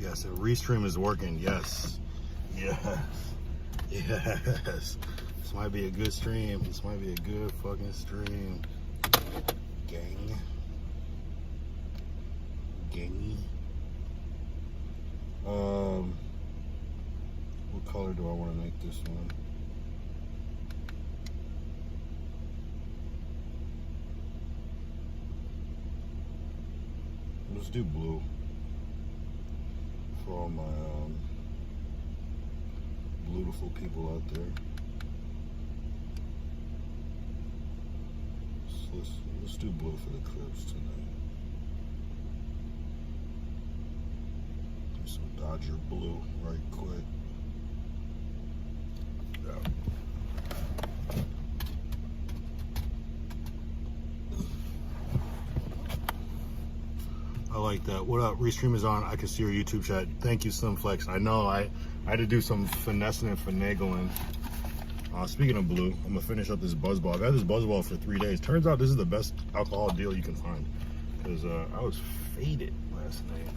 Yes, a restream is working. Yes. Yes. Yes. This might be a good stream. This might be a good fucking stream. Gang. Gangy. What color do I want to make this one? Let's do blue for all my beautiful people out there. So let's do blue for the Crips tonight. Do some Dodger blue right quick. Yeah. I like that. What up? Restream is on. I can see your YouTube chat. Thank you, Slim Flex. I know I had to do some finessing and finagling. Speaking of blue, I'm gonna finish up this Buzzball. I've had this Buzzball for 3 days. Turns out this is the best alcohol deal you can find. Because I was faded last night.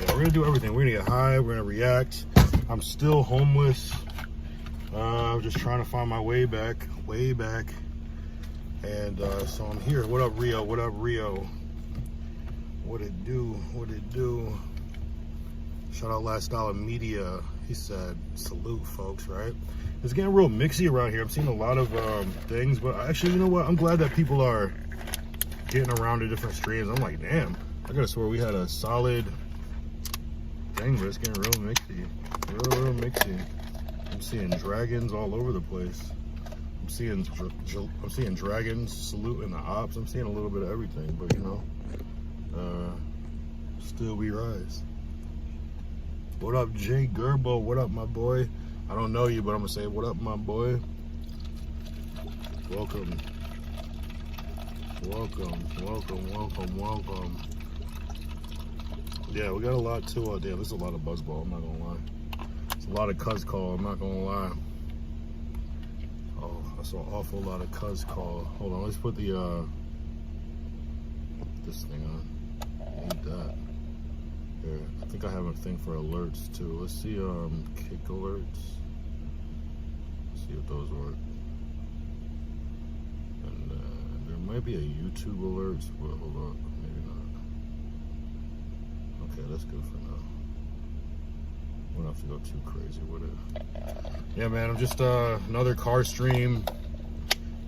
Yeah, we're gonna do everything. We're gonna get high. We're gonna react. I'm still homeless. I'm just trying to find my way back. And so I'm here. What up, Rio? What up, Rio? What it do? What it do? Shout out Last Dollar Media. He said, salute, folks, right? It's getting real mixy around here. I'm seeing a lot of things, but actually, you know what? I'm glad that people are getting around to different streams. I'm like, damn, I could have swore we had a solid thing, but it's getting real mixy. Real mixy. I'm seeing dragons all over the place. I'm seeing dragons saluting the ops. I'm seeing a little bit of everything, but you know, still we rise. What up, Jay Gerbo? What up, my boy? I don't know you, but I'm gonna say, what up, my boy? Welcome. Yeah, we got a lot too. Damn, there's a lot of Buzzball, I'm not gonna lie. It's a lot of Cuz Call, I'm not gonna lie. Oh, I saw an awful lot of Cuz Call. Hold on, let's put the this thing on. I need that. Here, I think I have a thing for alerts too. Let's see kick alerts. See if those work. And there might be a YouTube alerts, but hold on, maybe not. Okay, that's good for now. We don't have to go too crazy with it. Yeah, man, I'm just another car stream.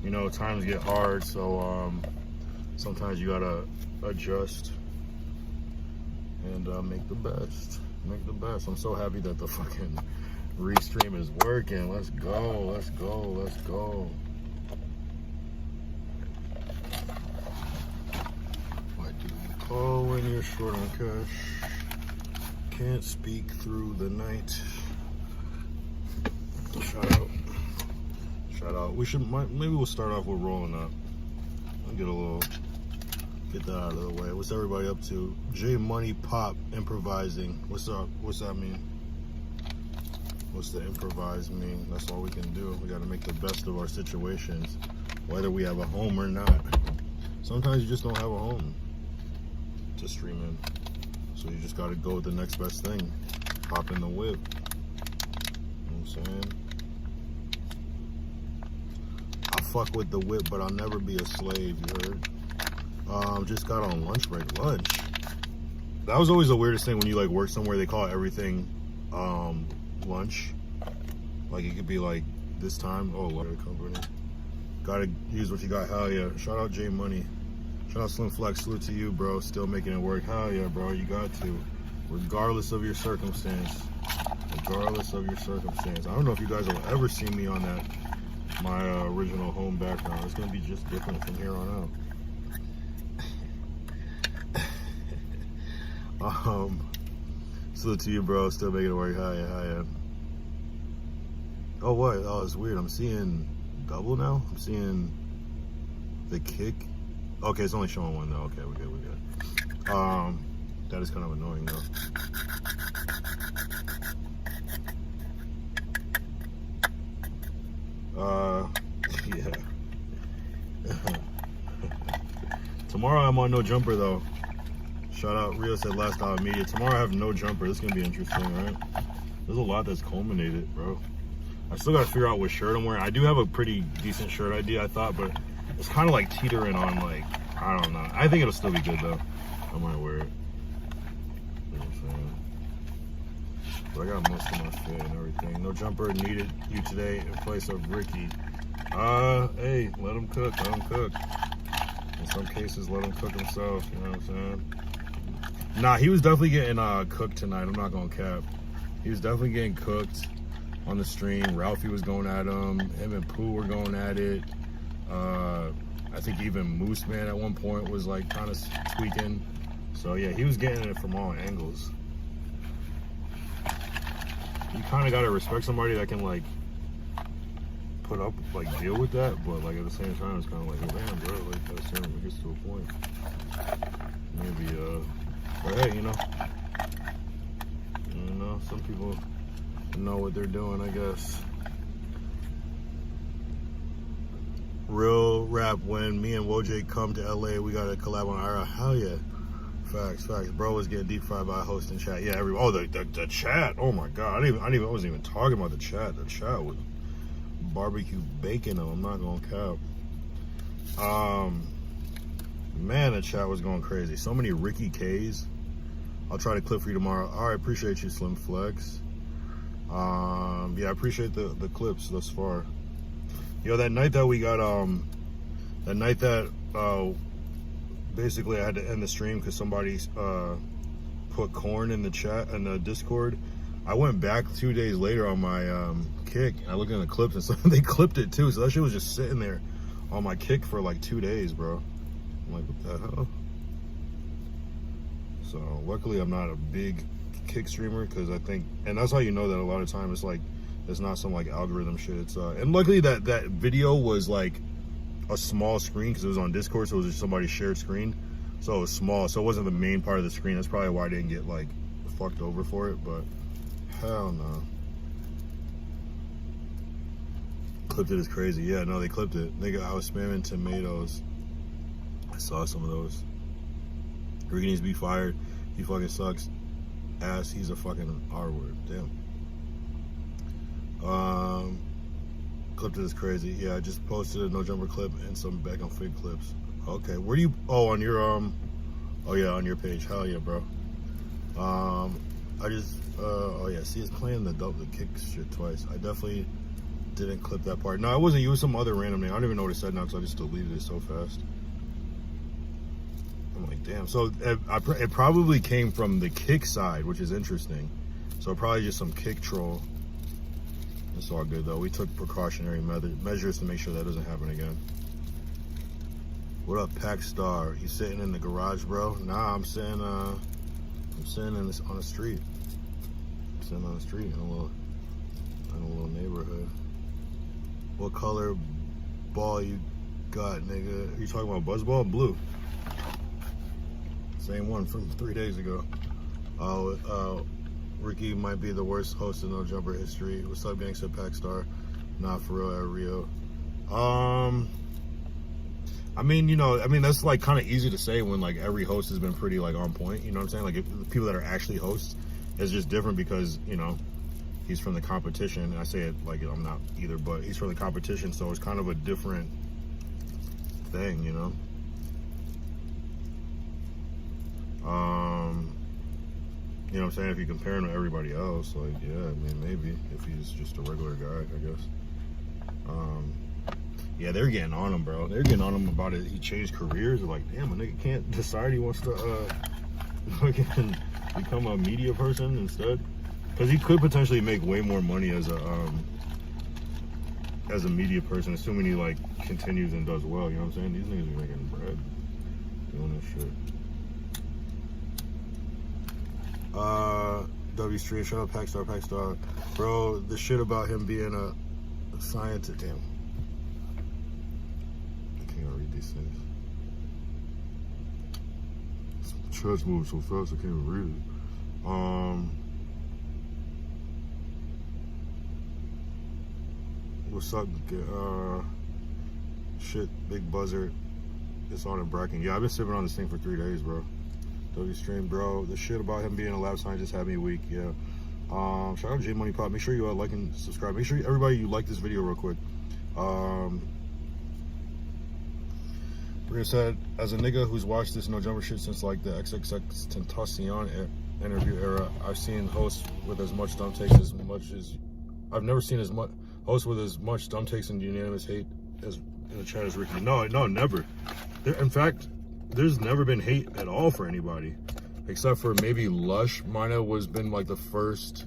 You know, times get hard, so sometimes you gotta adjust and make the best. I'm so happy that the fucking restream is working. Let's go. Why do you call when you're short on cash? Can't speak through the night. Shout out. Maybe we'll start off with rolling up. I'll get that out of the way. What's everybody up to? J Money Pop improvising. What's up? What's that mean? What's the improvise mean? That's all we can do. We got to make the best of our situations, whether we have a home or not. Sometimes you just don't have a home to stream in, so you just got to go with the next best thing. Hop in the whip. You know what I'm saying? I'll fuck with the whip, but I'll never be a slave. You heard? Just got on lunch break. Lunch. That was always the weirdest thing when you like work somewhere. They call everything lunch. Like it could be like this time. Oh, what a company. Gotta use what you got. Hell yeah. Shout out J Money. Shout out Slim Flex. Salute to you, bro. Still making it work. Hell yeah, bro. You got to. Regardless of your circumstance. I don't know if you guys will ever see me on my original home background. It's gonna be just different from here on out. Salute to you, bro. Still making it work. Hi. Oh, what? Oh, it's weird. I'm seeing double now. I'm seeing the kick. Okay, it's only showing one though. Okay, we're good. That is kind of annoying though. Yeah. Tomorrow I'm on No Jumper though. Shout out, Rio said last hour media. Tomorrow I have no jumper. This is gonna be interesting, right? There's a lot that's culminated, bro. I still gotta figure out what shirt I'm wearing. I do have a pretty decent shirt idea, I thought, but it's kind of like teetering on, like, I don't know. I think it'll still be good though. I might wear it. You know what I'm saying? But I got most of my fit and everything. No jumper needed you today in place of Ricky. Hey, let him cook. Let him cook. In some cases, let him cook himself. You know what I'm saying? Nah, he was definitely getting cooked tonight. I'm not gonna cap. He was definitely getting cooked on the stream. Ralphie was going at him. Him and Pooh were going at it. I think even Moose Man at one point was like kind of tweaking. So yeah, he was getting it from all angles. You kind of gotta respect somebody that can like put up, like deal with that, but like at the same time, it's kind of like, well, damn, bro, like that's certain, it gets to a point. Maybe, but hey, you know, some people know what they're doing, I guess. Real rap, when me and Woj come to LA, we gotta collab on IRA. Hell yeah. Facts. Bro was getting deep fried by a host in chat. Yeah, the chat. Oh my god. I wasn't even talking about the chat. The chat was barbecue bacon though. I'm not gonna cap. Man, the chat was going crazy. So many Ricky K's. I'll try to clip for you tomorrow. All right, appreciate you, Slim Flex. Yeah, I appreciate the clips thus far. Yo, that night that we got that night that basically I had to end the stream because somebody put corn in the chat and the Discord. I went back 2 days later on my kick. I looked in the clips and so they clipped it too. So that shit was just sitting there on my kick for like 2 days, bro. I'm like, what the hell? So luckily I'm not a big kick streamer because I think, and that's how you know that a lot of times it's like, it's not some like algorithm shit. It's and luckily that video was like a small screen because it was on Discord, so it was just somebody's shared screen. So it was small, so it wasn't the main part of the screen. That's probably why I didn't get like fucked over for it, but hell no. Clipped it is crazy. Yeah, no, they clipped it. Nigga, I was spamming tomatoes. I saw some of those. Ricky needs to be fired. He fucking sucks. Ass, he's a fucking R word. Damn. Clipped it is crazy. Yeah, I just posted a no jumper clip and some back on fig clips. Okay, where do you, on your oh yeah, on your page. Hell yeah, bro. I just oh yeah, see, it's playing the kick shit twice. I definitely didn't clip that part. No, I wasn't using some other random name. I don't even know what it said now because I just deleted it so fast. I'm like, damn. So it probably came from the kick side, which is interesting. So probably just some kick troll. It's all good though. We took precautionary measures to make sure that doesn't happen again. What up, Pack Star? You sitting in the garage, bro? Nah, I'm sitting on the street. I'm sitting on the street in a little neighborhood. What color ball you got, nigga? Are you talking about Buzzball? Blue. Same one from 3 days ago. Ricky might be the worst host in No Jumper history. What's up, gangsta Pack Star? Not for real at Rio. I mean, that's like kind of easy to say when like every host has been pretty like on point. You know what I'm saying? Like the people that are actually hosts is just different because, you know, he's from the competition. And I say it like I'm not either, but he's from the competition. So it's kind of a different thing, you know? You know what I'm saying? If you compare him to everybody else, like, yeah, I mean, maybe if he's just a regular guy, I guess. Yeah, they're getting on him, bro. They're getting on him about it. He changed careers. They're like, damn, a nigga can't decide he wants to become a media person instead. Because he could potentially make way more money as a media person, assuming he like continues and does well. You know what I'm saying? These niggas are making bread doing this shit. W Street, shut up, Pack Star. Bro, the shit about him being a scientist, damn. I can't read these things. The chat's moving so fast I can't even read it. What's up, shit, Big Buzzard. It's on a Bracken. Yeah, I've been sipping on this thing for 3 days, bro. W stream, bro. The shit about him being a lab scientist had me weak. Yeah. Shout out J Money Pop. Make sure you like and subscribe. Make sure everybody you like this video real quick. Rhea said, as a nigga who's watched this No Jumper shit since like the XXX Tentacion interview era, I've seen hosts with as much dumb takes as much as I've never seen as much hosts with as much dumb takes and unanimous hate as in the chat as Ricky. No, never. In fact, there's never been hate at all for anybody, except for maybe Lush. Mine was been like the first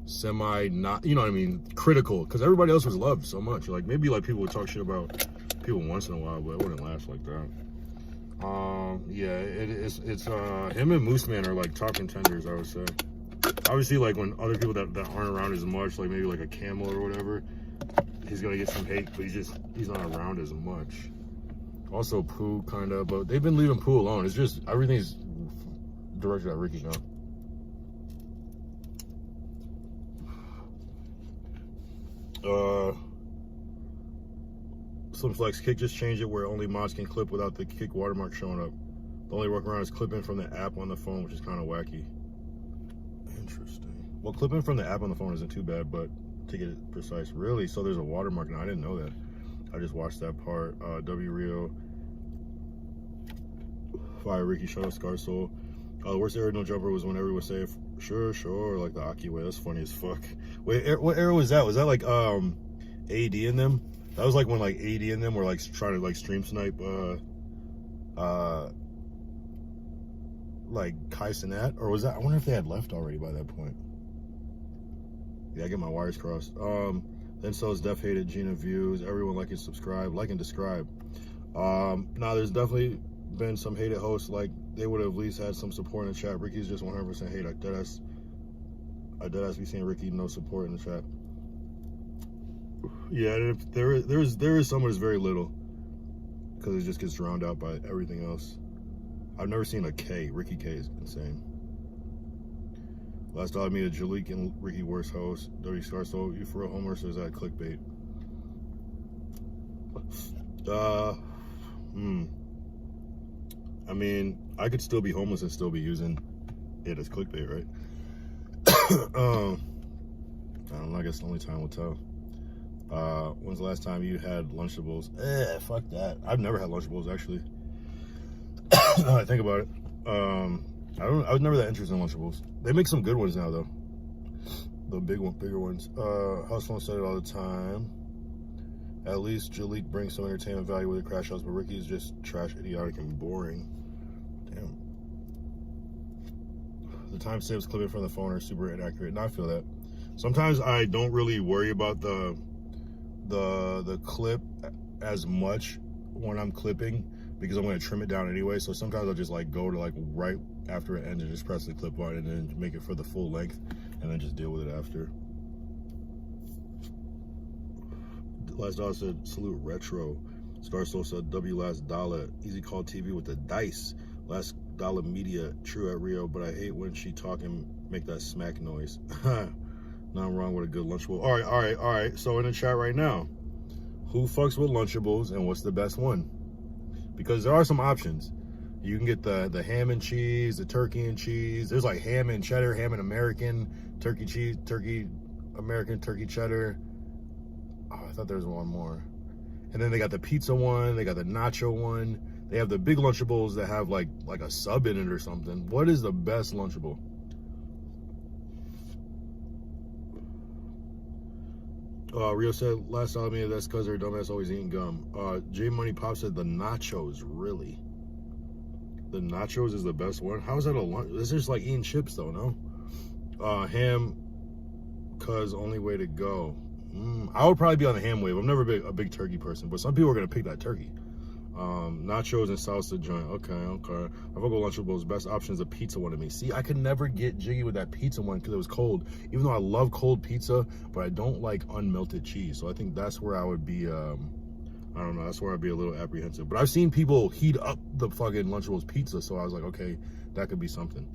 semi not, you know what I mean, critical, because everybody else was loved so much. Like maybe like people would talk shit about people once in a while, but it wouldn't last like that. Yeah, it's him and Moose Man are like top contenders, I would say. Obviously, like when other people that aren't around as much, like maybe like a Camel or whatever, he's gonna get some hate, but he's not around as much. Also Pooh kind of, but they've been leaving Pooh alone. It's just everything's directed at Ricky now. Slim Flex Kick just changed it where only mods can clip without the Kick watermark showing up. The only workaround is clipping from the app on the phone, which is kind of wacky. Interesting. Well, clipping from the app on the phone isn't too bad, but to get it precise, really? So there's a watermark now. I didn't know that. I just watched that part. W Rio, Fire Ricky, shout out Scar Soul. The worst era No Jumper was when everyone would say, sure, like the Aki way. That's funny as fuck. Wait, what era was that? Was that like AD in them? That was like when like AD in them were like trying to like stream snipe like Kai Cenat, or was that? I wonder if they had left already by that point. Yeah, I get my wires crossed. Then so is Def Hated, Gina Views. Everyone like and subscribe, like and describe. Now there's definitely been some hated hosts, like they would have at least had some support in the chat. Ricky's just 100% hate. I deadass be seeing Ricky no support in the chat. Yeah, there is someone who's very little, because it just gets drowned out by everything else. I've never seen a K. Ricky K is insane. Last time I meet a Jalik and Ricky worst host. W Scar Soul, you for real homeless or is that clickbait? I mean, I could still be homeless and still be using it as clickbait, right? I don't know, I guess only time will tell. When's the last time you had Lunchables? Fuck that. I've never had Lunchables, actually. Now I think about it. I was never that interested in Lunchables. They make some good ones now, though. The bigger ones. House Phone said it all the time. At least Jalik brings some entertainment value with the Crash House, but Ricky's just trash, idiotic, and boring. Damn. The timestamps clipping from the phone are super inaccurate, and I feel that. Sometimes I don't really worry about the clip as much when I'm clipping, because I'm going to trim it down anyway. So sometimes I'll just like go to like right after it ends and just press the clip on and then make it for the full length and then just deal with it after. Last Dollar said, salute Retro. Star Soul said, W Last Dollar. Easy Call TV with the dice. Last Dollar Media, true at Rio, but I hate when she talk and make that smack noise. Nothing wrong with a good Lunchable. All right. So in the chat right now, who fucks with Lunchables and what's the best one? Because there are some options. You can get the ham and cheese, the turkey and cheese. There's like ham and cheddar, ham and American, turkey cheese, turkey American, turkey cheddar. Oh, I thought there was one more. And then they got the pizza one, they got the nacho one. They have the big Lunchables that have like a sub in it or something. What is the best Lunchable? Rio said, last time I mean, that's because her dumbass always eating gum. J Money Pop said the nachos, really? The nachos is the best one? How is that a lunch? It's just like eating chips though, no? Ham, cause only way to go. I would probably be on the ham wave. I'm never a big turkey person, but some people are gonna pick that turkey. Nachos and salsa joint. Okay. I fuck with Lunchables. Best option is a pizza one to me. See, I could never get jiggy with that pizza one because it was cold. Even though I love cold pizza, but I don't like unmelted cheese. So I think that's where I would be. I don't know. That's where I'd be a little apprehensive. But I've seen people heat up the fucking Lunchables pizza, so I was like, okay, that could be something.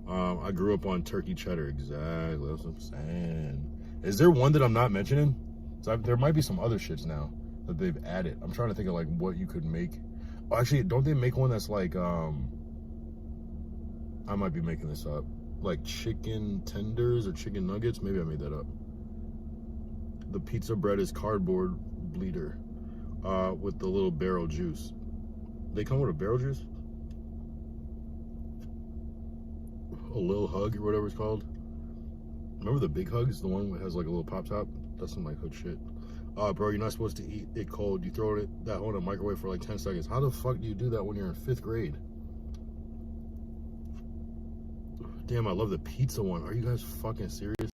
I grew up on turkey cheddar. Exactly. That's what I'm saying. Is there one that I'm not mentioning? So there might be some other shits now that they've added. I'm trying to think of like what you could make. Oh, actually, don't they make one that's like I might be making this up. Like chicken tenders or chicken nuggets. Maybe I made that up. The pizza bread is cardboard bleeder with the little barrel juice. They come with a barrel juice? A little hug or whatever it's called. Remember the big hugs? The one that has like a little pop top? That's some like hood shit. Bro, you're not supposed to eat it cold. You throw that hole in a microwave for like 10 seconds. How the fuck do you do that when you're in 5th grade? Damn, I love the pizza one. Are you guys fucking serious?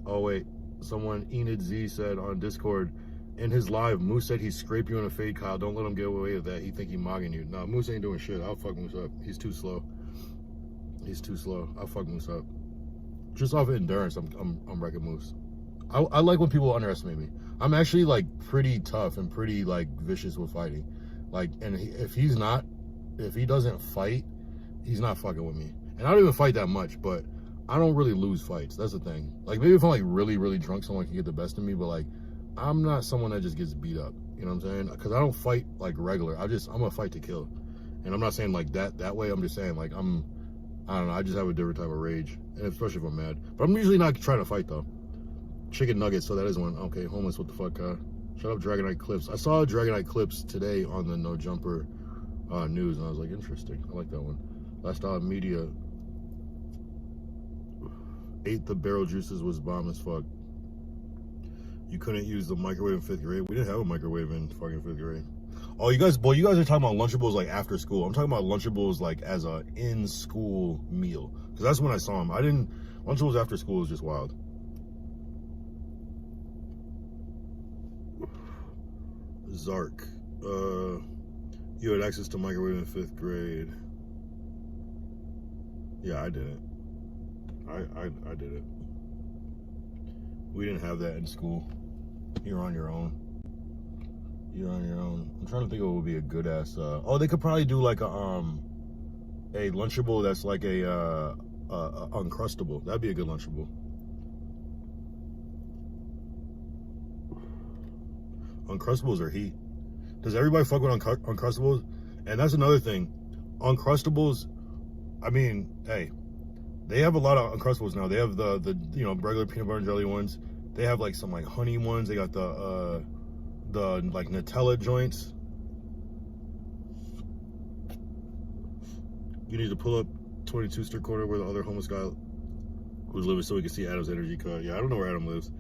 Oh, wait. Someone, Enid Z, said on Discord, in his live, Moose said he'd scrape you in a fade, Kyle. Don't let him get away with that. He think he mogging you. Nah, Moose ain't doing shit. I'll fuck Moose up. He's too slow. He's too slow. I'll fuck Moose up. Just off of endurance, I'm wrecking Moose. I like when people underestimate me. I'm actually like pretty tough and pretty like vicious with fighting. Like, and if he doesn't fight, he's not fucking with me. And I don't even fight that much, but I don't really lose fights. That's the thing. Like, maybe if I'm like really, really drunk, someone can get the best of me, but like, I'm not someone that just gets beat up. You know what I'm saying? Because I don't fight like regular. I'm gonna fight to kill. And I'm not saying like that way. I'm just saying like I don't know. I just have a different type of rage, and especially if I'm mad. But I'm usually not trying to fight though. Chicken nuggets, so that is one. Okay, homeless, what the fuck? Shut up, Dragonite Clips. I saw Dragonite Clips today on the No Jumper news, and I was like, interesting. I like that one. Lifestyle Media ate the barrel juices, was bomb as fuck. You couldn't use the microwave in 5th grade. We didn't have a microwave in fucking 5th grade. Oh, you guys are talking about Lunchables like after school. I'm talking about Lunchables like as a in-school meal, because that's when I saw them. Lunchables after school is just wild. Zark, you had access to microwave in 5th grade. Yeah, I did it. I did it. We didn't have that in school. You're on your own. You're on your own. I'm trying to think of what would be a good ass. Oh, they could probably do like a Lunchable that's like a Uncrustable. That'd be a good Lunchable. Uncrustables are heat. Does everybody fuck with Uncrustables? And that's another thing. Uncrustables, I mean, hey, they have a lot of Uncrustables now. They have the regular peanut butter and jelly ones. They have like some like honey ones. They got the like Nutella joints. You need to pull up 22 Street Corner where the other homeless guy was living so we can see Adam's energy cut. Yeah, I don't know where Adam lives.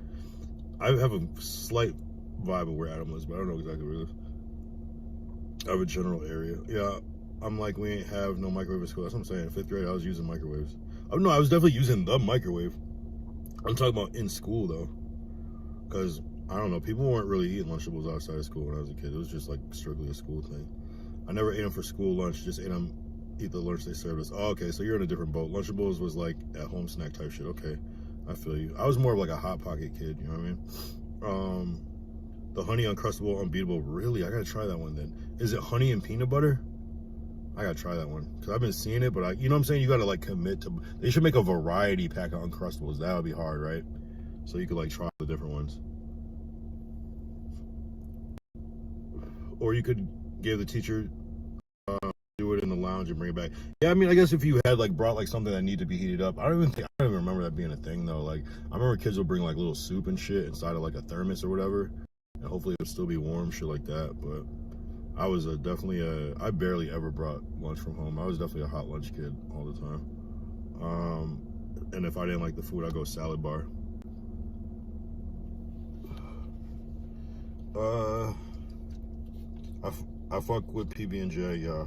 I have a slight vibe of where Adam lives, but I don't know exactly where he lives. I have a general area. Yeah, I'm like, we ain't have no microwave in school. That's what I'm saying. In 5th grade, I was using microwaves. Oh no, I was definitely using the microwave. I'm talking about in school though, because I don't know, people weren't really eating Lunchables outside of school when I was a kid. It was just like strictly a school thing. I never ate them for school lunch, just eat the lunch they served us. Oh, okay, so you're in a different boat. Lunchables was like at home snack type shit. Okay, I feel you. I was more of like a Hot Pocket kid, you know what I mean? The honey Uncrustable unbeatable. Really? I gotta try that one then. Is it honey and peanut butter? I gotta try that one because I've been seeing it, but you know what I'm saying? You gotta like commit to. They should make a variety pack of Uncrustables. That would be hard, right? So you could like try the different ones. Or you could give the teacher, do it in the lounge and bring it back. Yeah, I mean, I guess if you had like brought like something that needed to be heated up, I don't even remember that being a thing though. Like I remember kids would bring like little soup and shit inside of like a thermos or whatever, and hopefully it would still be warm, shit like that. But I was I barely ever brought lunch from home. I was definitely a hot lunch kid all the time. And if I didn't like the food, I'd go salad bar. I fuck with PB&J, yeah.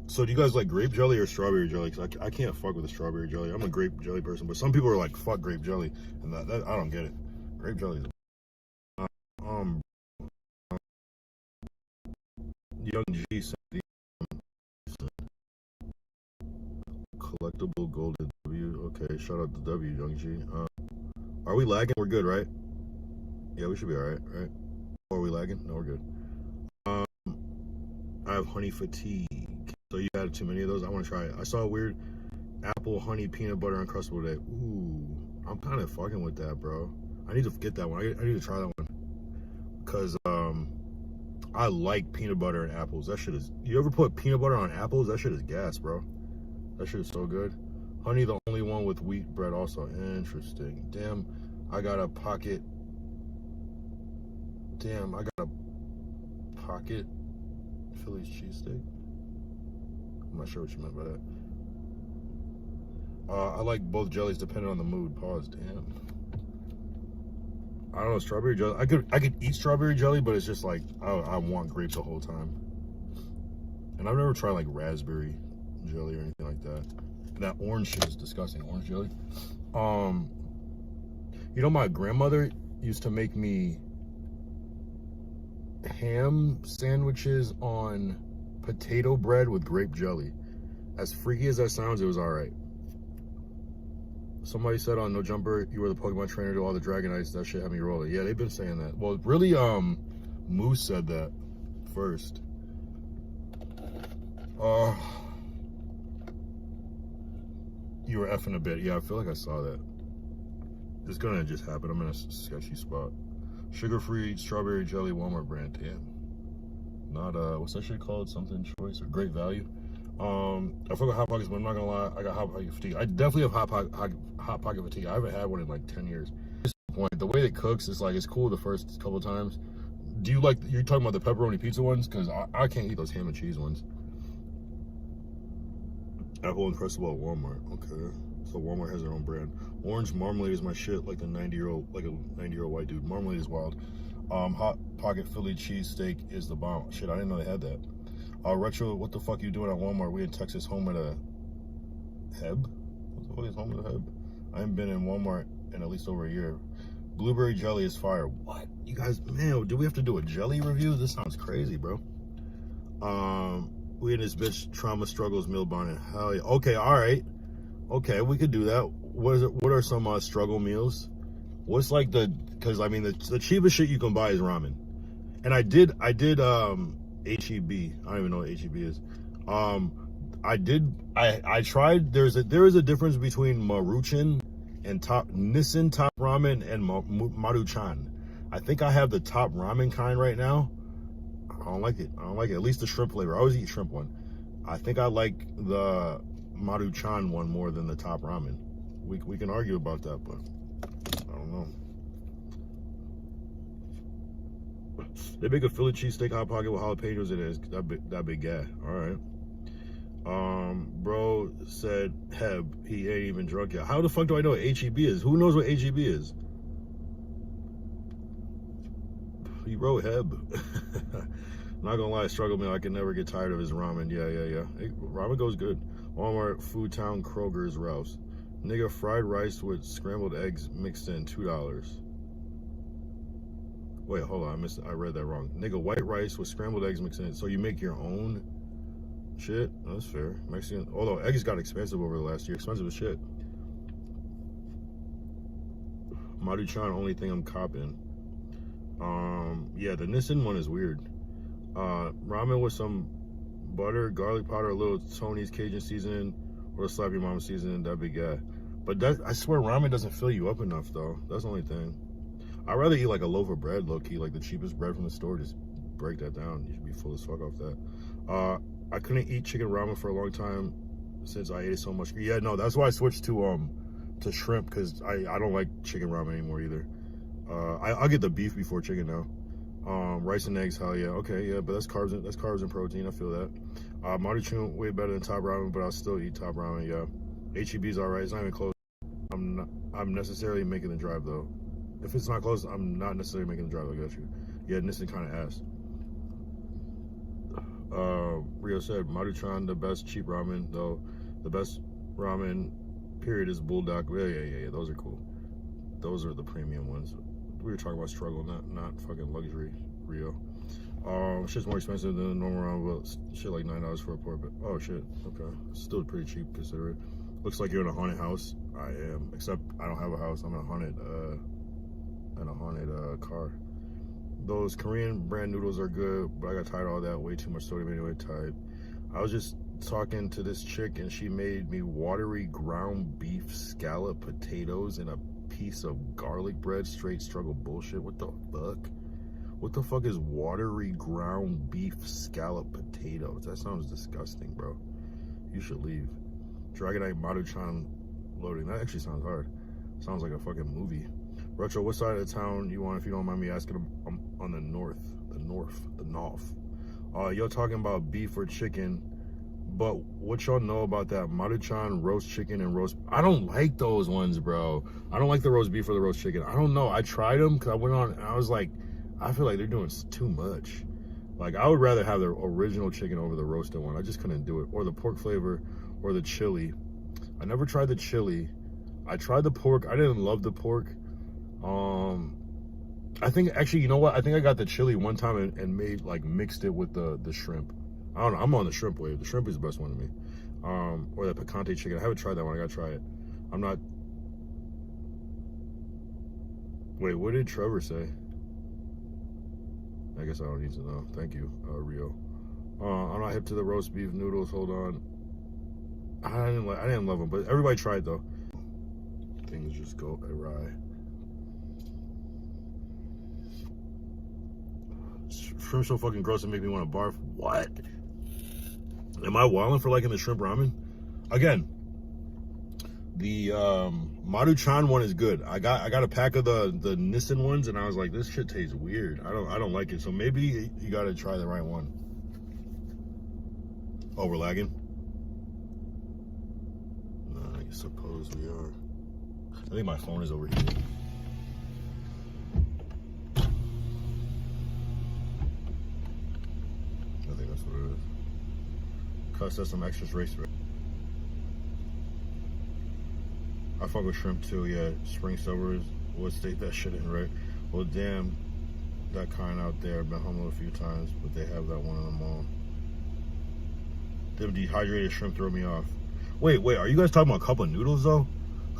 So do you guys like grape jelly or strawberry jelly? Cause I can't fuck with the strawberry jelly. I'm a grape jelly person, but some people are like, fuck grape jelly, and that I don't get it. Grape jelly is Young G said the collectible golden W. Okay, shout out to W, Young G. Are we lagging? We're good, right? Yeah, we should be alright, right? Or are we lagging? No, we're good. I have honey fatigue. So you had too many of those? I want to try it. I saw a weird apple honey peanut butter Uncrustable today. Ooh, I'm kind of fucking with that, bro. I need to get that one. I need to try that one. Because I like peanut butter and apples. That shit is... You ever put peanut butter on apples? That shit is gas, bro. That shit is so good. Honey, the only one with wheat bread also. Interesting. Damn, I got a pocket. Damn, I got a pocket Philly's cheesesteak. I'm not sure what you meant by that. I like both jellies depending on the mood. Pause. Damn. I don't know, strawberry jelly. I could eat strawberry jelly, but it's just like I want grape the whole time. And I've never tried like raspberry jelly or anything like that. And that orange shit is disgusting. Orange jelly. You know, my grandmother used to make me ham sandwiches on potato bread with grape jelly. As freaky as that sounds, it was all right. Somebody said on No Jumper, you were the Pokemon trainer to all the Dragonites. That shit had me rolling. Yeah, they've been saying that. Well, really, Moose said that first. You were effing a bit. Yeah, I feel like I saw that. It's gonna just happen. I'm in a sketchy spot. Sugar-free strawberry jelly Walmart brand. Damn. Not, what's that shit called? Something Choice or Great Value. I forgot Hot Pockets, but I'm not gonna lie, I got Hot Pocket fatigue. I definitely have Hot Pocket fatigue. I haven't had one in like 10 years. At this point, the way it cooks is like, it's cool the first couple times. Do you like, you're talking about the pepperoni pizza ones? Because I can't eat those ham and cheese ones. Apple Uncrustable at Walmart. Okay. So Walmart has their own brand. Orange marmalade is my shit, like a 90-year-old white dude. Marmalade is wild. Hot Pocket Philly cheesesteak is the bomb. Shit, I didn't know they had that. Retro, what the fuck you doing at Walmart? We in Texas, home at a Heb? What is home at a Heb? I haven't been in Walmart in at least over a year. Blueberry jelly is fire. What? You guys, man, do we have to do a jelly review? This sounds crazy, bro. We in this bitch trauma struggles meal bonding. Hell yeah. Okay, all right. Okay, we could do that. What are some struggle meals? What's like because I mean the cheapest shit you can buy is ramen. And I did HEB. I don't even know what HEB is. I tried. There is a difference between Maruchan and Nissin Top Ramen and Maruchan. I think I have the Top Ramen kind right now. I don't like it. At least the shrimp flavor. I always eat shrimp one. I think I like the Maruchan one more than the Top Ramen. We can argue about that, but I don't know. They make a Philly cheesesteak Hot Pocket with jalapenos in it. That big guy. All right. Bro said Heb. He ain't even drunk yet. How the fuck do I know what HEB is? Who knows what HEB is? He wrote Heb. Not gonna lie, struggle meal. I can never get tired of his ramen. Yeah. Hey, ramen goes good. Walmart, Food Town, Kroger's, Rouse. Nigga, fried rice with scrambled eggs mixed in, $2. Wait, hold on, I read that wrong. Nigga, white rice with scrambled eggs mixed in. So you make your own shit? That's fair. Mexican, although eggs got expensive over the last year. Expensive as shit. Maruchan, only thing I'm copping. Yeah, the Nissin one is weird. Ramen with some butter, garlic powder, a little Tony's Cajun seasoning, or a Slap Your Mama seasoning, that'd be good. But I swear ramen doesn't fill you up enough though. That's the only thing. I'd rather eat like a loaf of bread, low-key, like the cheapest bread from the store. Just break that down. You should be full as fuck off that. I couldn't eat chicken ramen for a long time since I ate it so much. Yeah, no, that's why I switched to shrimp, because I don't like chicken ramen anymore either. I'll get the beef before chicken now. Rice and eggs, hell yeah. Okay, yeah, but that's carbs and protein. I feel that. Maruchan way better than Top Ramen, but I'll still eat Top Ramen. Yeah, HEB's all right. It's not even close. I'm necessarily making the drive though. If it's not close, I'm not necessarily making the drive. I got you. Yeah, Nissan kind of ass. Rio said Maruchan, the best cheap ramen though. The best ramen period is Bulldog. Yeah. Those are cool. Those are the premium ones. We were talking about struggle, not fucking luxury. Rio. Shit's more expensive than the normal ramen, but shit like $9 for a pork. Oh shit. Okay. Still pretty cheap considering. Looks like you're in a haunted house. I am, except I don't have a house. I'm in a haunted car. Those Korean brand noodles are good, but I got tired of all that. Way too much sodium anyway. Type. I was just talking to this chick and she made me watery ground beef scallop potatoes and a piece of garlic bread. Straight struggle bullshit. What the fuck? What the fuck is watery ground beef scallop potatoes? That sounds disgusting, bro. You should leave. Dragonite Maruchan loading. That actually sounds hard. Sounds like a fucking movie. Retro, what side of the town you want, if you don't mind me asking? I'm on the north. The north. You're talking about beef or chicken, but what y'all know about that Maruchan roast chicken and roast? I don't like those ones, bro. I don't like the roast beef or the roast chicken. I don't know. I tried them because I went on and I was like, I feel like they're doing too much. Like, I would rather have the original chicken over the roasted one. I just couldn't do it. Or the pork flavor or the chili. I never tried the chili. I tried the pork. I didn't love the pork. I think, actually, you know what? I think I got the chili one time and mixed it with the shrimp. I don't know. I'm on the shrimp wave. The shrimp is the best one to me. Or the picante chicken. I haven't tried that one. I gotta try it. I'm not. Wait, what did Trevor say? I guess I don't need to know. Thank you, Rio. I'm not hip to the roast beef noodles. Hold on. I didn't love them, but everybody tried though. Things just go awry. Shrimp so fucking gross it make me want to barf. What? Am I wilding for liking the shrimp ramen? Again, the Maruchan one is good. I got a pack of the Nissan ones, and I was like, this shit tastes weird. I don't like it. So maybe you got to try the right one. Oh, we're lagging. I suppose we are. I think my phone is overheating. I think that's what it is. Cuss us some extras race. I fuck with shrimp too, yeah. Spring Silvers would state that shit in, right? Well, damn, that kind out there. I've been home a few times, but they have that one in the mall. Them dehydrated shrimp throw me off. Wait, are you guys talking about cup of noodles though?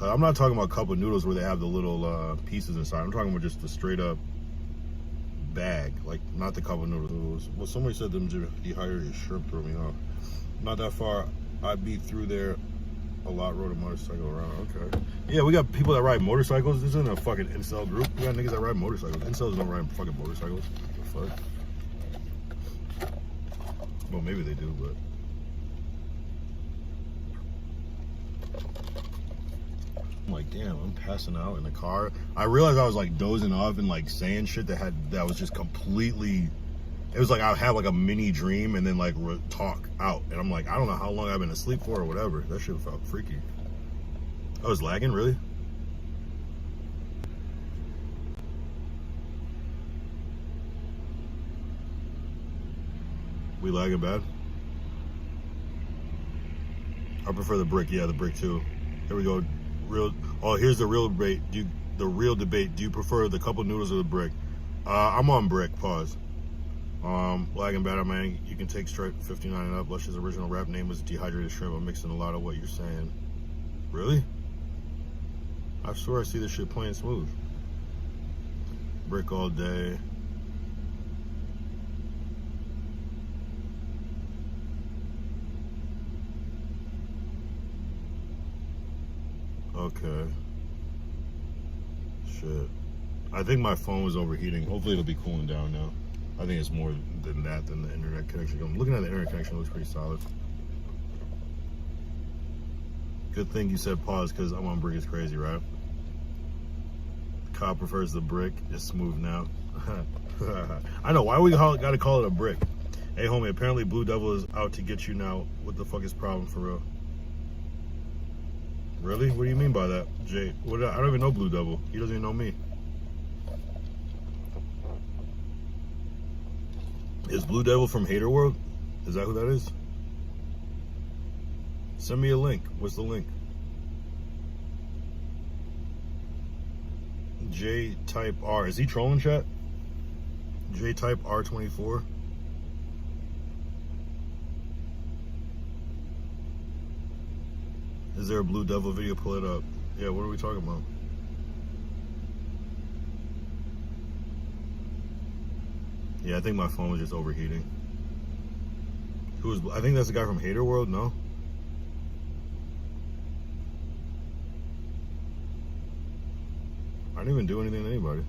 I'm not talking about cup of noodles where they have the little pieces inside. I'm talking about just the straight up bag, like not the cup of noodles. Well, somebody said them dehydrated shrimp throw me off. Not that far. I beat through there a lot, rode a motorcycle around. Okay. Yeah, we got people that ride motorcycles. This isn't a fucking incel group. We got niggas that ride motorcycles. Incels don't ride fucking motorcycles. What the fuck? Well, maybe they do, but. I'm like, damn, I'm passing out in the car. I realized I was like dozing off and like saying shit that was just completely. It was like I had like a mini dream and then like talk out. And I'm like, I don't know how long I've been asleep for or whatever. That shit felt freaky. I was lagging, really? We lagging bad? I prefer the brick. Yeah, the brick too. Here we go. Here's the real debate. The real debate. Do you prefer the cup of noodles or the brick? I'm on brick. Pause. Lagging bad, man. You can take straight 59 and up. Lush's original rap name was Dehydrated Shrimp. I'm mixing a lot of what you're saying. Really? I swear I see this shit playing smooth. Brick all day. Okay. Shit. I think my phone was overheating. Hopefully it'll be cooling down now. I think it's more than that, than the internet connection. I'm looking at the internet connection, it looks pretty solid. Good thing you said pause, because I'm on brick is crazy, right? Kyle prefers the brick. It's smooth now. I know, why we gotta call it a brick? Hey, homie, apparently Blue Devil is out to get you now. What the fuck is problem for real? Really? What do you mean by that, Jay? I don't even know Blue Devil. He doesn't even know me. Is Blue Devil from Hater World? Is that who that is? Send me a link. What's the link? J-Type R. Is he trolling, chat? J-Type R24. Is there a Blue Devil video? Pull it up. Yeah, what are we talking about? Yeah, I think my phone was just overheating. I think that's the guy from Hater World, no? I didn't even do anything to anybody.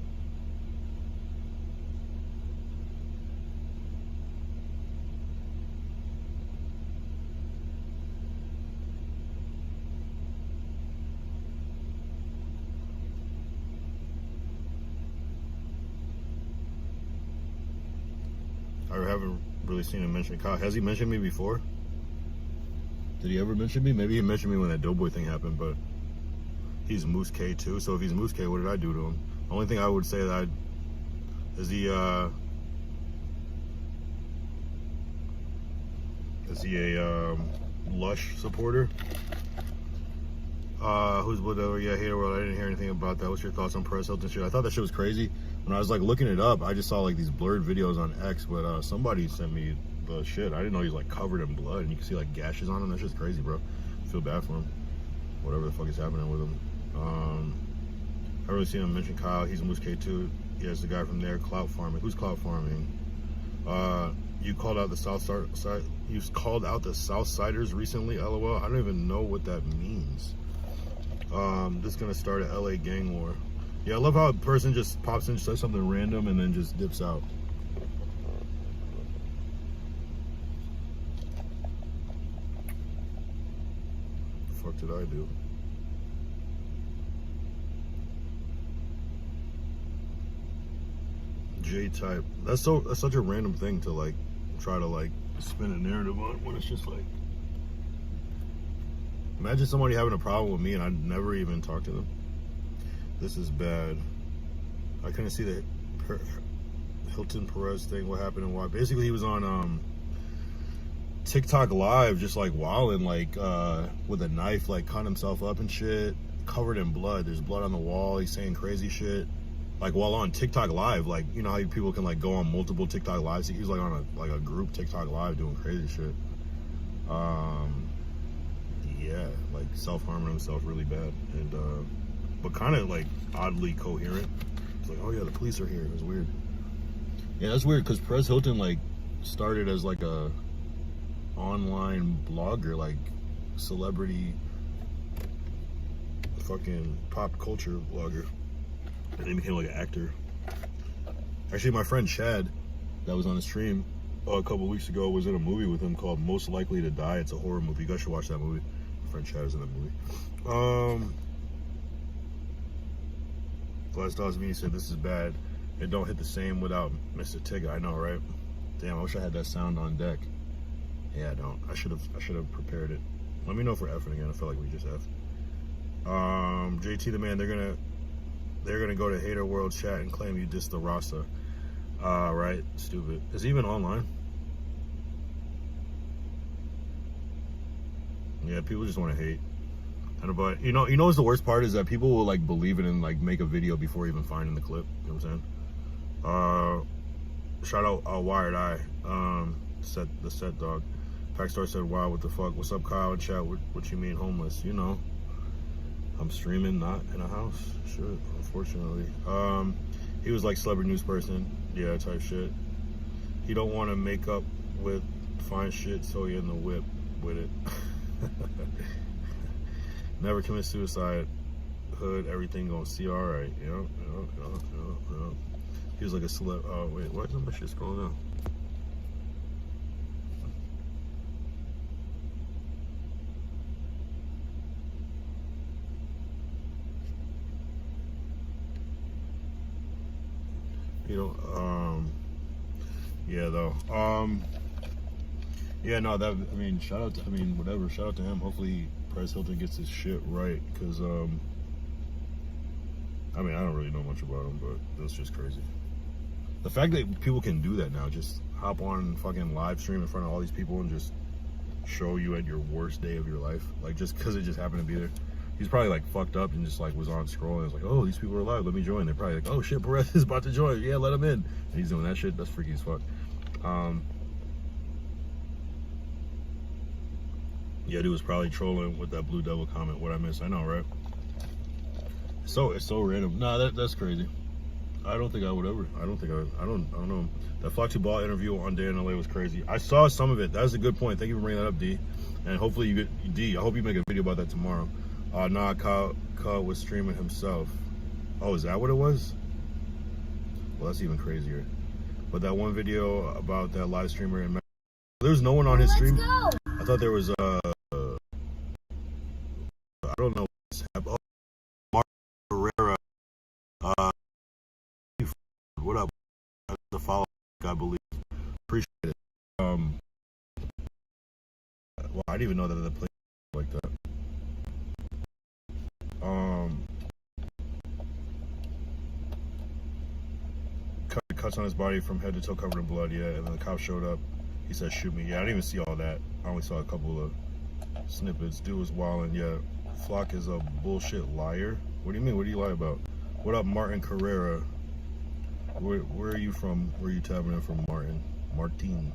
I haven't really seen him mention Kyle. Has he mentioned me before? Did he ever mention me? Maybe he mentioned me when that Doughboy thing happened, but he's Moose K too. So if he's Moose K, what did I do to him? The only thing I would say that is he a Lush supporter? Who's whatever? Yeah, Hater World. I didn't hear anything about that. What's your thoughts on Perez Hilton shit? I thought that shit was crazy. When I was like looking it up, I just saw like these blurred videos on X, but somebody sent me the shit. I didn't know he was like covered in blood, and you can see like gashes on him. That shit's crazy, bro. I feel bad for him. Whatever the fuck is happening with him. I really seen him mention Kyle. He's Moose K too. Yeah, it's the guy from there. Clout farming. Who's clout farming? You called out the Southside. You called out the Southsiders recently. LOL. I don't even know what that means. This is gonna start an LA gang war. Yeah, I love how a person just pops in, says something random, and then just dips out. The fuck did I do? J-type. That's such a random thing to like try to like spin a narrative on when it's just like. Imagine somebody having a problem with me and I'd never even talk to them. This is bad. I couldn't see the Hilton Perez thing, what happened and why. Basically, he was on TikTok live, just like wilding, like with a knife, like cutting himself up and shit, covered in blood. There's blood on the wall. He's saying crazy shit, like while on TikTok live. Like, you know how people can like go on multiple TikTok lives. He was like on a group TikTok live doing crazy shit. Yeah, like self-harming himself really bad, and but kind of like oddly coherent. It's like, oh yeah, the police are here. It was weird. Yeah, that's weird because Perez Hilton like started as like a online blogger, like celebrity fucking pop culture blogger, and then became like an actor. Actually, my friend Chad that was on the stream a couple weeks ago was in a movie with him called Most Likely to Die. It's a horror movie. You guys should watch that movie. My friend Chad is in that movie. Last Dawes Media said this is bad. It don't hit the same without Mr. Tigger. I know, right? Damn, I wish I had that sound on deck. Yeah, I don't. I should have prepared it. Let me know if we're effing again. I feel like we just effed. JT the man, they're gonna go to Hater World chat and claim you dissed the Rasta. Right? Stupid. Is he even online? Yeah, people just want to hate. But you know what's the worst part is that people will like believe it and like make a video before even finding the clip. You know what I'm saying? Shout out Wired Eye. The set dog. Packstar said, "Wow, what the fuck? What's up, Kyle and chat? What you mean homeless? You know, I'm streaming, not in a house. Shit, unfortunately. He was like celebrity news person, yeah, type shit. He don't want to make up with fine shit, so he in the whip with it." Never commit suicide. Hood, everything gonna see alright. Yep. He was like a celeb. Oh, wait, why is my shit scrolling down? You know, yeah, though. Yeah, no, that, I mean, shout out to him. Hopefully, Perez Hilton gets his shit right, because, I mean, I don't really know much about him, but that's just crazy. The fact that people can do that now, just hop on fucking live stream in front of all these people and just show you at your worst day of your life, like, just because it just happened to be there. He's probably, like, fucked up and just, like, was on scrolling. It's like, oh, these people are live, let me join. They're probably like, oh, shit, Perez is about to join. Yeah, let him in. And he's doing that shit. That's freaky as fuck. Yeah, dude was probably trolling with that Blue Devil comment. What I missed, I know, right? So it's so random. Nah, that's crazy. I don't think I would ever. I don't know. That Foxy Ball interview on Day in LA was crazy. I saw some of it. That's a good point. Thank you for bringing that up, D. And hopefully you get D. I hope you make a video about that tomorrow. Nah, Kyle was streaming himself. Oh, is that what it was? Well, that's even crazier. But that one video about that live streamer in Mexico, there's no one on his stream. I thought there was I don't know what's happened. Oh, Mark Herrera. What up? That's a follow, I believe. Appreciate it. Well, I didn't even know that the place like that. Cuts on his body from head to toe covered in blood. Yeah, and then the cop showed up. He said, "Shoot me." Yeah, I didn't even see all that. I only saw a couple of snippets. Dude was wilding. Yeah, Flock is a bullshit liar. What do you mean? What do you lie about? What up, Martin Carrera? Where are you from? Where are you tapping in from, Martin? Martin.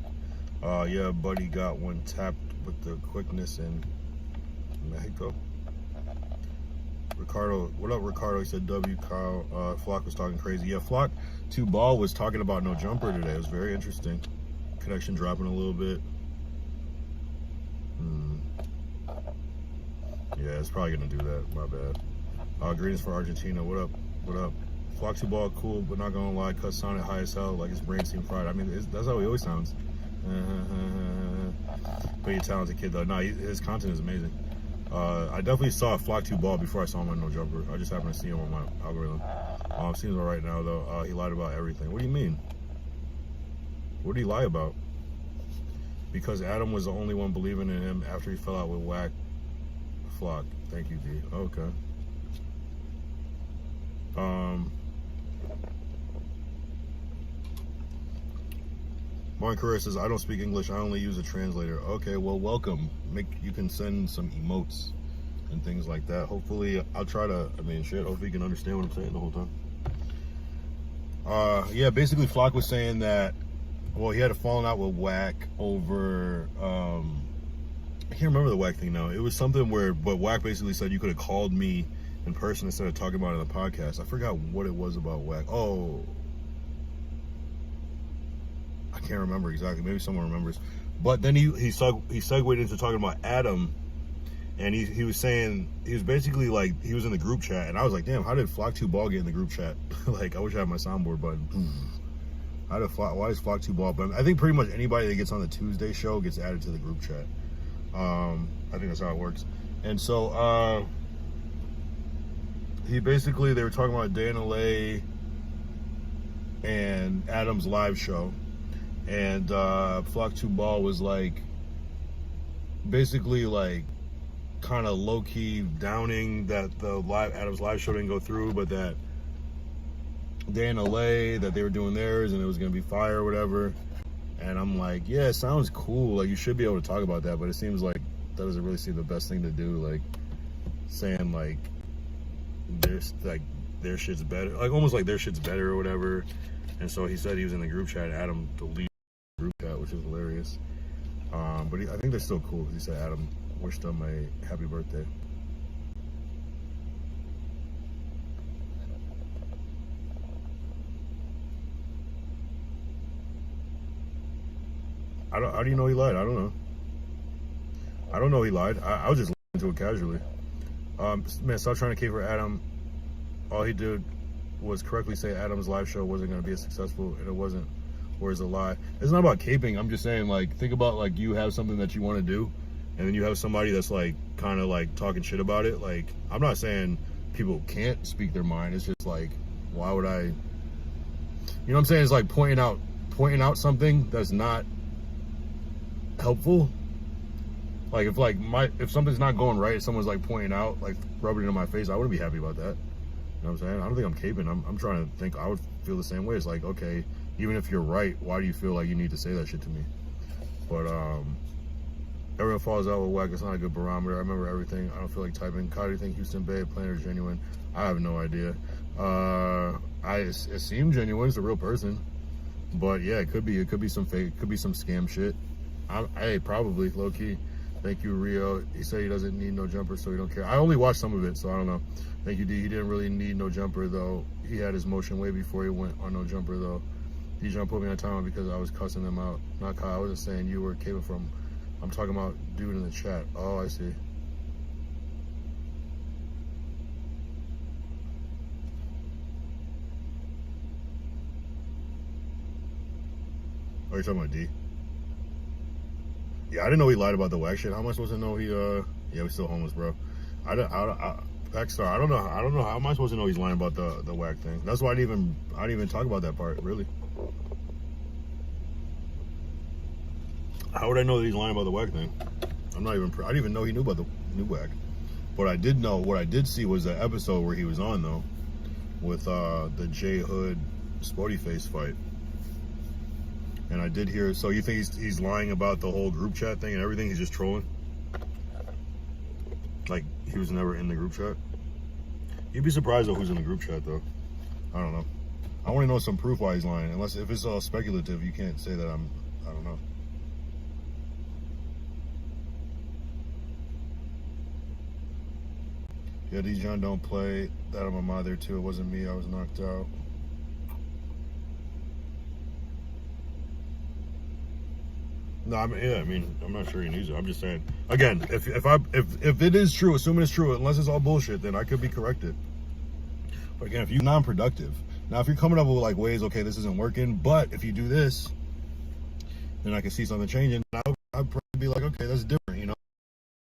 Yeah, buddy got one tapped with the quickness in Mexico. Ricardo, what up, Ricardo? He said W. Kyle. Flock was talking crazy. Yeah, Flock 2 Ball was talking about no jumper today. It was very interesting. Connection dropping a little bit. Yeah, it's probably gonna do that. My bad. Greetings for Argentina. What up? What up? Flock 2 Ball, cool, but not gonna lie, cuss sounded high as hell, like his brain seemed fried. I mean, that's how he always sounds. Pretty talented kid though. No, his content is amazing. I definitely saw Flock 2 Ball before I saw him on No Jumper. I just happened to see him on my algorithm. Seems all right now though. He lied about everything. What do you mean? What did he lie about? Because Adam was the only one believing in him after he fell out with Whack. Flock. Thank you, D. Okay. Martin Carrera says, I don't speak English, I only use a translator. Okay, well, welcome. You can send some emotes and things like that. Hopefully, I'll try to, hopefully you can understand what I'm saying the whole time. Yeah, basically, Flock was saying that, well, he had a falling out with Whack over, I can't remember the Whack thing now. It was something where, but Whack basically said you could have called me in person instead of talking about it on the podcast. I forgot what it was about Whack. Oh, I can't remember exactly. Maybe someone remembers. But then he segued into talking about Adam, and he was saying, he was basically like, he was in the group chat, and I was like, damn, how did Flock 2 Ball get in the group chat? Like, I wish I had my soundboard button. Why is Flock 2 Ball? But I think pretty much anybody that gets on the Tuesday show gets added to the group chat. I think that's how it works. And so they were talking about Day in LA and Adam's live show, and Flock 2 Ball was like, basically like kind of low-key downing that Adam's live show didn't go through, but that Day in LA, that they were doing theirs and it was gonna be fire or whatever. And I'm like, yeah, it sounds cool. Like, you should be able to talk about that, but it seems like that doesn't really seem the best thing to do. Like, saying like their shit's better, like almost like their shit's better or whatever. And so he said he was in the group chat. Adam deleted the group chat, which is hilarious. But I think they're still cool. He said Adam wished them a happy birthday. How do you know he lied? I don't know. I don't know he lied. I was just listening to it casually. Man, stop trying to cape for Adam. All he did was correctly say Adam's live show wasn't going to be as successful, and it wasn't. Or is a lie? It's not about caping. I'm just saying, like, think about, like, you have something that you want to do, and then you have somebody that's, like, kind of, like, talking shit about it. Like, I'm not saying people can't speak their mind. It's just, like, why would I... You know what I'm saying? It's like pointing out something that's not helpful. Like, if something's not going right, someone's like pointing out, like rubbing it in my face, I wouldn't be happy about that. You know what I'm saying? I don't think I'm caping. I'm trying to think. I would feel the same way. It's like, okay, even if you're right, why do you feel like you need to say that shit to me? But everyone falls out with Whack. It's not a good barometer. I remember everything. I don't feel like typing. Kyle, do you think Houston Bay Planner is genuine? I have no idea. It seemed genuine. It's a real person. But yeah, it could be some fake. It could be some scam shit. Hey, probably low key. Thank you, Rio. He said he doesn't need no jumper, so he don't care. I only watched some of it, so I don't know. Thank you, D. He didn't really need no jumper, though. He had his motion way before he went on no jumper, though. D-John put me on timeout because I was cussing them out. Not Kyle. I wasn't saying you were caping from. I'm talking about dude in the chat. Oh, I see. Oh, you're talking about D? Yeah, I didn't know he lied about the Whack shit. How am I supposed to know he, yeah, we're still homeless, bro. Backstar, I don't know. How am I supposed to know he's lying about the Whack thing? That's why I didn't even talk about that part, really. How would I know that he's lying about the whack thing? I didn't even know he knew about the new whack. What I did see was the episode where he was on, though, with the J Hood Spotty Face fight. And I did hear, so you think he's lying about the whole group chat thing and everything? He's just trolling? Like, he was never in the group chat? You'd be surprised though who's in the group chat, though. I don't know. I want to know some proof why he's lying. Unless, if it's all speculative, you can't say that I don't know. Yeah, Dijon don't play. That I'm a mod there too. It wasn't me. I was knocked out. No, I mean, I'm not sure he needs it. I'm just saying. Again, if it is true, assuming it's true, unless it's all bullshit, then I could be corrected. But again, if you're non-productive, now if you're coming up with like ways, okay, this isn't working, but if you do this, then I can see something changing. I'd probably be like, okay, that's different, you know.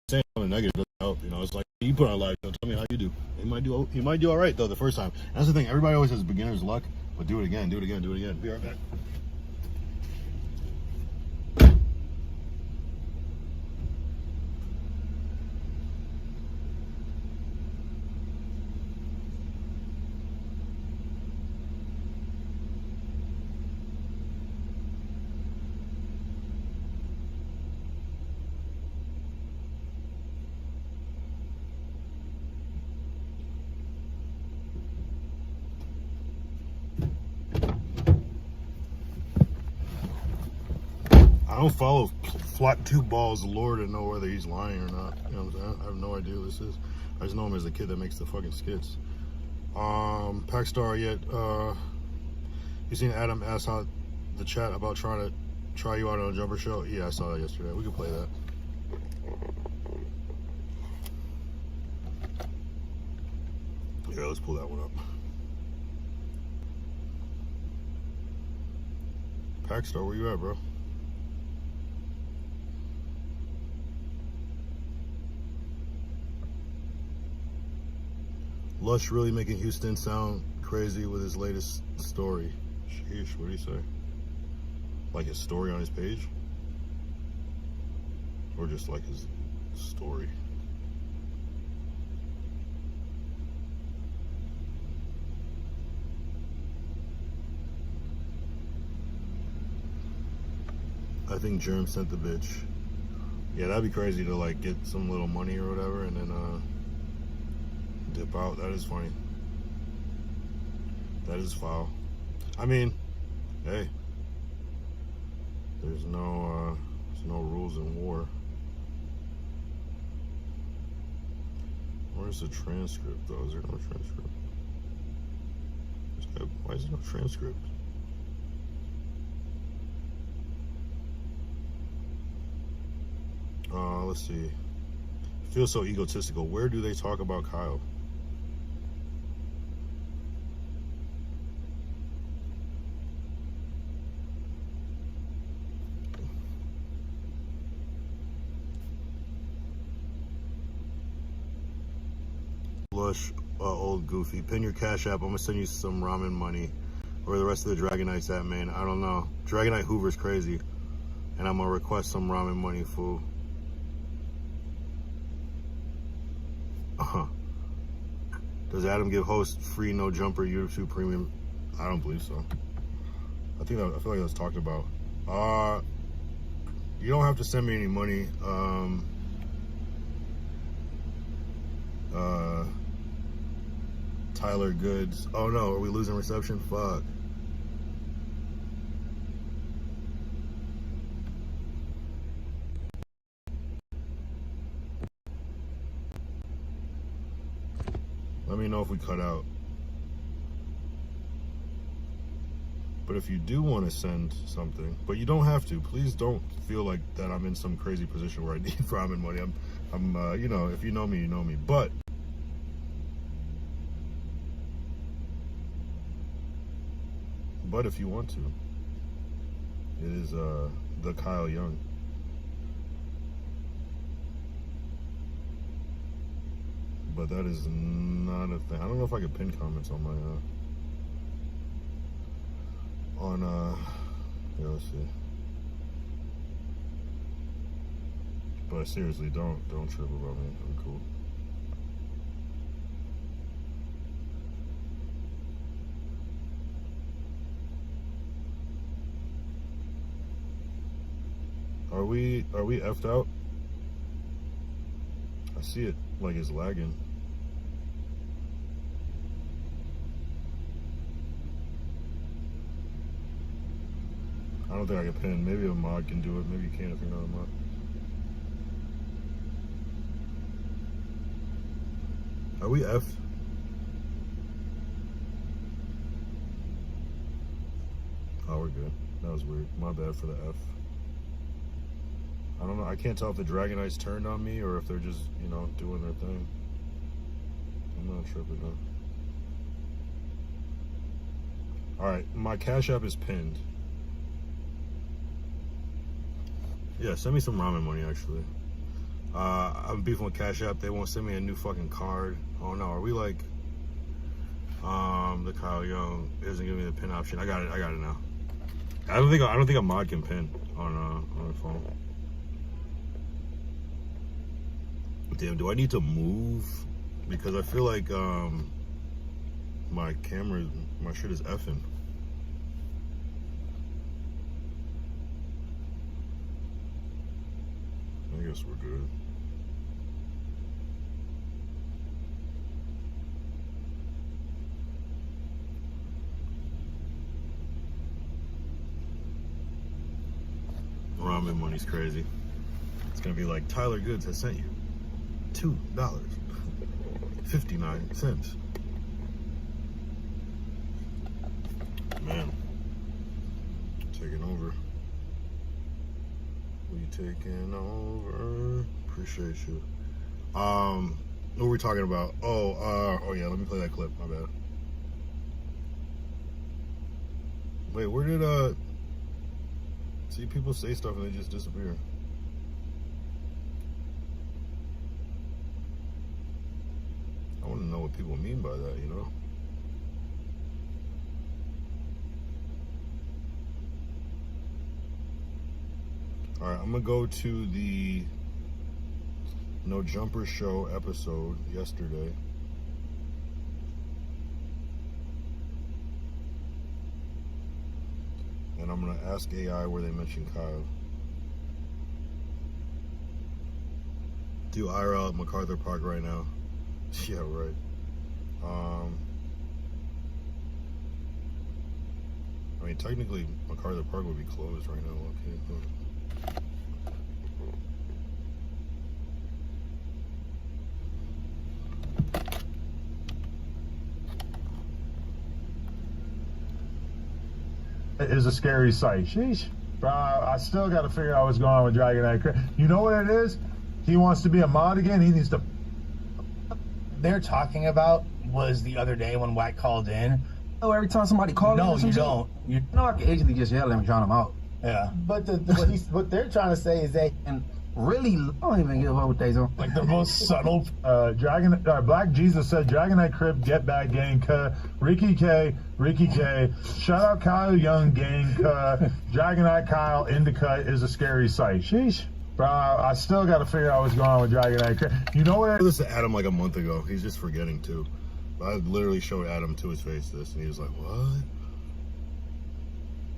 Saying something negative doesn't help, you know. It's like you put on live, so tell me how you do. You might do all right though the first time. That's the thing. Everybody always has beginner's luck, but do it again, do it again, do it again. Be right back. I don't follow Flat Two Balls Lord to know whether he's lying or not. You know what I'm saying? I have no idea who this is. I just know him as the kid that makes the fucking skits. Packstar yet. You seen Adam ask how the chat about trying to try you out on a jumper show? Yeah, I saw that yesterday. We could play that. Yeah, let's pull that one up. Packstar, where you at, bro? Lush really making Houston sound crazy with his latest story. Sheesh, what did he say? Like his story on his page? Or just like his story? I think Germ sent the bitch. Yeah, that'd be crazy to like get some little money or whatever and then dip out. That is funny. That is foul. I mean, hey, there's no rules in war. Where's the transcript though? Is there no transcript? Why is there no transcript? Let's see. Feels so egotistical. Where do they talk about Kyle? Lush, old goofy. Pin your Cash App. I'm gonna send you some ramen money. Where the rest of the Dragonites at, man? I don't know. Dragonite Hoover's crazy. And I'm gonna request some ramen money, fool. Does Adam give host free no jumper YouTube premium? I don't believe so. I feel like that's talked about. You don't have to send me any money. Tyler Goods. Oh no, are we losing reception? Fuck. Let me know if we cut out. But if you do want to send something, but you don't have to, please don't feel like that I'm in some crazy position where I need ramen money. I'm you know, if you know me, you know me. But if you want to, it is the Kyle Young. But that is not a thing. I don't know if I could pin comments on my yeah, let's see. But seriously, don't trip about me. I'm cool. Are we effed out? I see it like it's lagging. I don't think I can pin. Maybe a mod can do it. Maybe you can if you're not a mod. Are we F? Oh, we're good. That was weird. My bad for the F. I don't know. I can't tell if the Dragonites turned on me or if they're just, you know, doing their thing. I'm not tripping though. Alright, my Cash App is pinned. Yeah, send me some ramen money, actually. I'm beefing with Cash App. They won't send me a new fucking card. Oh no, are we like... the Kyle Young isn't giving me the pin option. I got it now. I don't think a mod can pin on the phone. Damn, do I need to move? Because I feel like my shit is effing. I guess we're good. Ramen money's crazy. It's gonna be like, Tyler Goods has sent you $2.59. Man, taking over. We taking over. Appreciate you. What were we talking about? Oh yeah, let me play that clip. My bad. Wait, where did see people say stuff and they just disappear? I want to know what people mean by that, you know? All right, I'm gonna go to the No Jumper Show episode yesterday. And I'm gonna ask AI where they mentioned Kyle. Do IRL at MacArthur Park right now. Yeah, right. I mean, technically, MacArthur Park would be closed right now. Okay. It is a scary sight. Sheesh. Bro, I still got to figure out what's going on with Dragonite. You know what it is? He wants to be a mod again. He needs to. They're talking about was the other day when White called in. Oh, every time somebody calls No, you don't. You know, I can easily just yell at him and drown him out. Yeah. But what they're trying to say is they And really, I don't even give a fuck what they do. Like the most subtle. Black Jesus said Dragonite Crib Get Back Gang Ricky K. Shout out Kyle Young Gang Dragonite Kyle Indica is a scary sight. Sheesh. Bro, I still got to figure out what's going on with Dragonite Crib. You know what? I listened to Adam like a month ago. He's just forgetting too. I literally showed Adam to his face this, and he was like, "What?"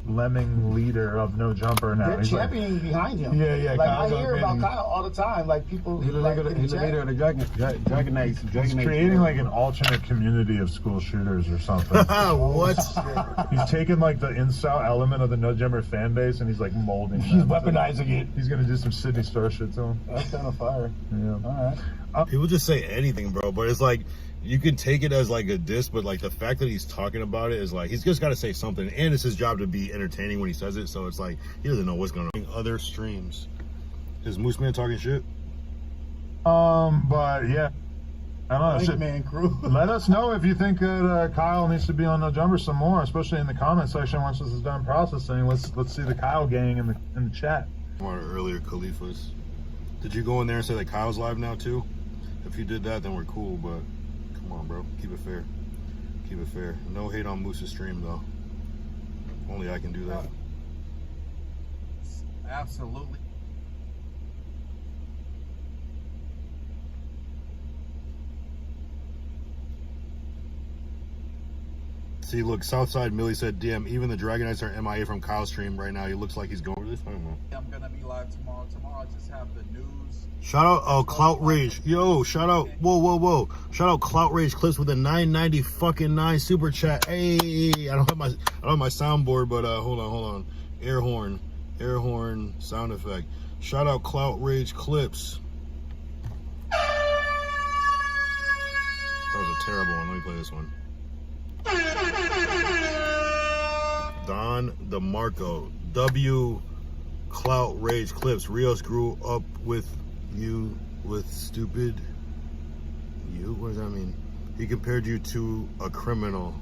Lemming leader of No Jumper now. they're He's championing behind him. Yeah. Like Kyle's I hear about getting- Kyle all the time. Like people. He's the like, leader, in the he's the chat. leader of the Dragonites. He's creating like an alternate community of school shooters or something. What? He's taking like the incel element of the No Jumper fan base and he's like molding. He's that. weaponizing it. He's gonna do some Sydney Star shit to him. That's kind of fire. Yeah. All right. People just say anything, bro. But it's like you can take it as like a diss, but like the fact that he's talking about it is like he's just got to say something, and it's his job to be entertaining when he says it. So it's like he doesn't know what's going on. Other streams, is Moose Man talking shit? But yeah, I don't know. White Shit. man crew. Let us know if you think that Kyle needs to be on No Jumper some more, especially in the comment section once this is done processing. Let's see the Kyle gang in the chat. One earlier Khalifas. Did you go in there and say that Kyle's live now too? If you did that, then we're cool. But come on, bro, keep it fair. Keep it fair. No hate on Moose's stream though. Only I can do that. Absolutely. See, look, Southside Millie said, "DM, even the Dragonites are MIA from Kyle's stream right now. He looks like he's going to this. I don't know." I'm gonna be live tomorrow. Tomorrow I just have the news. Shout out, Clout Rage. Yo, shout out, whoa. Shout out Clout Rage Clips with a 990 fucking 9 super chat. Hey, I don't have my soundboard, but hold on. Air horn sound effect. Shout out Clout Rage Clips. That was a terrible one. Let me play this one. Don DeMarco, W Clout Rage Clips. Rios grew up with you with stupid you. What does that mean? He compared you to a criminal.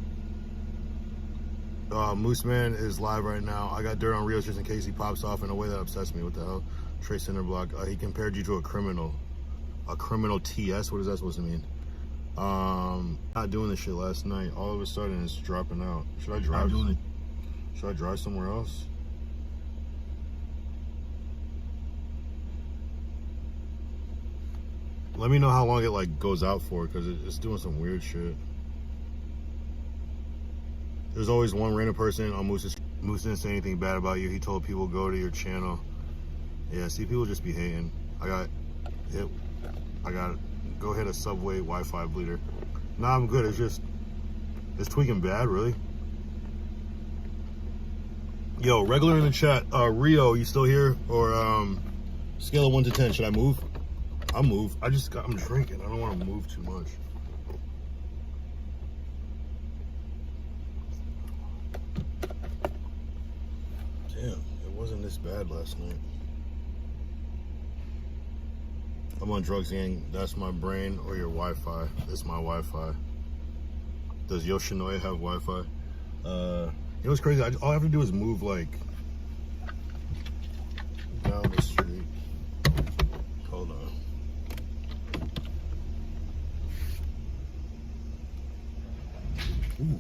Moose Man is live right now. I got dirt on Rios just in case he pops off in a way that upsets me. What the hell? Trey Cinderblock. He compared you to a criminal. A criminal TS? What is that supposed to mean? Not doing this shit last night. All of a sudden it's dropping out. Should I drive? Should I drive somewhere else? Let me know how long it like goes out for, because it's doing some weird shit. There's always one random person on Moose didn't say anything bad about you. He told people go to your channel. Yeah, see, people just be hating. I got go hit a Subway Wi-Fi bleeder. Nah, I'm good. It's tweaking bad, really. Yo, regular in the chat. Rio, you still here? Or scale of 1 to 10, should I move? I'll move. I'm drinking. I don't want to move too much. Damn, it wasn't this bad last night. I'm on drugs, gang. That's my brain or your Wi-Fi. It's my Wi-Fi. Does Yoshinoya have Wi-Fi? You know what's crazy? All I have to do is move like down the street. Hold on. Ooh.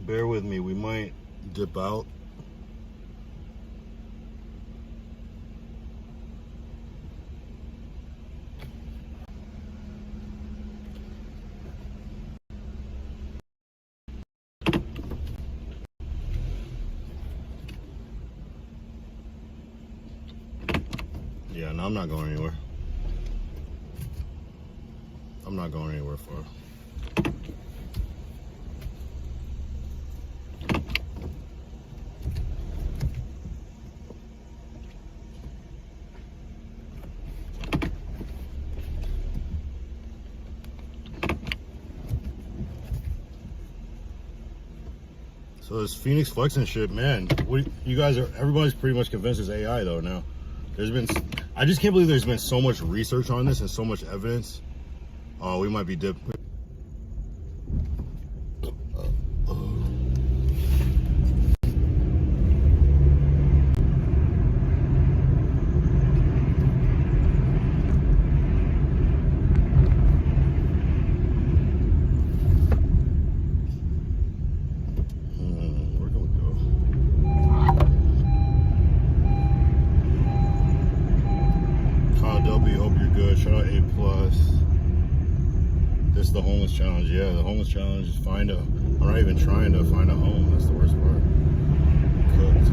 Bear with me, we might dip out. Yeah, no, I'm not going anywhere. I'm not going anywhere far. So this Phoenix Flex and shit, man. Everybody's pretty much convinced it's AI though now. I just can't believe there's been so much research on this and so much evidence. Oh, we might be dipped. Shout out A+. This is the homeless challenge. Yeah, the homeless challenge is I'm not even trying to find a home. That's the worst part. Cooked.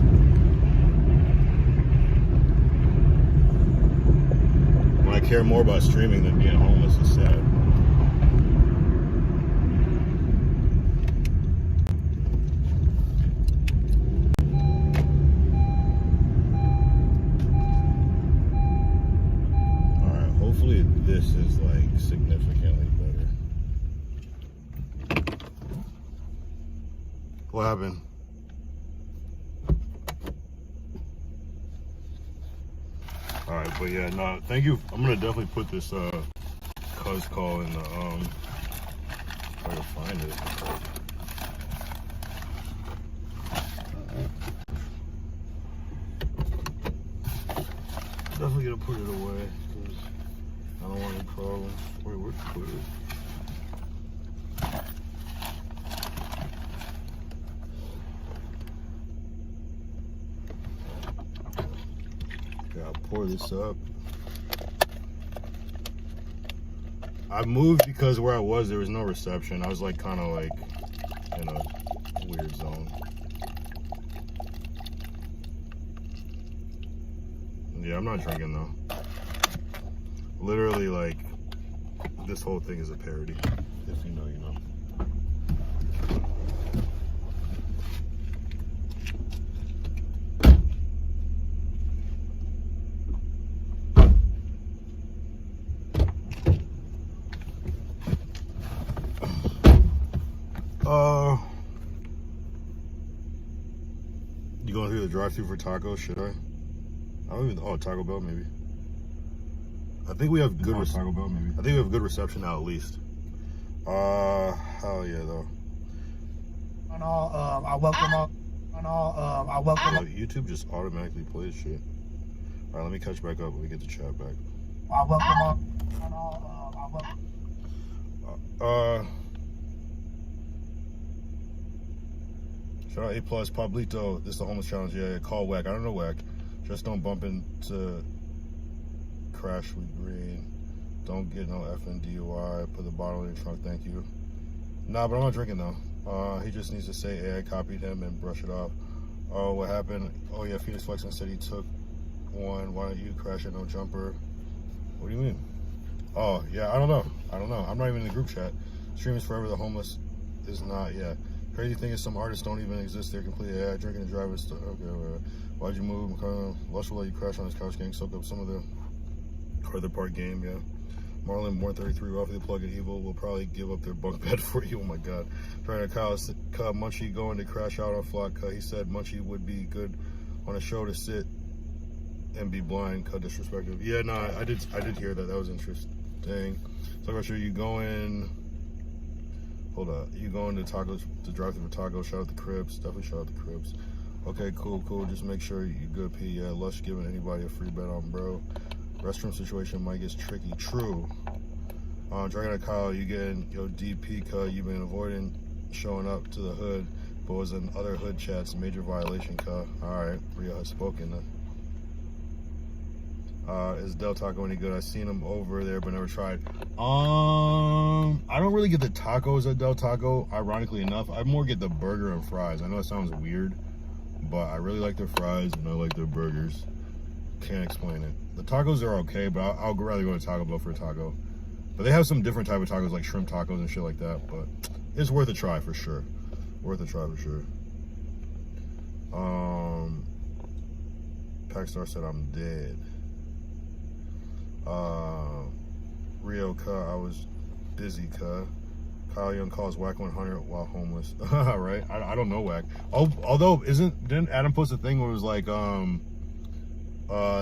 When I care more about streaming than being homeless, it's sad. Hopefully this is like significantly better. What happened? Alright, but yeah, no, thank you. I'm gonna definitely put this cuz call in the try to find it. Definitely gonna put it away. I don't want any problems. Wait, where'd you put it? pour this up. I moved because where I was, there was no reception. I was like kind of like in a weird zone. Yeah, I'm not drinking though. Literally, like, this whole thing is a parody. If you know, you know. You going through the drive-thru for tacos? Should I? I don't even. Oh, Taco Bell maybe. I think we have good. Taco Bell, maybe. I think we have good reception now, at least. Hell yeah, though. On all, I welcome all. On all, I welcome. Oh, YouTube just automatically plays shit. All right, let me catch back up when we get the chat back. I welcome all. On all, I welcome. Shout out A plus Pablito. This is the homeless challenge. Yeah, call Whack. I don't know Whack. Just don't bump into crash with green. Don't get no effing DUI. Put the bottle in your trunk. Thank you. Nah, but I'm not drinking though. He just needs to say, hey, I copied him and brush it off. Oh, what happened? Oh yeah, Phoenix Flexing said he took one. Why don't you crash it? No jumper. What do you mean? Oh yeah, I don't know. I'm not even in the group chat. Stream is forever. The homeless is not. Yeah. Crazy thing is some artists don't even exist. They're completely drinking and driving stuff. Okay, why'd you move? Lush will let you crash on his couch gang. Soak up some of the other part game. Yeah. Marlon, Born 33, roughly the plug and evil will probably give up their bunk bed for you. Oh my god. Trying to Kyle Munchie going to crash out on Flock. He said Munchie would be good on a show to sit and be blind. Disrespectful. Yeah, no, I did hear that. That was interesting. So I'm sure you going. Hold up. You going to tacos to drive through tacos? Shout out the Crips. Definitely shout out the Crips. Okay, cool. Just make sure you good, P. Yeah, Lush giving anybody a free bet on, bro. Restroom situation might get tricky. True. Dragon and Kyle, you getting your DP cut. You've been avoiding showing up to the hood, but was in other hood chats. Major violation cut. Alright, Rio has spoken then. Is Del Taco any good? I've seen them over there, but never tried. I don't really get the tacos at Del Taco. Ironically enough, I more get the burger and fries. I know it sounds weird, but I really like their fries and I like their burgers. Can't explain it. The tacos are okay, but I'll rather go to Taco Bell for a taco. But they have some different type of tacos, like shrimp tacos and shit like that. But it's worth a try for sure. Packstar said I'm dead. Rio, I was busy, Kyle Young calls Whack 100 while homeless. Right? I don't know Whack. Although didn't Adam post a thing where it was like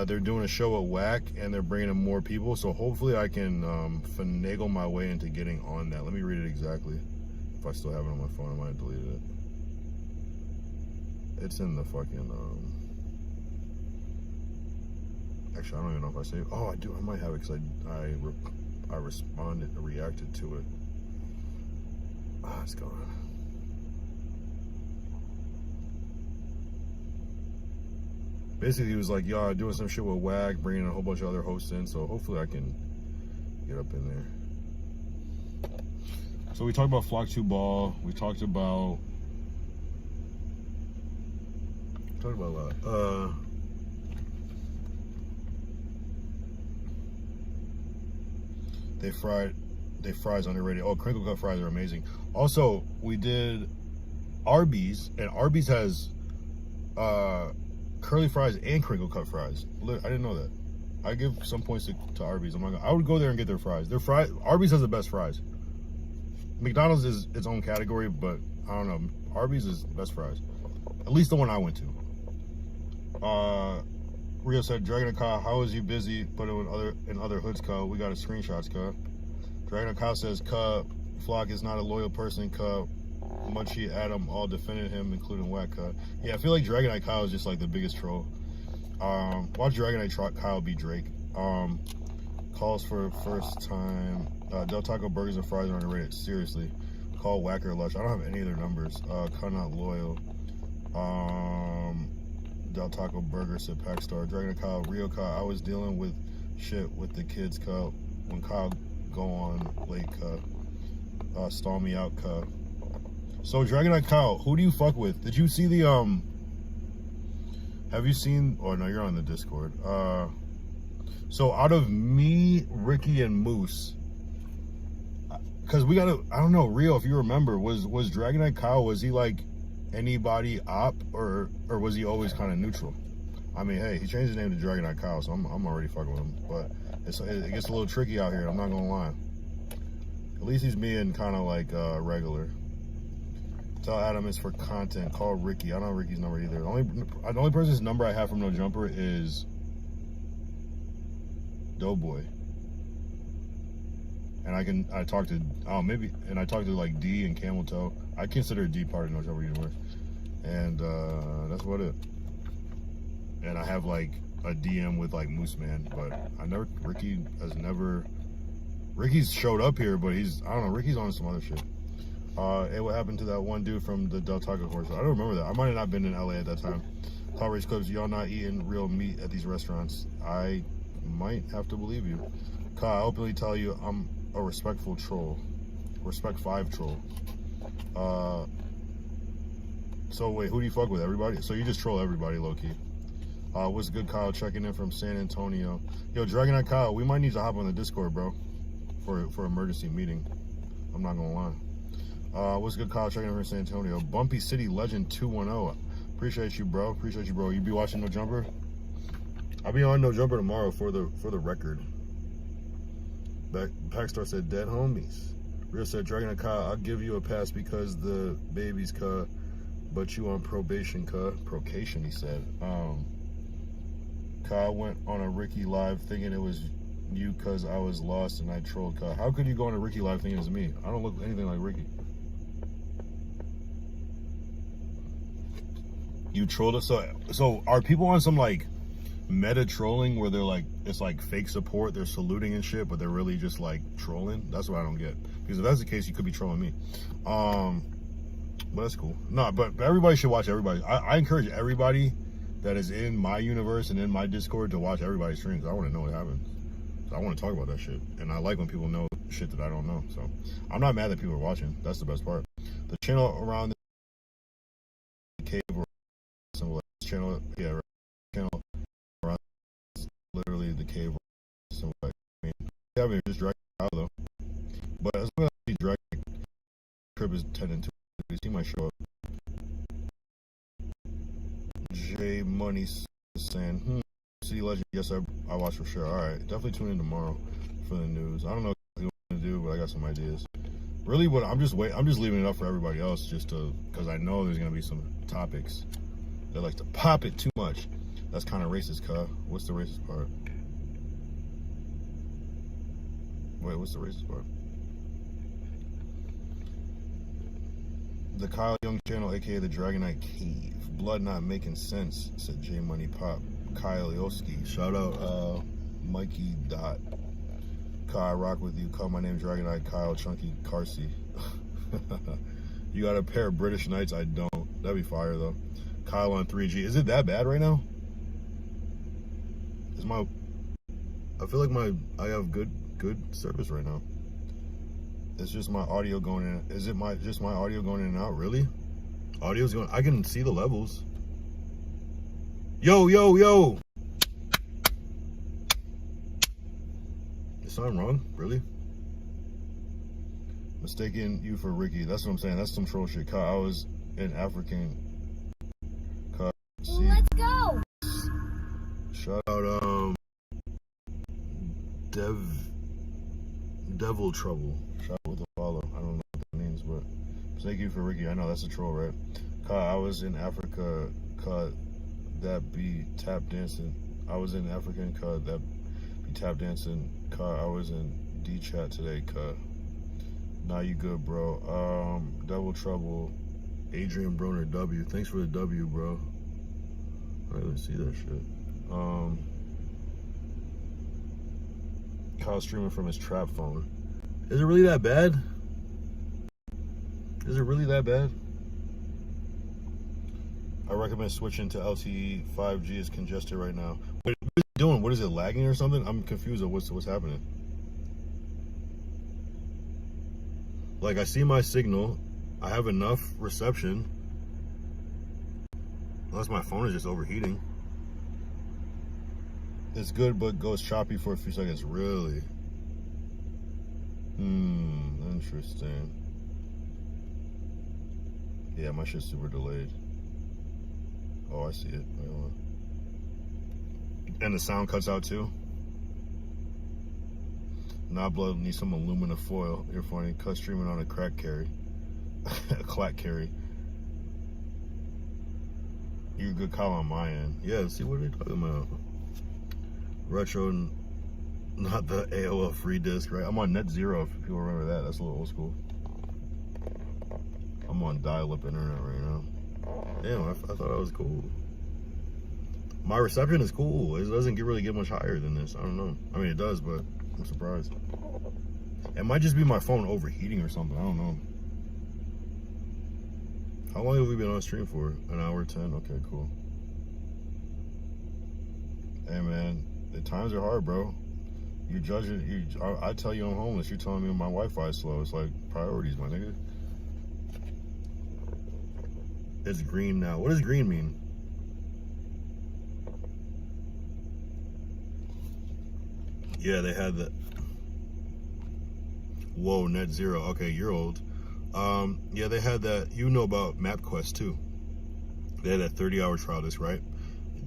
they're doing a show at Whack and they're bringing in more people, so hopefully I can finagle my way into getting on that. Let me read it exactly. If I still have it on my phone, I might have deleted it. It's in the fucking actually, I don't even know if I saved. Oh, I do. I might have it because I reacted to it. It's gone. Basically, he was like, "Yo, doing some shit with Whack, bringing a whole bunch of other hosts in, so hopefully I can get up in there." So we talked about Flock 2 Ball. We talked about a lot. They fries underrated. Oh, crinkle cut fries are amazing. Also, we did Arby's, and Arby's has curly fries and crinkle cut fries. I didn't know that. I give some points to Arby's. I would go there and get their fries. Arby's has the best fries. McDonald's is its own category, but I don't know. Arby's is the best fries. At least the one I went to. Rio said, Dragon and Kyle, how is you busy? But in other hoods, Kyle, we got a screenshots, Kyle. Dragon and Kyle says, Kyle, Flock is not a loyal person, Kyle. Munchie, Adam, all defended him, including Whack, Kyle. Yeah, I feel like Dragon Knight Kyle is just like the biggest troll. Watch Dragon Knight Kyle be Drake. Calls for first time. Del Taco burgers and fries are underrated. Seriously. Call Whacker Lush. I don't have any of their numbers. Kyle not loyal. Del Taco Burger, said Packstar. Dragon Kyle, Rio Kyle, I was dealing with shit with the kids, Kyle. When Kyle go on late, stall me out, Kyle. So, Dragon Kyle, who do you fuck with? Did you see the, have you seen, oh no, you're on the Discord. So out of me, Ricky, and Moose, because we gotta, I don't know, Rio, if you remember, was Dragon Knight Kyle, was he like anybody op, or was he always kind of neutral? I mean, hey, he changed his name to Dragon Knight Kyle, so I'm already fucking with him, but it gets a little tricky out here, I'm not gonna lie. At least he's being kind of like regular. Tell Adam it's for content. Call Ricky. I don't know Ricky's number either. The only person's number I have from No Jumper is Doughboy. And I talked to like D and Camel Toe. I consider D part of No Jumper Universe. And that's about it. And I have like a DM with like Moose Man, but Ricky's showed up here, but I don't know, Ricky's on some other shit. Hey, what happened to that one dude from the Del Taco course? I don't remember that. I might have not been in LA at that time. Call Race Clips, y'all not eating real meat at these restaurants. I might have to believe you. Kyle, I openly tell you I'm a respectful troll. Respect 5 troll. So wait, who do you fuck with? Everybody? So you just troll everybody, low-key. What's good, Kyle? Checking in from San Antonio. Yo, Dragon Knight Kyle, we might need to hop on the Discord, bro, for emergency meeting. I'm not gonna lie. What's good, Kyle? Checking in from San Antonio. Bumpy City Legend 210. Appreciate you, bro. Appreciate you, bro. You be watching No Jumper? I'll be on No Jumper tomorrow for the record. Packstar said dead homies. Real said Dragon Kyle, I'll give you a pass because the baby's cuh, but you on probation, cuh. Procation, he said. Kyle went on a Ricky live thinking it was you because I was lost and I trolled Kyle. How could you go on a Ricky live thinking it's me? I don't look anything like Ricky. You trolled us. So are people on some like meta trolling where they're like, it's like fake support, they're saluting and shit, but they're really just like trolling? That's what I don't get. Because if that's the case, you could be trolling me. But that's cool. No, but everybody should watch everybody. I encourage everybody that is in my universe and in my Discord to watch everybody's streams. I want to know what happens. So I want to talk about that shit. And I like when people know shit that I don't know. So I'm not mad that people are watching. That's the best part. The channel around the cave or channel, yeah, channel around literally the cave. So I mean, yeah, I mean, just drag out though. But as long as he drag, Crib is 10 and 2. He might show up. J Money saying, City Legend, yes, I watch for sure. All right, definitely tune in tomorrow for the news. I don't know what you want to do, but I got some ideas. Really, what I'm just leaving it up for everybody else, just to, because I know there's gonna be some topics that like to pop it too much. That's kind of racist, cuh. What's the racist part? Wait, what's the racist part? The Kyle Young channel, aka the Dragon Knight Cave. Blood not making sense, said J Money Pop. Kyle Yoski. Shout out Mikey Dot. Kyle, I rock with you. Call my name Dragon Knight Kyle Chunky Carsey. You got a pair of British Knights? I don't. That'd be fire though. Kyle on 3G. Is it that bad right now? I feel like I have good service right now. It's just my audio going in. Is it just my audio going in and out? Really? Audio's going. I can see the levels. Yo. Is something wrong? Really? Mistaking you for Ricky. That's what I'm saying. That's some troll shit. I was in African. Let's go. Shout out Devil Trouble. Shout out with a follow. I don't know what that means, but thank you for Ricky. I know that's a troll, right? I was in Africa. That be tap dancing. I was in African. That be tap dancing. I was in D chat today. Nah, you good, bro. Devil Trouble. Adrian Broner W. Thanks for the W, bro. I didn't see that shit. Kyle streaming from his trap phone. Is it really that bad? Is it really that bad? I recommend switching to LTE. 5G is congested right now. What is it doing? What is it, lagging or something? I'm confused of what's happening. Like, I see my signal. I have enough reception. Unless my phone is just overheating. It's good, but goes choppy for a few seconds. Really? Interesting. Yeah, my shit's super delayed. Oh, I see it. Wait, hold on. And the sound cuts out too? Nah, blood needs some aluminum foil. You're funny. Cut streaming on a crack carry. A clack carry. You're a good call on my end. Yeah, see what are they talking about? Retro, not the AOL free disc, right? I'm on Net Zero, if people remember that. That's a little old school. I'm on dial-up internet right now. Damn, I thought that was cool. My reception is cool. It doesn't really get much higher than this. I don't know. I mean, it does, but I'm surprised. It might just be my phone overheating or something. I don't know. How long have we been on stream for? An hour 10? Okay, cool. Hey, man. The times are hard, bro. You judge it. I tell you I'm homeless. You're telling me my Wi-Fi is slow. It's like priorities, my nigga. It's green now. What does green mean? Yeah, they had the. Whoa, Net Zero. Okay, you're old. Yeah, they had that. You know about MapQuest too. They had that 30-hour trial disc, right?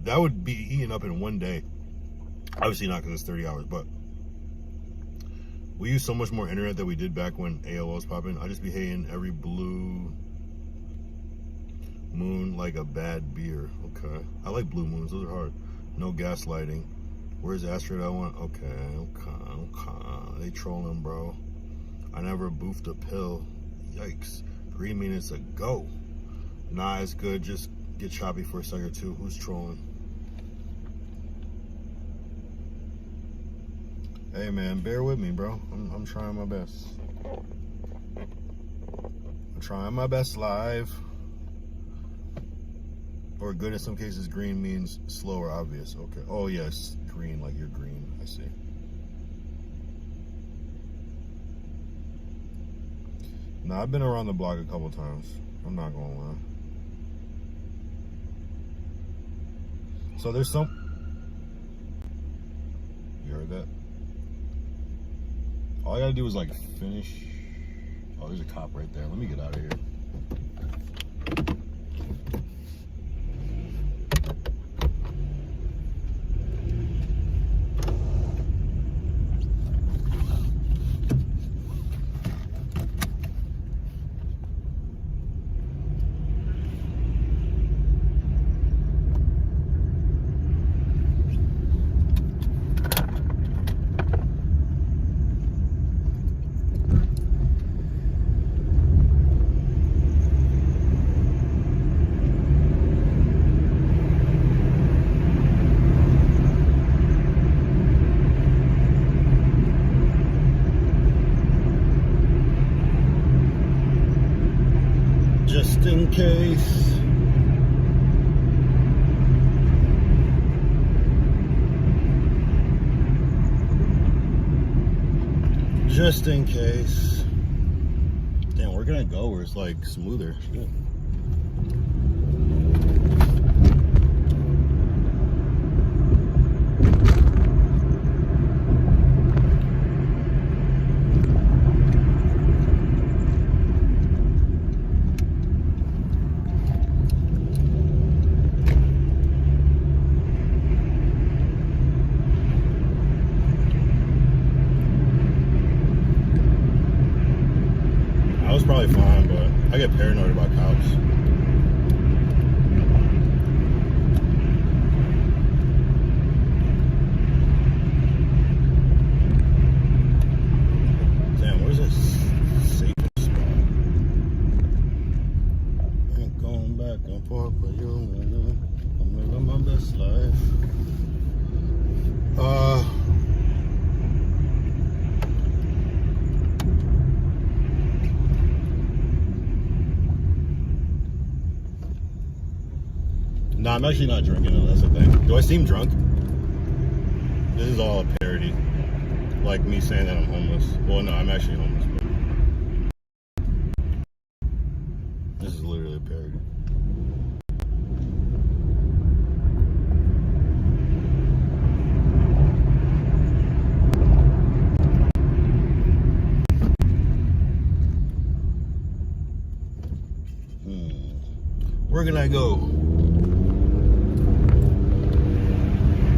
That would be eaten up in one day. Obviously not because it's 30 hours, but we use so much more internet than we did back when AOL was popping. I just be hating every blue moon like a bad beer. Okay. I like blue moons. Those are hard. No gaslighting. Where's the asteroid I want? Okay. They trolling, bro. I never boofed a pill. Yikes. Green mean it's a go. Nah, it's good. Just get choppy for a second or two. Who's trolling? Hey man, bear with me, bro. I'm trying my best. I'm trying my best live. Or good in some cases. Green means slow or obvious. Okay. Oh yes, green, like you're green. I see. Nah, I've been around the block a couple times. I'm not gonna lie. So there's some. You heard that? All I gotta do is like finish. Oh, there's a cop right there. Let me get out of here. Just in case. Just in case. Damn, where can I go where it's like smoother? Shit. I was probably fine, but I get paranoid about cops. Damn, where's this safest spot? Ain't going back and forth, but you know, I'm living my best life. No, I'm actually not drinking though. That's the thing. Do I seem drunk? This is all a parody. Like me saying that I'm homeless. Well, no, I'm actually homeless. But this is literally a parody. Where can I go?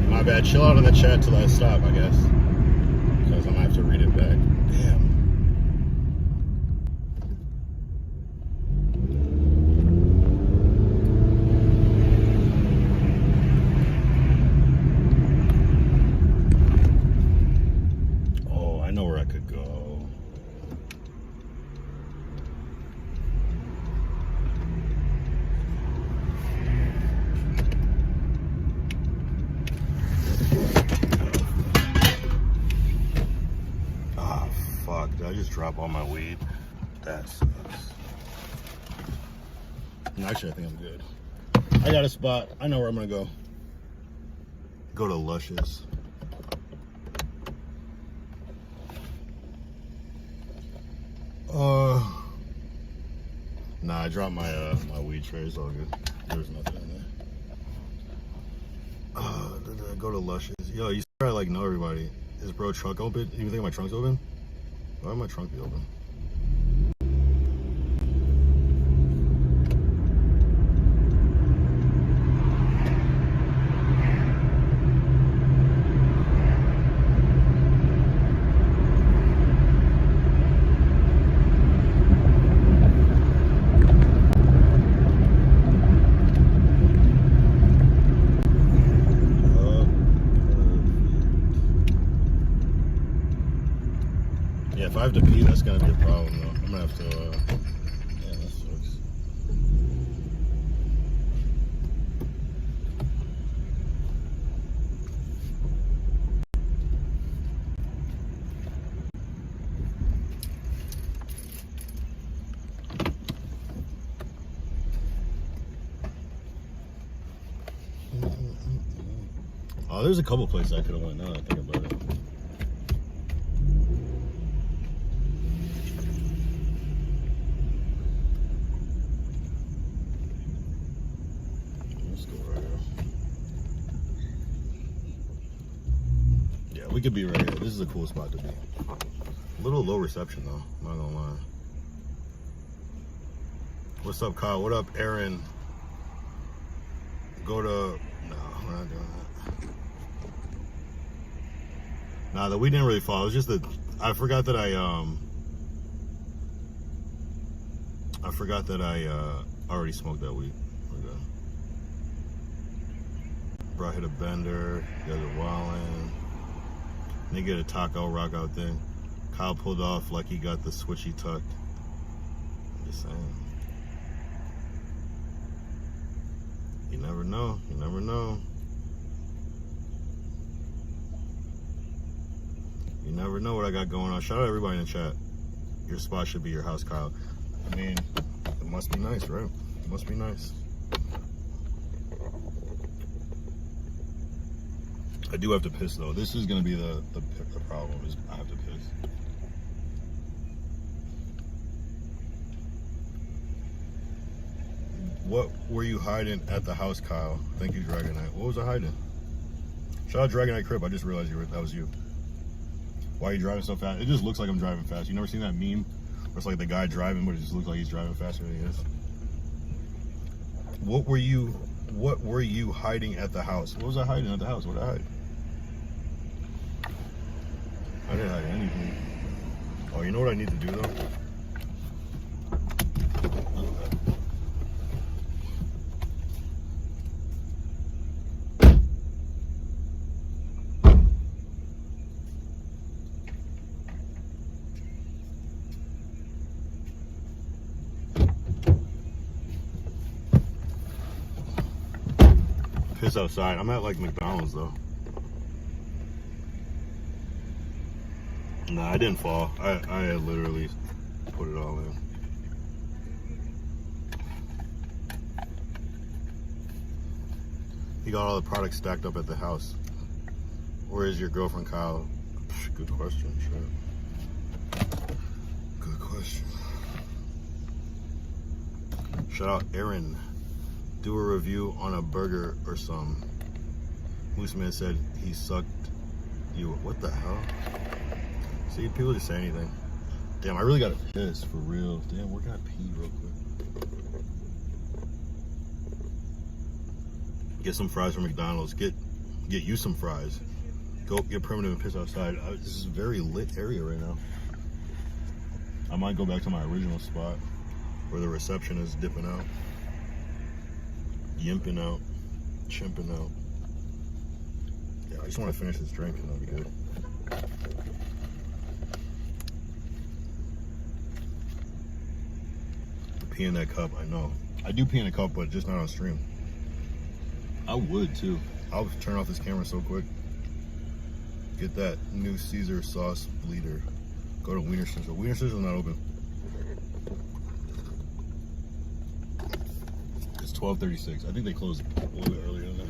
My bad. Chill out on the chat till I stop, I guess. Because I'm gonna have to read it back. Damn. Oh, I know where I could go. Did I just drop all my weed? That sucks. No, actually, I think I'm good. I got a spot. I know where I'm gonna go. Go to Luscious. Nah, I dropped my my weed tray. It's all good. There's nothing in there. Go to Luscious. Yo, you swear I like know everybody. Is bro trunk open? You think my trunk's open? Why would my trunk be open? Yeah, if I have to pee, that's gonna be a problem though. I'm gonna have to, yeah, that sucks. Oh, there's a couple places I could have went now that I think about it. We could be right here. This is a cool spot to be. A little low reception though, I'm not gonna lie. What's up, Kyle? What up, Aaron? Go to... No, we're not doing that. Nah, the weed didn't really fall. It was just that I forgot that I already smoked that weed. Okay. Bro, I hit a bender. You guys are wildin'. They get a taco rock out thing. Kyle pulled off like he got the switchy tucked. I'm just saying. You never know. You never know. You never know what I got going on. Shout out everybody in the chat. Your spot should be your house, Kyle. I mean, it must be nice, right? It must be nice. I do have to piss though. This is gonna be the problem is I have to piss. What were you hiding at the house, Kyle? Thank you, Dragon Knight. What was I hiding? Shout out Dragon Knight Crip. I just realized that was you. Why are you driving so fast? It just looks like I'm driving fast. You never seen that meme where it's like the guy driving, but it just looks like he's driving faster than he is? What were you hiding at the house? What was I hiding at the house? What did I hide? I didn't hide anything. Oh, you know what I need to do though? Piss outside. I'm at like McDonald's though. Nah, I didn't fall. I literally put it all in. he got all the products stacked up at the house? Or is your girlfriend Kyle? Good question, shit. Good question. Shout out Aaron. Do a review on a burger or some. Mooseman said he sucked you. What the hell? See, people just say anything. Damn, I really gotta piss for real. Damn, where can I pee real quick? Get some fries from McDonald's. Get you some fries. Go get primitive and piss outside. This is a very lit area right now. I might go back to my original spot where the reception is dipping out, yimping out, chimping out. Yeah, I just want to finish this drink and that'll be good. Pee in that cup, I know. I do pee in a cup, but just not on stream. I would too. I'll turn off this camera so quick. Get that new Caesar sauce bleeder. Go to Wiener Schnitzel. Wiener Schnitzel's not open. It's 12:36. I think they closed a little bit earlier than this.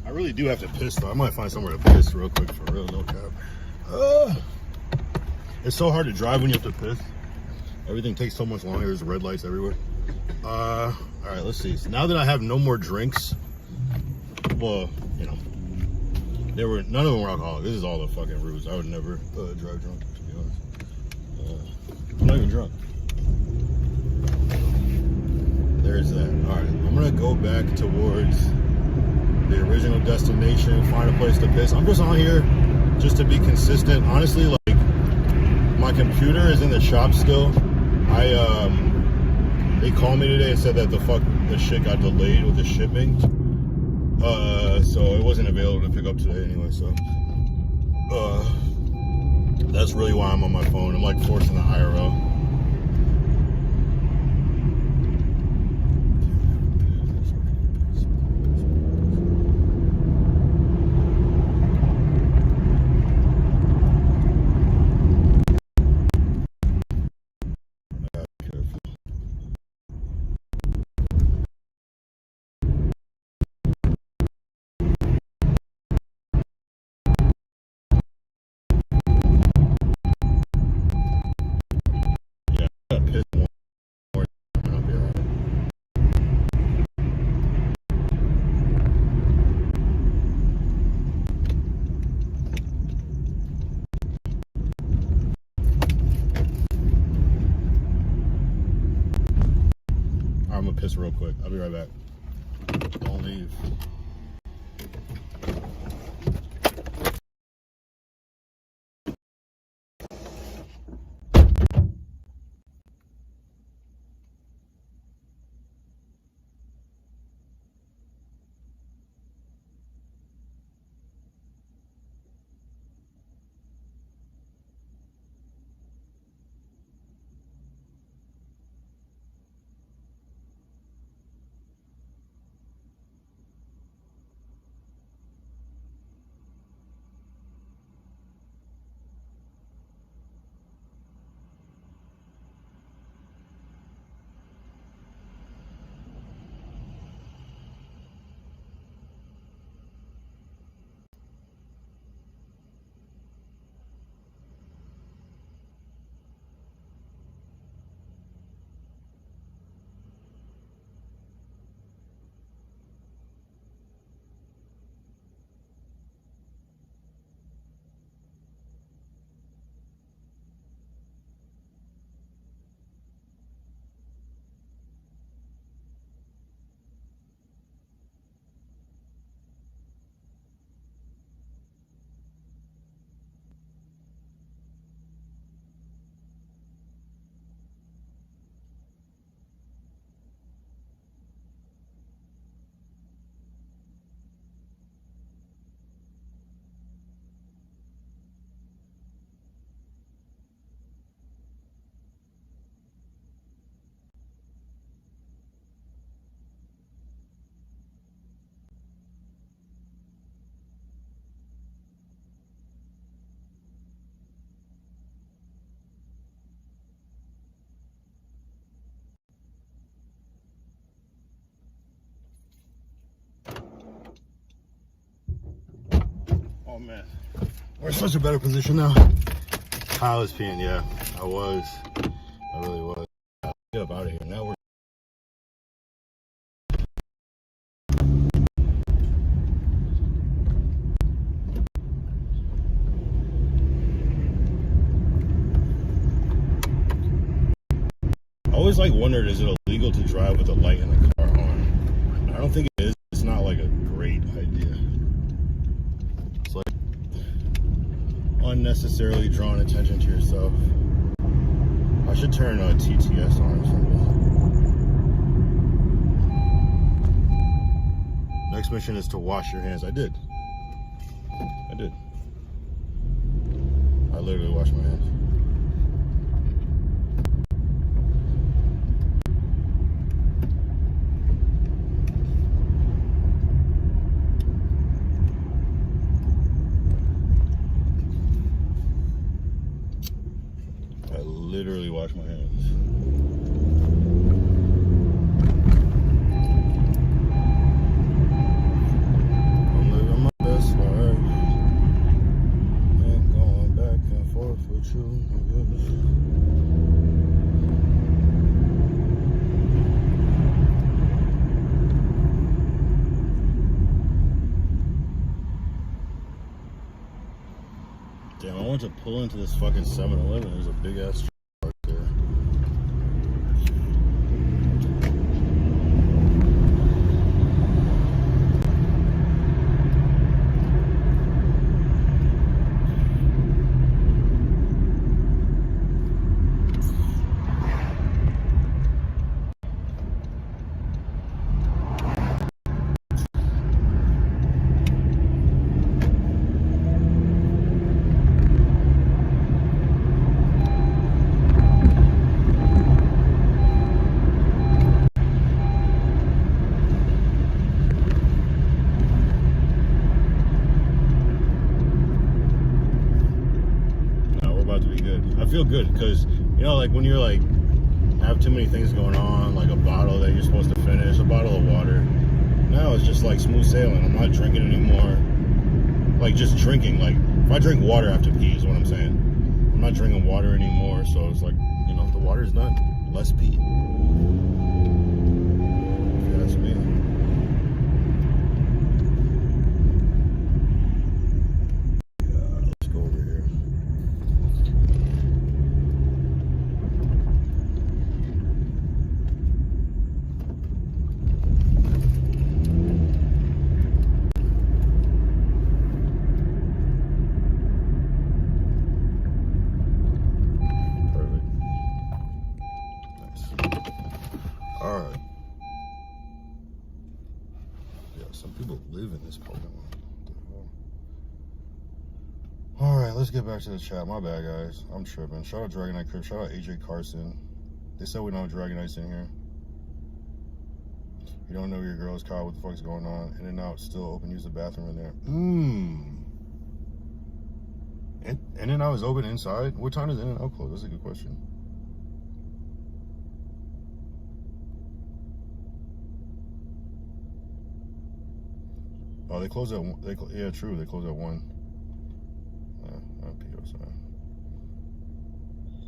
I really do have to piss though. I might find somewhere to piss real quick for real, no cap. It's so hard to drive when you have to piss. Everything takes so much longer. There's red lights everywhere. All right, let's see. So now that I have no more drinks, well, you know, none of them were alcoholic. This is all the fucking ruse. I would never drive drunk, to be honest. I'm not even drunk. There's that. All right, I'm gonna go back towards the original destination, find a place to piss. I'm just on here just to be consistent. Honestly, like, my computer is in the shop still. They called me today and said that the shit got delayed with the shipping. So it wasn't available to pick up today anyway, so that's really why I'm on my phone. I'm like forcing the IRL. I'm gonna piss real quick. I'll be right back. Don't leave. man. We're in such a better position now. Kyle is peeing, yeah. I was. I really was. Get up out of here. Now we're. I always like wondered, is it illegal to drive with a light in the car on? I don't think it is. It's not like a great idea. It's like unnecessarily drawing attention to yourself. I should turn TTS on or something. Next mission is to wash your hands. I did. I literally washed my hands. Literally wash my hands. I'm living my best life. Ain't going back and forth with you. My goodness. Damn, I wanted to pull into this fucking 7-Eleven. There's a big ass truck there. I feel good because, you know, like when you're like have too many things going on, like a bottle that you're supposed to finish, a bottle of water. Now it's just like smooth sailing. I'm not drinking anymore. Like just drinking. Like if I drink water, I have to pee is what I'm saying. I'm not drinking water anymore, so it's like, you know, the water's done. Less pee. If you ask me. Let's go over here. Alright. Yeah, some people live in this Pokemon. Alright, let's get back to the chat. My bad, guys. I'm tripping. Shout out Dragonite Crib. Shout out AJ Carson. They said we don't have Dragonites in here. You don't know your girls, Kyle. What the fuck's going on? In and out, still open. Use the bathroom in there. In and out is open inside? What time is In and Out close? That's a good question. Oh, they close at 1. Yeah, true. They close at 1. Sorry.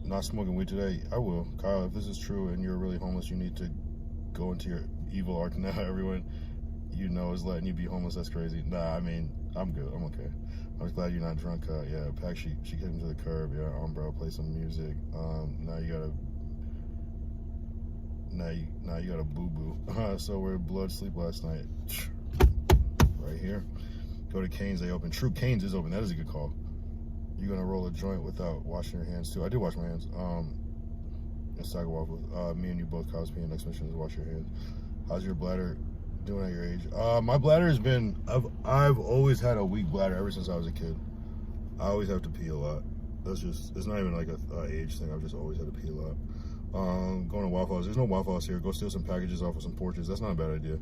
Not smoking weed today. I will. Kyle, if this is true and you're really homeless, you need to go into your evil arc now. Everyone you know is letting you be homeless. That's crazy. Nah, I mean, I'm good. I'm okay. I was glad you're not drunk. Yeah, Pac, she kicked him to the curb. Yeah, bro, play some music. Now you got a boo-boo. So we're blood sleep last night. Right here. Go to Cane's, they open. True, Cane's is open. That is a good call. You're gonna roll a joint without washing your hands too. I did wash my hands. In Saga Waffles. Me and you both cosplay. Next mission is wash your hands. How's your bladder doing at your age? My bladder has been, I've always had a weak bladder ever since I was a kid. I always have to pee a lot. That's just, it's not even like a age thing. I've just always had to pee a lot. Going to Waffle House. There's no Waffle House here. Go steal some packages off of some porches. That's not a bad idea.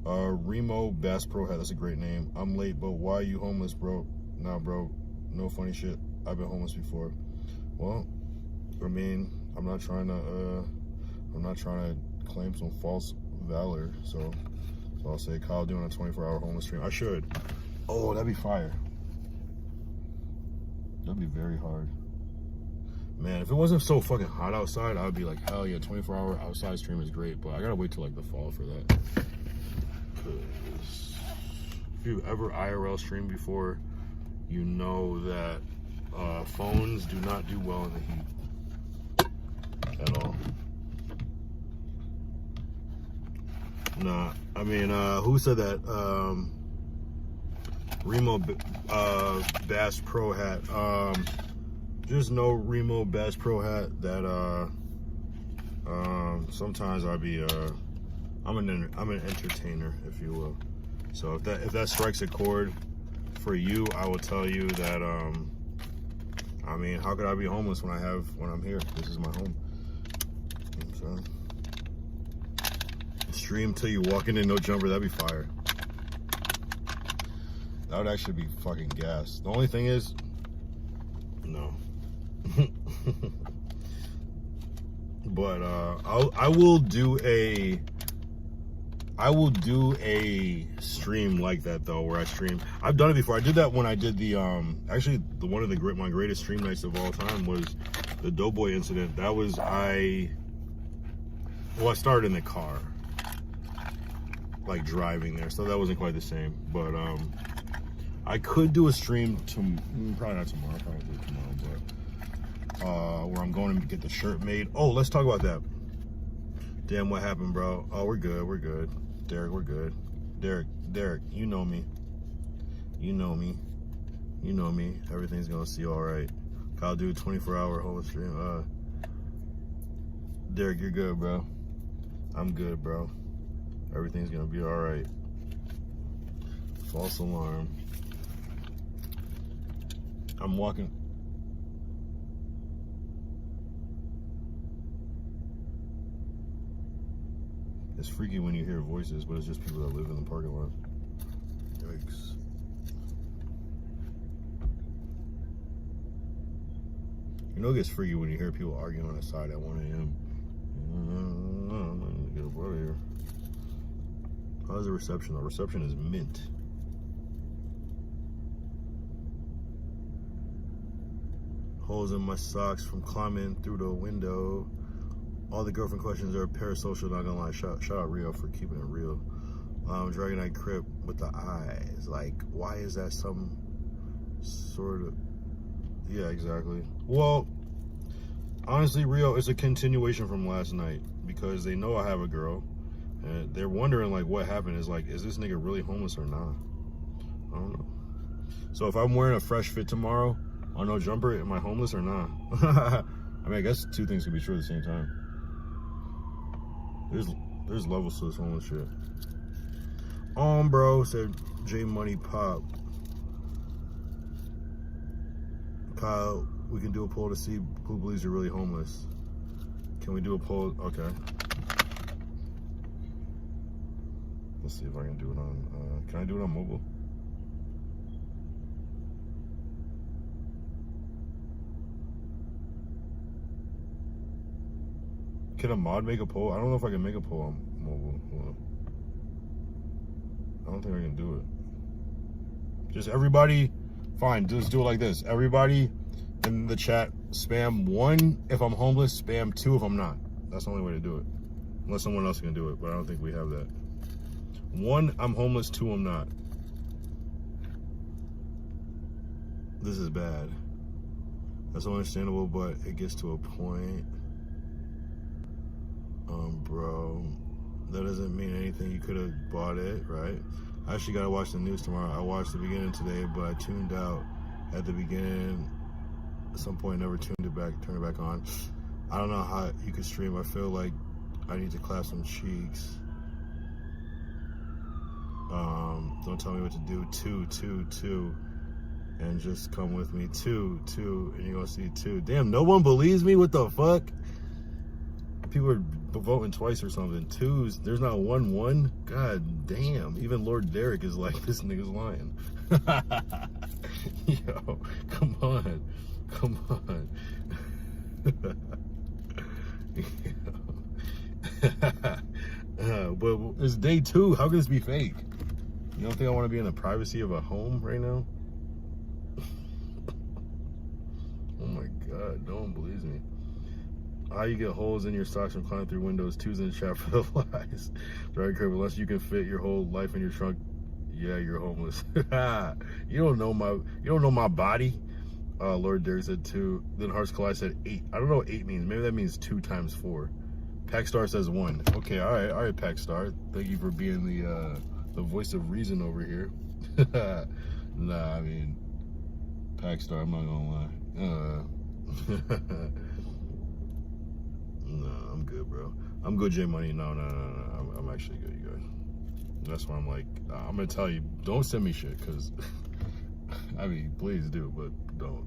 Remo Bass Pro Hat. That's a great name. I'm late, but why are you homeless, bro? Nah, bro. No funny shit. I've been homeless before. Well, I mean, I'm not trying to claim some false valor. So I'll say Kyle doing a 24-hour homeless stream. I should. Oh, that'd be fire. That'd be very hard. Man, if it wasn't so fucking hot outside, I would be like, hell yeah, 24-hour outside stream is great, but I gotta wait till like the fall for that. 'Cause if you've ever IRL streamed before, you know that phones do not do well in the heat at all. Nah, I mean, who said that? Remo Bass Pro hat. Just no Remo Bass Pro hat that sometimes I'll be I'm an entertainer, if you will. So if that strikes a chord for you, I will tell you that I mean, how could I be homeless when I'm here? This is my home. So stream till you walk in and no jumper, that'd be fire. That would actually be fucking gas. The only thing is, no. But I will do a stream like that though, where I stream. I've done it before. I did that when I did the actually one of my greatest stream nights of all time was the Doughboy incident. That was I started in the car, like driving there, so that wasn't quite the same. But I could do a stream probably not tomorrow, probably do it tomorrow, but where I'm going to get the shirt made. Oh, let's talk about that. Damn, what happened, bro? Oh, we're good. Derek, we're good. Derek, you know me. You know me. Everything's gonna see all right. I'll do a 24-hour whole stream. Derek, you're good, bro. I'm good, bro. Everything's gonna be all right. False alarm. I'm walking. It's freaky when you hear voices, but it's just people that live in the parking lot. Yikes. You know it gets freaky when you hear people arguing on the side at 1 a.m. I'm gonna get up out of here. How's the reception? The reception is mint. Holes in my socks from climbing through the window. All the girlfriend questions are parasocial, not gonna lie. Shout out Rio for keeping it real. Dragonite Crip with the eyes. Like, why is that some sort of... Yeah, exactly. Well, honestly, Rio, it's a continuation from last night because they know I have a girl and they're wondering, like, what happened. Is like, is this nigga really homeless or not? I don't know. So if I'm wearing a fresh fit tomorrow on no jumper, am I homeless or not? I mean, I guess two things can be true at the same time. There's levels to this homeless shit. Bro, said J Money Pop. Kyle, we can do a poll to see who believes you're really homeless. Can we do a poll? Okay. Let's see if I can do it on, can I do it on mobile? Can a mod make a poll? I don't know if I can make a poll on mobile. Hold on. I don't think I can do it. Just everybody, fine, just do it like this. Everybody in the chat, spam 1 if I'm homeless, spam 2 if I'm not. That's the only way to do it. Unless someone else can do it, but I don't think we have that. 1, I'm homeless, 2, I'm not. This is bad. That's understandable, but it gets to a point. Bro, that doesn't mean anything. You could have bought it, right? I actually gotta watch the news tomorrow. I watched the beginning today, but I tuned out at the beginning. At some point, never tuned it back, turned it back on. I don't know how you could stream. I feel like I need to clap some cheeks. Don't tell me what to do. 2, and just come with me. 2, and you're gonna see 2. Damn, no one believes me. What the fuck? People are voting twice or something. 2s, there's not 1. God damn. Even Lord Derek is like, this nigga's lying. Yo, come on. But it's day 2. How could this be fake? You don't think I want to be in the privacy of a home right now? my god, no one believes me. How you get holes in your socks from climbing through windows? Two's in the chat for the lies. Dragon Crib, unless you can fit your whole life in your trunk, yeah, you're homeless. You don't know my body. Lord Derek said 2. Then Hearts Collide said 8. I don't know what 8 means. Maybe that means 2 times 4. Packstar says 1. Okay, all right, Packstar. Thank you for being the voice of reason over here. Nah, I mean, Packstar, I'm not gonna lie. Nah, I'm good, bro. I'm good, J Money. No. I'm actually good, you guys. That's why I'm like, I'm gonna tell you, don't send me shit, cause I mean, please do, but don't.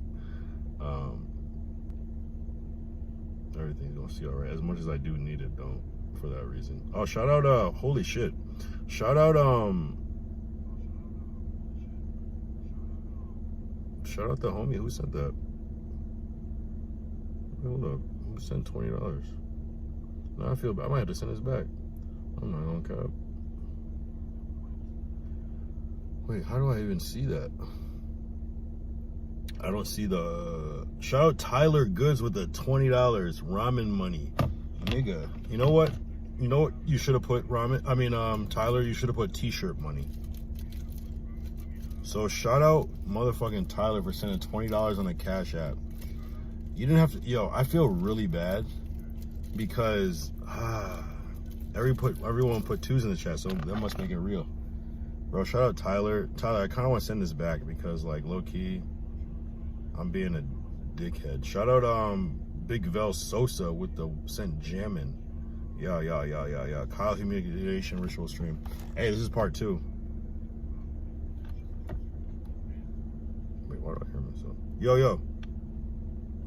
Everything's gonna see all right. As much as I do need it, don't, for that reason. Oh, shout out, holy shit. Shout out the homie who sent that. Hold up, who sent $20? Now I feel bad. I might have to send this back. I'm not gonna cap. Wait, how do I even see that? I don't see the... Shout out Tyler Goods with the $20 ramen money. Nigga, you know what? You know what you should have put, Tyler, you should have put t-shirt money. So shout out motherfucking Tyler for sending $20 on the Cash App. You didn't have to... Yo, I feel really bad because everyone put 2s in the chat, so that must make it real. Bro, shout out Tyler. Tyler, I kind of want to send this back because, like, low-key, I'm being a dickhead. Shout out Big Vel Sosa with the sent jammin'. Yeah. Kyle Humiliation Ritual Stream. Hey, this is part 2. Wait, why do I hear myself? Yo.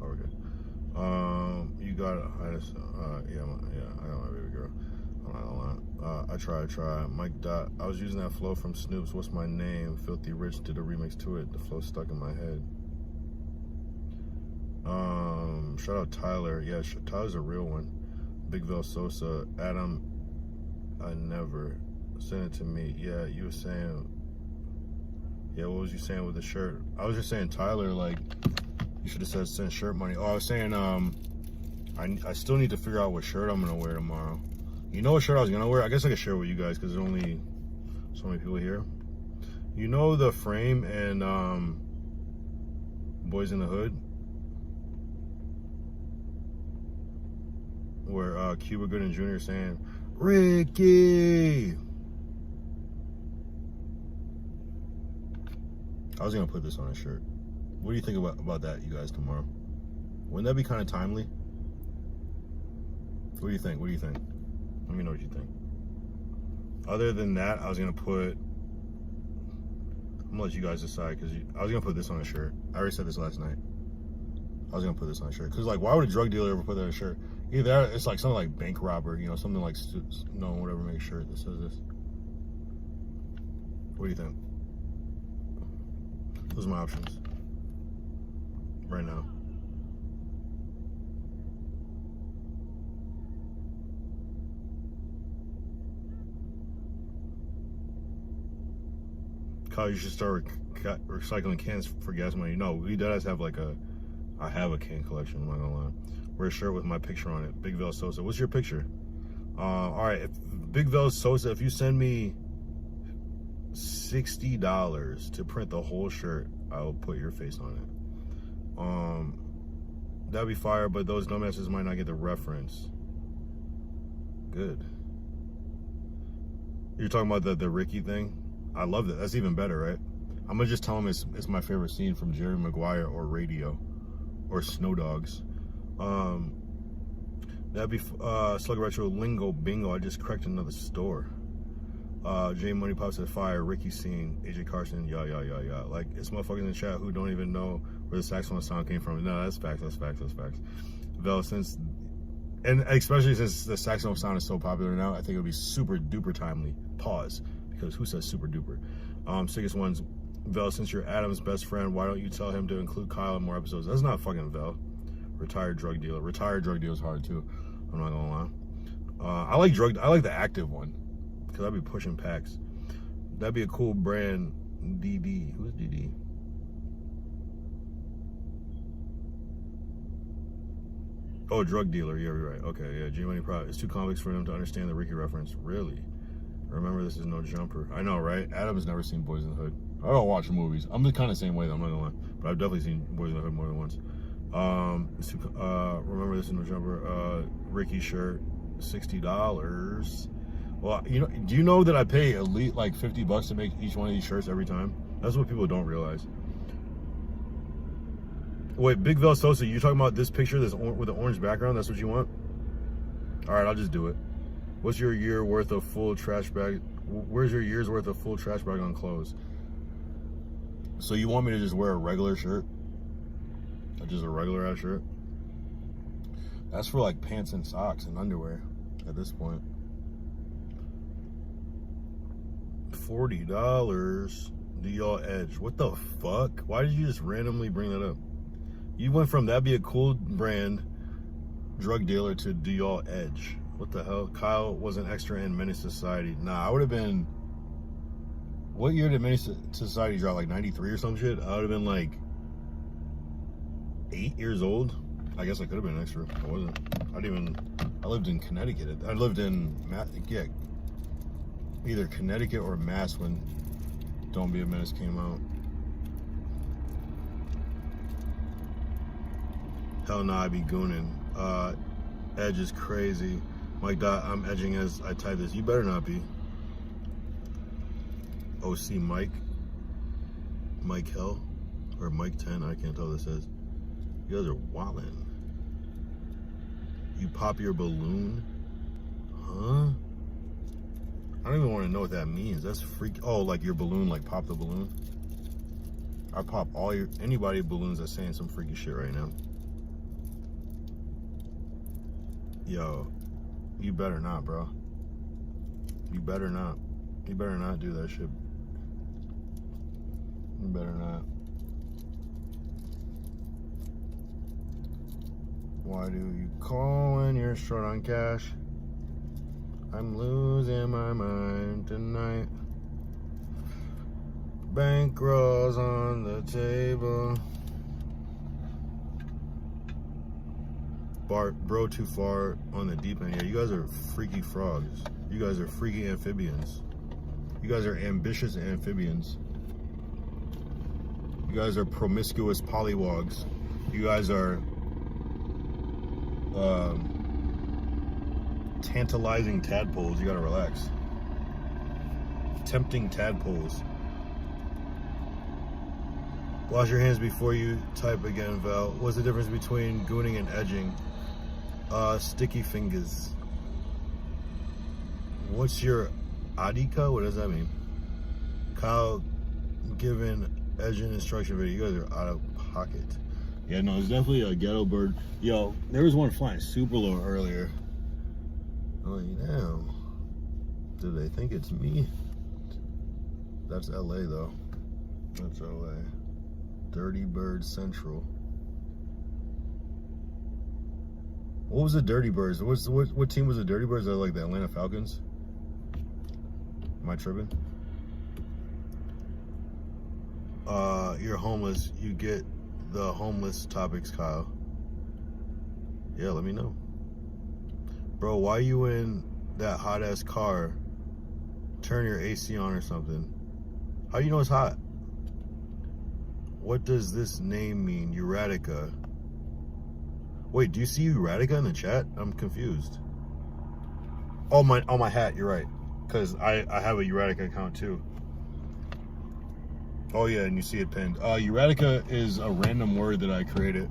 Oh, we're good. You got it. I know my baby girl. I'm not gonna lie. I try. Mike Dot. I was using that flow from Snoop's What's My Name? Filthy Rich did a remix to it. The flow stuck in my head. Shout out Tyler. Yeah, Tyler's a real one. Big Vel Sosa. Adam, I never. Send it to me. Yeah, you were saying. Yeah, what was you saying with the shirt? I was just saying, Tyler, like, you should have said send shirt money. Oh, I was saying, I still need to figure out what shirt I'm gonna wear tomorrow. You know what shirt I was gonna wear? I guess I could share with you guys because there's only so many people here. You know the Frame and Boys in the Hood, where Cuba Gooding Jr. saying, Ricky. I was gonna put this on a shirt. What do you think about that, you guys, tomorrow? Wouldn't that be kind of timely? What do you think? Let me know what you think. Other than that, I was gonna put... I'm gonna let you guys decide, because I was gonna put this on a shirt. I already said this last night. I was gonna put this on a shirt. Because, like, why would a drug dealer ever put that on a shirt? Either it's like something like bank robber, you know, something like, no one would ever make a shirt that says this. What do you think? Those are my options. Right now. Kyle, you should start recycling cans for gas money. No, we does have like I have a can collection, I'm not gonna lie. Wear a shirt with my picture on it. Big Vel Sosa. What's your picture? All right, Big Vel Sosa, if you send me $60 to print the whole shirt, I will put your face on it. That'd be fire, but those dumbasses might not get the reference. Good. You're talking about the Ricky thing? I love that. That's even better, right? I'm gonna just tell him it's my favorite scene from Jerry Maguire or Radio or Snow Dogs. That'd be Slug Retro Lingo Bingo. I just cracked another store. J Money Pops at Fire, Ricky Scene, AJ Carson, yeah. Like, it's motherfuckers in the chat who don't even know where the saxophone sound came from. No, that's facts. Vel, and especially since the saxophone sound is so popular now, I think it would be super duper timely. Pause, because who says super duper? Sickest ones, Vel, since you're Adam's best friend, why don't you tell him to include Kyle in more episodes? That's not fucking Vel. Retired drug dealer. Retired drug dealer is hard too. I'm not gonna lie. I like the active one. Because I'd be pushing packs. That'd be a cool brand. DD. Who's DD? Oh, drug dealer. Yeah, you're right. Okay, yeah. G Money Prop. It's too complex for them to understand the Ricky reference. Really? Remember, this is no jumper. I know, right? Adam's never seen Boys in the Hood. I don't watch movies. I'm the kind of same way, though. I'm not gonna lie. But I've definitely seen Boys in the Hood more than once. Remember, this is no jumper. Ricky shirt, $60. Well, you know, do you know that I pay at least like $50 to make each one of these shirts every time? That's what people don't realize. Wait, Big Vel Sosa, you talking about this picture with the orange background? That's what you want? All right, I'll just do it. What's your year worth of full trash bag? Where's your year's worth of full trash bag on clothes? So you want me to just wear a regular shirt? Just a regular ass shirt? That's for like pants and socks and underwear at this point. $40. Dior Edge. What the fuck? Why did you just randomly bring that up? You went from that'd be a cool brand drug dealer to Dior Edge. What the hell? Kyle was an extra in Menace Society. Nah, I would have been. What year did Menace Society drop? Like 93 or some shit? I would have been like 8 years old. I guess I could have been an extra. I wasn't. I lived in Connecticut. I lived in either Connecticut or Mass when Don't Be a Menace came out. Hell nah, I be gooning. Edge is crazy. Mike Dot, I'm edging as I type this. You better not be. OC Mike. Mike Hell. Or Mike 10, I can't tell what this is. You guys are wildin'. You pop your balloon? Huh? I don't even want to know what that means. That's freak. Oh, like your balloon, like pop the balloon? I pop anybody balloons that's saying some freaky shit right now. Yo, you better not, bro. You better not. You better not do that shit. You better not. Why do you call when you're short on cash? I'm losing my mind tonight. Bankrolls on the table. Bro, too far on the deep end. Yeah, you guys are freaky frogs. You guys are freaky amphibians. You guys are ambitious amphibians. You guys are promiscuous polywogs. You guys are tantalizing tadpoles. You gotta relax. Tempting tadpoles. Wash your hands before you type again, Val. What's the difference between gooning and edging? Sticky fingers. What's your adika? What does that mean? Kyle giving edging instruction video. You guys are out of pocket. Yeah, no, it's definitely a ghetto bird. Yo, there was one flying super low earlier. Oh, damn. Do they think it's me? That's LA though. That's LA. Dirty Bird Central. What was the Dirty Birds? What team was the Dirty Birds? Are like the Atlanta Falcons? Am I tripping? You're homeless. You get the homeless topics, Kyle. Yeah, let me know. Bro, why you in that hot ass car? Turn your AC on or something. How do you know it's hot? What does this name mean? Euratica. Wait, do you see Euratica in the chat? I'm confused. Oh, my hat, you're right. Because I have a Euratica account too. Oh yeah, and you see it pinned. Euratica is a random word that I created.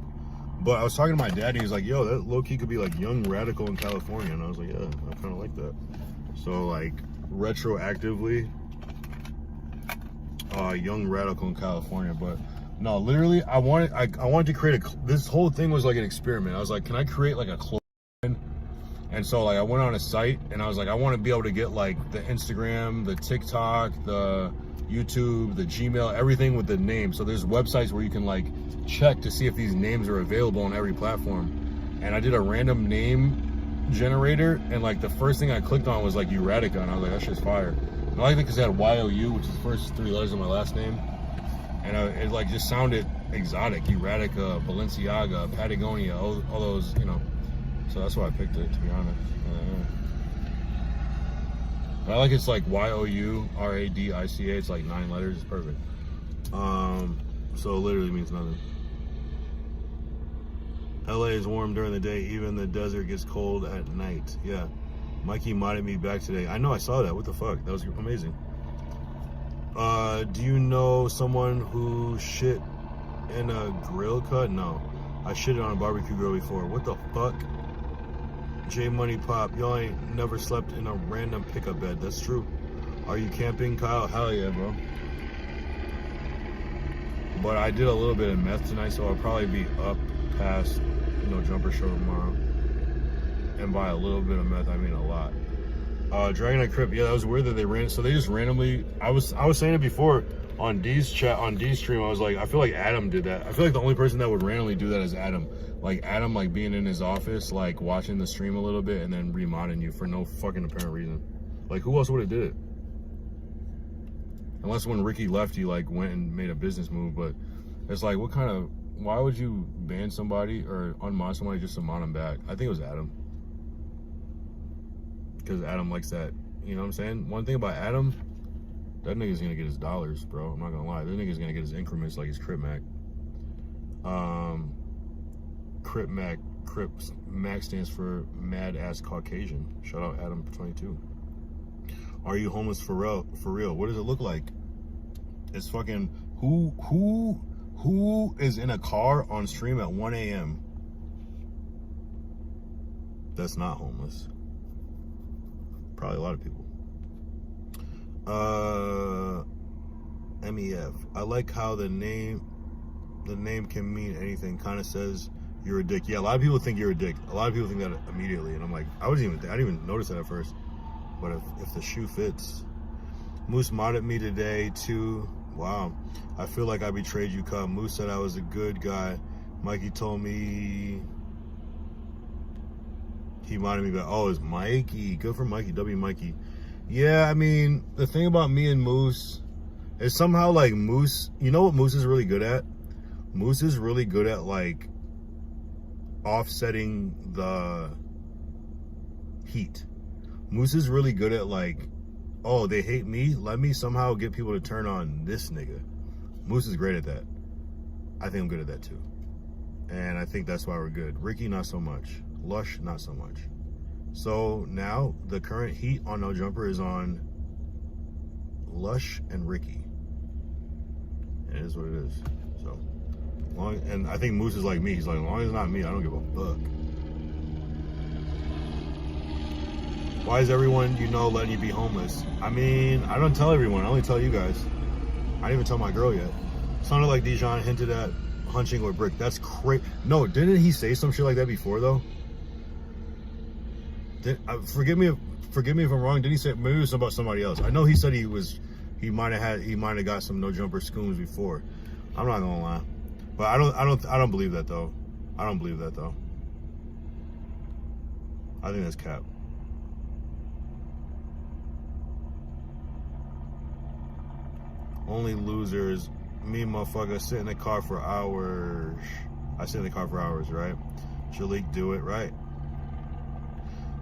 But I was talking to my dad and he was like, yo, that low-key could be like young radical in California. And I was like, yeah, I kind of like that. So like retroactively, young radical in California. But no, literally, I wanted to create this whole thing was like an experiment. I was like, can I create like a clone? And so like I went on a site and I was like, I want to be able to get like the Instagram, the TikTok, the YouTube, the Gmail, everything with the name. So there's websites where you can like check to see if these names are available on every platform. And I did a random name generator and like the first thing I clicked on was like Euratica and I was like, that shit's fire. And I like it because it had YOU, which is the first 3 letters of my last name. And it like just sounded exotic. Euratica, Balenciaga, Patagonia, all those, you know. So that's why I picked it, to be honest. I like it's like YOURADICA. It's like 9 letters. It's perfect. So it literally means nothing. LA is warm during the day. Even the desert gets cold at night. Yeah. Mikey modded me back today. I know, I saw that. What the fuck? That was amazing. Do you know someone who shit in a grill cut? No. I shitted on a barbecue grill before. What the fuck? J Money Pop, y'all ain't never slept in a random pickup bed. That's true. Are you camping, Kyle? Hell yeah, bro. But I did a little bit of meth tonight, so I'll probably be up past No Jumper show tomorrow. And by a little bit of meth, I mean a lot. Dragonite Crip, yeah, that was weird that they ran. So they just randomly. I was saying it before on D's chat, on D's stream. I was like, I feel like Adam did that. I feel like the only person that would randomly do that is Adam. Like Adam, like being in his office, like watching the stream a little bit, and then remodding you for no fucking apparent reason. Like, who else would have did it? Unless when Ricky left, he like went and made a business move. But it's like, what kind of? Why would you ban somebody or unmod somebody just to mod them back? I think it was Adam. Because Adam likes that, you know what I'm saying? One thing about Adam, that nigga's gonna get his dollars, bro. I'm not gonna lie. That nigga's gonna get his increments like his Crip Mac. Crip Mac, Crips. Mac stands for Mad Ass Caucasian. Shout out Adam22. Are you homeless for real? For real? What does it look like? It's fucking who is in a car on stream at 1 a.m. That's not homeless. Probably a lot of people. MEF. I like how the name can mean anything. Kind of says you're a dick. Yeah, a lot of people think you're a dick. A lot of people think that immediately, and I'm like, I didn't even notice that at first. But if the shoe fits. Moose modded me today too. Wow. I feel like I betrayed you, Cut. Moose said I was a good guy. Mikey told me he modded me back. Oh, it's Mikey. Good for Mikey. W Mikey. Yeah, I mean, the thing about me and Moose is somehow like Moose, you know what Moose is really good at? Moose is really good at like offsetting the heat. Moose is really good at like, oh, they hate me? Let me somehow get people to turn on this nigga. Moose is great at that. I think I'm good at that too. And I think that's why we're good. Ricky, not so much. Lush, not so much. So now the current heat on No Jumper is on Lush and Ricky. It is what it is. So long, and I think Moose is like me. He's like, as long as it's not me, I don't give a fuck. Why is everyone you know letting you be homeless? I mean, I don't tell everyone. I only tell you guys. I didn't even tell my girl yet. Sounded like Dijon hinted at hunching with Brick. That's crazy. No, didn't he say some shit like that before though? Forgive me if I'm wrong. Did he say maybe it was about somebody else? I know he said he might have got some No Jumper scoons before. I'm not gonna lie, but I don't believe that though. I don't believe that though. I think that's cap. Only losers. Me, motherfucker, sit in the car for hours. I sit in the car for hours, right? Shalik, do it, right?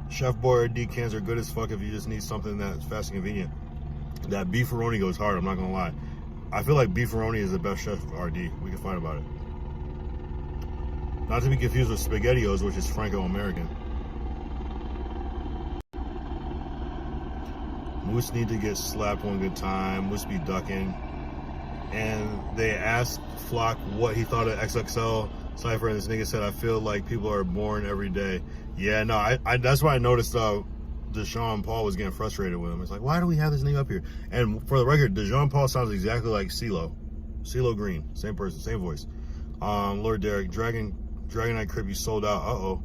Chef Boy or D-cans are good as fuck if you just need something that's fast and convenient. That beefaroni goes hard, I'm not gonna lie. I feel like beefaroni is the best Chef RD. We can fight about it. Not to be confused with SpaghettiOs, which is Franco-American. Moose need to get slapped one good time. Moose be ducking. And they asked Flock what he thought of XXL Cypher, and this nigga said, I feel like people are born every day. Yeah, no, I that's why I noticed Deshaun Paul was getting frustrated with him. It's like, why do we have this nigga up here? And for the record, Deshaun Paul sounds exactly like CeeLo. CeeLo Green. Same person, same voice. Lord Derek, Dragonite Crip, you sold out. Uh-oh.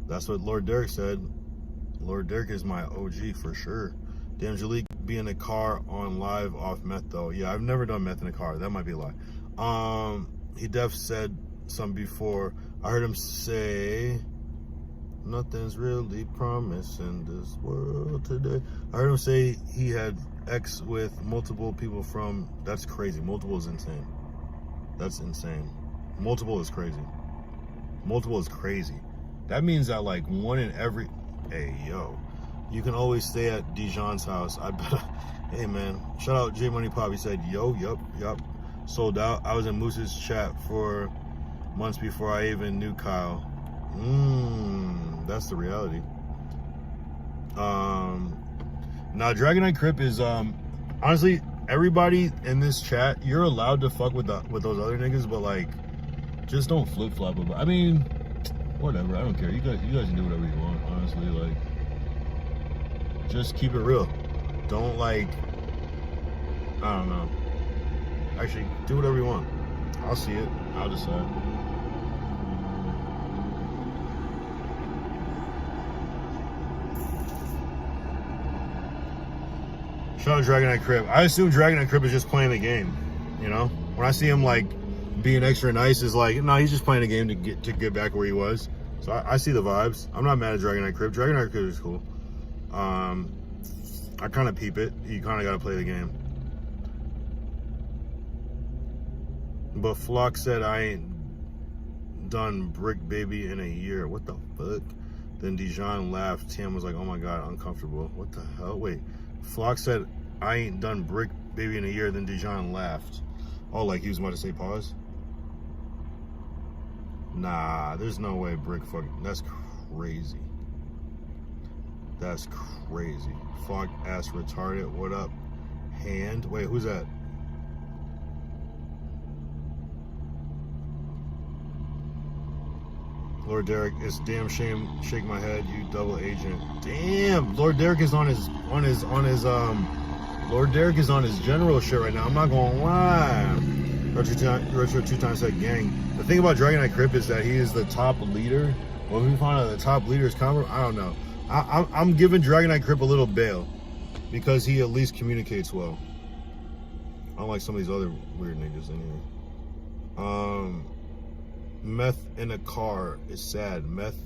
That's what Lord Derek said. Lord Derek is my OG for sure. Damn, Jalik be in the car on live off meth though. Yeah, I've never done meth in a car. That might be a lie. He def said some before. I heard him say, nothing's really promised in this world today. I heard him say he had X with multiple people from, that's crazy. Multiple is insane. That's insane. Multiple is crazy. Multiple is crazy. That means that like one in every. Hey yo, you can always stay at Dijon's house. I bet. Hey man, shout out J Money Pop. He said, yo, yup, sold out. I was in Moose's chat for months before I even knew Kyle. That's the reality. Now Dragonite Crip is honestly, everybody in this chat, you're allowed to fuck with those other niggas, but like, just don't flip flop about. I mean, whatever. I don't care. You guys can do whatever you want. Honestly, like, just keep it real. Don't like, I don't know. Actually, do whatever you want. I'll see it. I'll decide. Shout out Dragonite Crip. I assume Dragonite Crip is just playing the game. You know, when I see him like being extra nice, is like, no, he's just playing the game to get back where he was. So I see the vibes. I'm not mad at Dragonite Crip. Dragonite Crip is cool. I kind of peep it. You kind of got to play the game. But Flock said I ain't done Brick Baby in a year. What the fuck? Then Dijon laughed. Tam was like, oh my God, uncomfortable. What the hell? Wait. Flock said I ain't done Brick Baby in a year. Then Dijon laughed. Oh, like he was about to say pause? Nah, there's no way Brick fucking... That's crazy. That's crazy. Fuck ass retarded. What up? Hand. Wait, who's that? Lord Derek, it's damn shame. Shake my head, you double agent. Damn, Lord Derek is on his Lord Derek is on his general shit right now. I'm not gonna lie. Retro 2 times said gang. The thing about Dragonite Crip is that he is the top leader. Well, if we find out the top leader is Conver, I don't know. I'm giving Dragonite Crip a little bail because he at least communicates well. Unlike some of these other weird niggas in here. Meth in a car is sad. Meth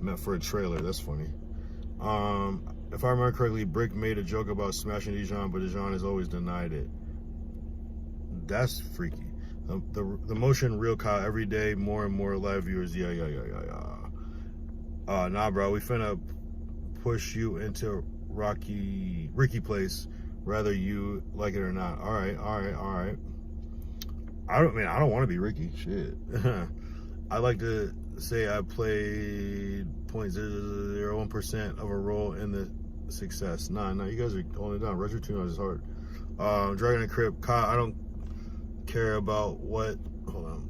meant for a trailer. That's funny. If I remember correctly, Brick made a joke about smashing Dijon, but Dijon has always denied it. That's freaky. The motion real Kyle every day, more and more live viewers. Yeah. Nah, bro, we finna push you into Ricky place, whether you like it or not. All right. I don't want to be Ricky. Shit. I like to say I played 0.001% of a role in the success. Nah, you guys are holding it down. Retro 2 is hard. Dragonite Crip, Kyle, I don't care about what. Hold on.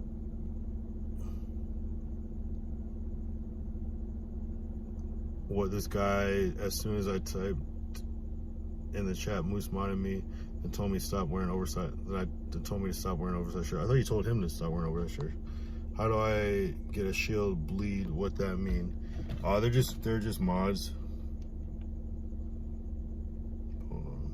What this guy, as soon as I typed in the chat, Moose modded me and told me to stop wearing oversized. Told me to stop wearing oversized shirt. I thought you told him to stop wearing oversized shirt. How do I get a shield bleed? What that mean? They're just mods. Hold on.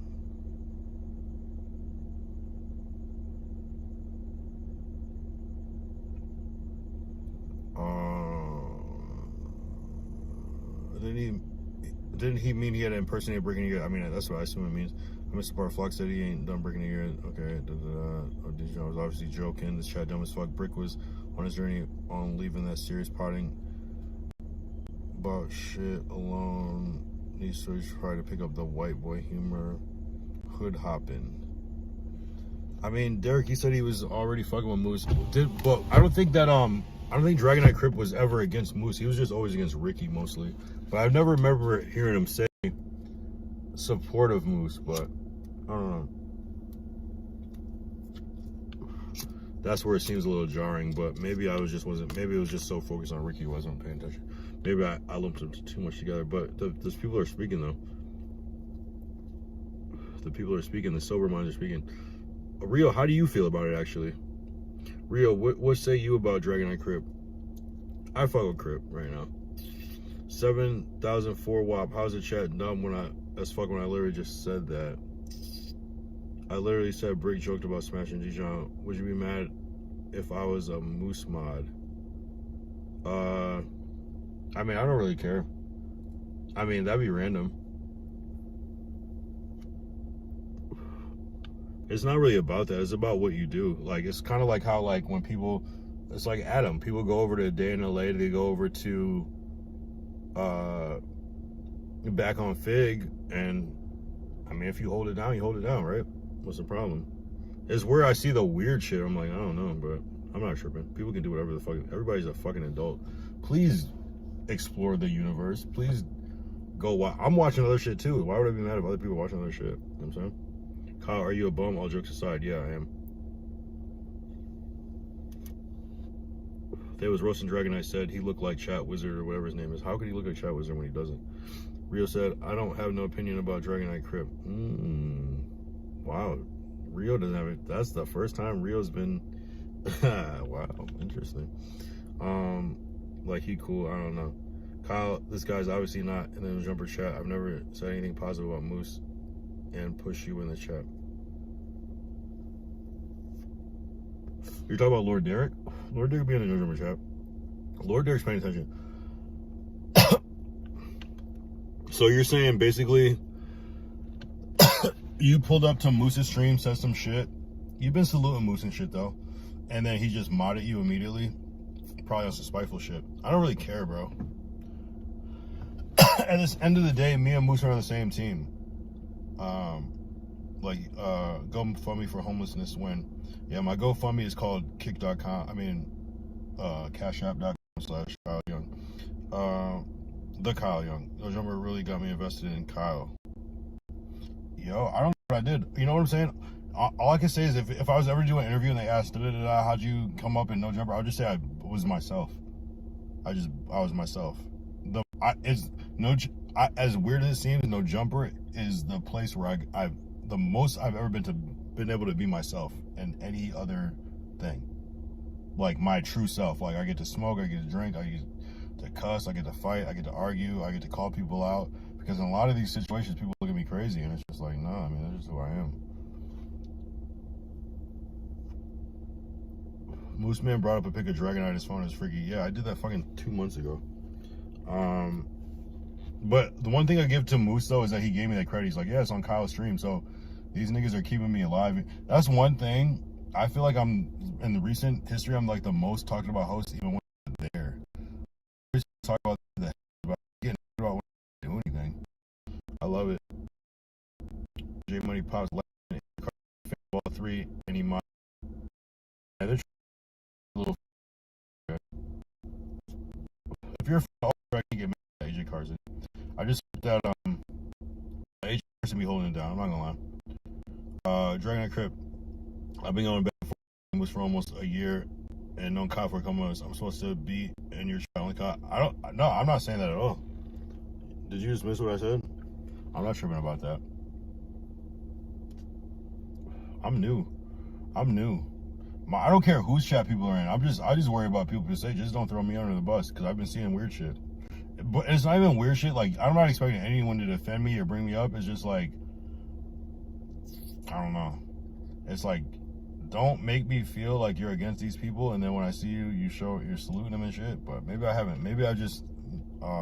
Didn't he mean he had to impersonate breaking a year? I mean, that's what I assume it means. Mr. Bar Flock said he ain't done breaking a year. Okay, Dijon was obviously joking. This chat dumb as fuck. Brick was on his journey on leaving that serious potting about shit alone. These stories try to pick up the white boy humor. Hood hopping. I mean, Derek, he said he was already fucking with Moose. But I don't think Dragonite Crip was ever against Moose. He was just always against Ricky mostly. But I never remember hearing him say support of Moose, but I don't know. That's where it seems a little jarring, but maybe it was just so focused on Ricky I wasn't paying attention. Maybe I lumped them too much together, but those people are speaking though. The people are speaking, the sober minds are speaking. Rio, how do you feel about it actually? Rio, what say you about Dragonite Crip? I fuck with Crip right now. 7,004 WAP. How's the chat dumb when I literally just said that? I literally said Brick joked about smashing Dijon. Would you be mad if I was a Moose mod? I mean, I don't really care. I mean, that'd be random. It's not really about that. It's about what you do. Like, it's kind of like how, like, when people, it's like Adam. People go over to a day in LA. They go over to back on Fig, and I mean, if you hold it down, you hold it down, right? What's the problem? It's where I see the weird shit. I'm like, I don't know, but I'm not tripping. People can do whatever the fuck. Everybody's a fucking adult. Please explore the universe. Please go watch. I'm watching other shit too. Why would I be mad if other people watching other shit? You know what I'm saying? Kyle, are you a bum? All jokes aside, yeah, I am. They was roasting Dragon. I said he looked like Chat Wizard or whatever his name is. How could he look like Chat Wizard when he doesn't? Rio said, I don't have no opinion about Dragon Knight Crip. Wow. Rio doesn't have it. That's the first time Rio's been. Wow, interesting. Like he cool. I don't know. Kyle, this guy's obviously not in the jumper chat. I've never said anything positive about Moose and push you in the chat. You're talking about Lord Derek? Lord Derek be in the no jumper chat. Lord Derek's paying attention. So you're saying basically you pulled up to Moose's stream, said some shit. You've been saluting Moose and shit though. And then he just modded you immediately. Probably on some spiteful shit. I don't really care, bro. At this end of the day, me and Moose are on the same team. GoFundMe for homelessness win. Yeah, my GoFundMe is called kick.com. I mean, cashapp.com/Kyle Young. The Kyle Young. No jumper really got me invested in Kyle. Yo, I don't know what I did. You know what I'm saying? All I can say is if I was ever doing an interview and they asked, how'd you come up in No Jumper? I would just say I was myself. I was myself. As weird as it seems, No Jumper is the place where the most I've ever been able to be myself and any other thing. Like my true self. Like I get to smoke, I get to drink, I get to cuss, I get to fight, I get to argue, I get to call people out. Because in a lot of these situations, people look at me crazy, and it's just like, nah, I mean, that's just who I am. Moose Man brought up a pic of Dragon Knight, his phone is freaky. Yeah, I did that fucking 2 months ago. But the one thing I give to Moose, though, is that he gave me that credit. He's like, yeah, it's on Kyle's stream, so these niggas are keeping me alive. That's one thing. I feel like I'm, in the recent history, I'm like the most talking about host, even when I'm there. I just talk about getting about when I do anything. I love it. J Money Pops, ball 3, and he might. Yeah, they're little. If you're a I can get mad at AJ Carson. I just that AJ Carson be holding it down. I'm not gonna lie. Dragon Knight Crip. I've been going back and forth for almost a year, and known Kyle for a couple months. I'm supposed to be in your channel. No, I'm not saying that at all. Did you just miss what I said? I'm not tripping about that. I'm new. I don't care whose chat people are in. I just worry about people who say, just don't throw me under the bus, because I've been seeing weird shit. But it's not even weird shit. Like, I'm not expecting anyone to defend me or bring me up. It's just like, I don't know. It's like, don't make me feel like you're against these people, and then when I see you, you're saluting them and shit. But maybe I haven't. Maybe I just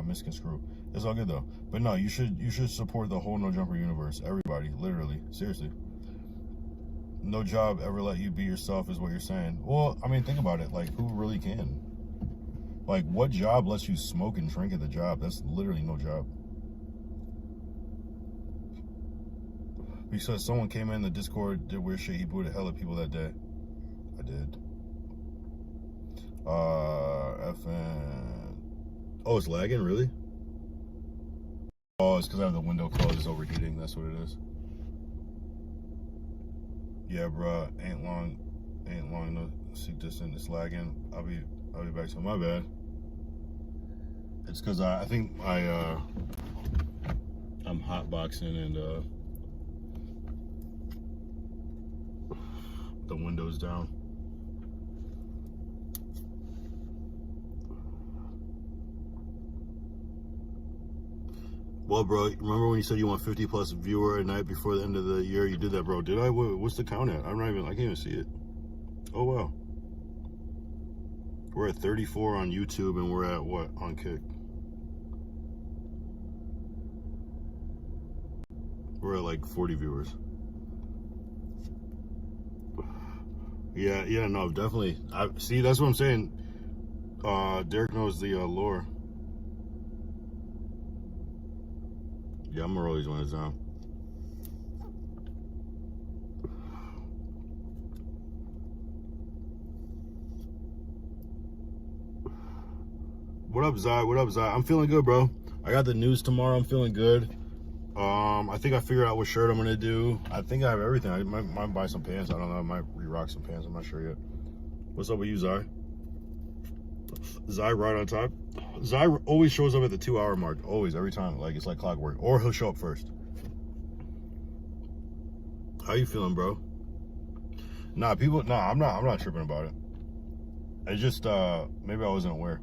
misconstrued. It's all good though. But no, you should support the whole No Jumper universe. Everybody, literally, seriously. No job ever let you be yourself is what you're saying. Well, I mean, think about it. Like, who really can? Like, what job lets you smoke and drink at the job? That's literally no job. Because someone came in the Discord, did weird shit, he booted hell of people that day. I did. FN. Oh, it's lagging, really? Oh, it's because I have the window closed, it's overheating, that's what it is. Yeah, bruh, ain't long no seek distant, it's lagging. I'll be back to my bad. It's because I think I'm hotboxing and the window's down. Well, bro, remember when you said you want 50 plus viewer a night before the end of the year? You did that, bro. Did I? What's the count at? I can't even see it. Oh, wow. We're at 34 on YouTube, and we're at what on Kick? We're at like 40 viewers. Yeah, no, definitely. See, that's what I'm saying. Derek knows the lore. Yeah, I'm gonna roll these when it's down. What up, Zai? What up, Zai? I'm feeling good, bro. I got the news tomorrow. I'm feeling good. I think I figured out what shirt I'm gonna do. I think I have everything. I might buy some pants. I don't know. I might re-rock some pants. I'm not sure yet. What's up with you, Zai? Zai right on top. Zai always shows up at the 2-hour mark. Always, every time. Like, it's like clockwork. Or he'll show up first. How you feeling, bro? Nah, I'm not tripping about it. It's just, maybe I wasn't aware.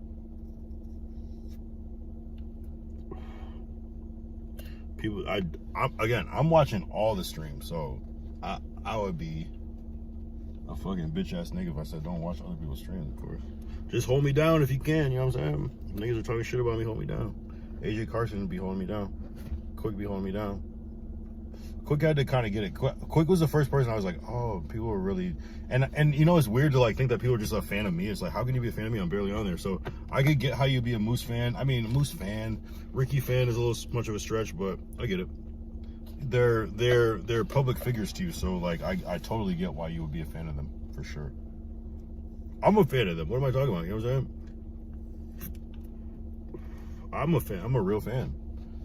People, I'm watching all the streams, so I would be a fucking bitch ass nigga if I said don't watch other people's streams, of course. Just hold me down if you can, you know what I'm saying? Niggas are talking shit about me, hold me down. AJ Carson be holding me down. Quick be holding me down. Quick had to kind of get it. Quick was the first person I was like, oh, people are really, and you know, it's weird to like think that people are just a fan of me. It's like, how can you be a fan of me? I'm barely on there. So I could get how you be a Moose fan. I mean, a Moose fan, Ricky fan is a little much of a stretch, but I get it. They're public figures to you, so like I totally get why you would be a fan of them for sure. I'm a fan of them. What am I talking about? You know what I'm saying? I'm a fan. I'm a real fan.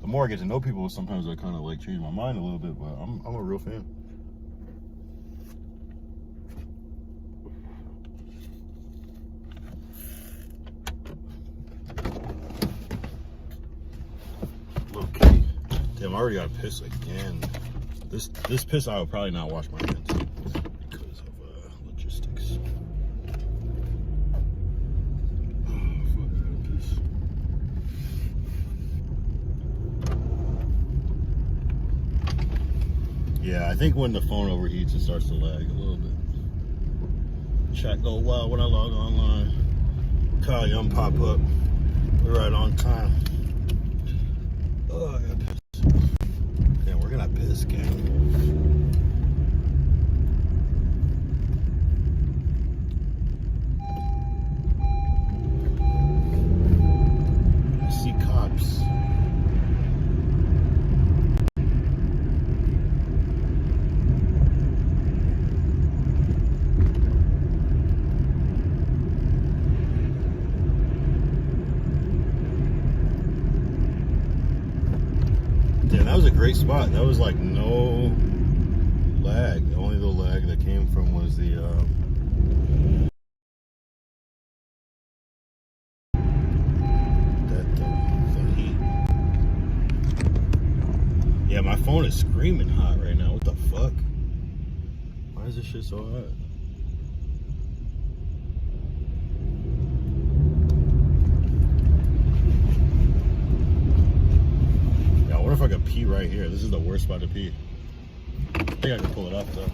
The more I get to know people, sometimes I kind of like change my mind a little bit, but I'm a real fan. Okay. Damn, I already got pissed again. This piss, I will probably not wash my hands because of logistics. Yeah, I think when the phone overheats, it starts to lag a little bit. Chat go wild when I log online. Kyle Young pop up. We're right on time. Oh, I got pissed. Damn, we're gonna piss, gang. I see cops. That was a great spot. That was like no lag. Only the lag that came from was the heat. Yeah, my phone is screaming hot right now. What the fuck? Why is this shit so hot? I wonder if I could pee right here. This is the worst spot to pee. I think I can pull it off though.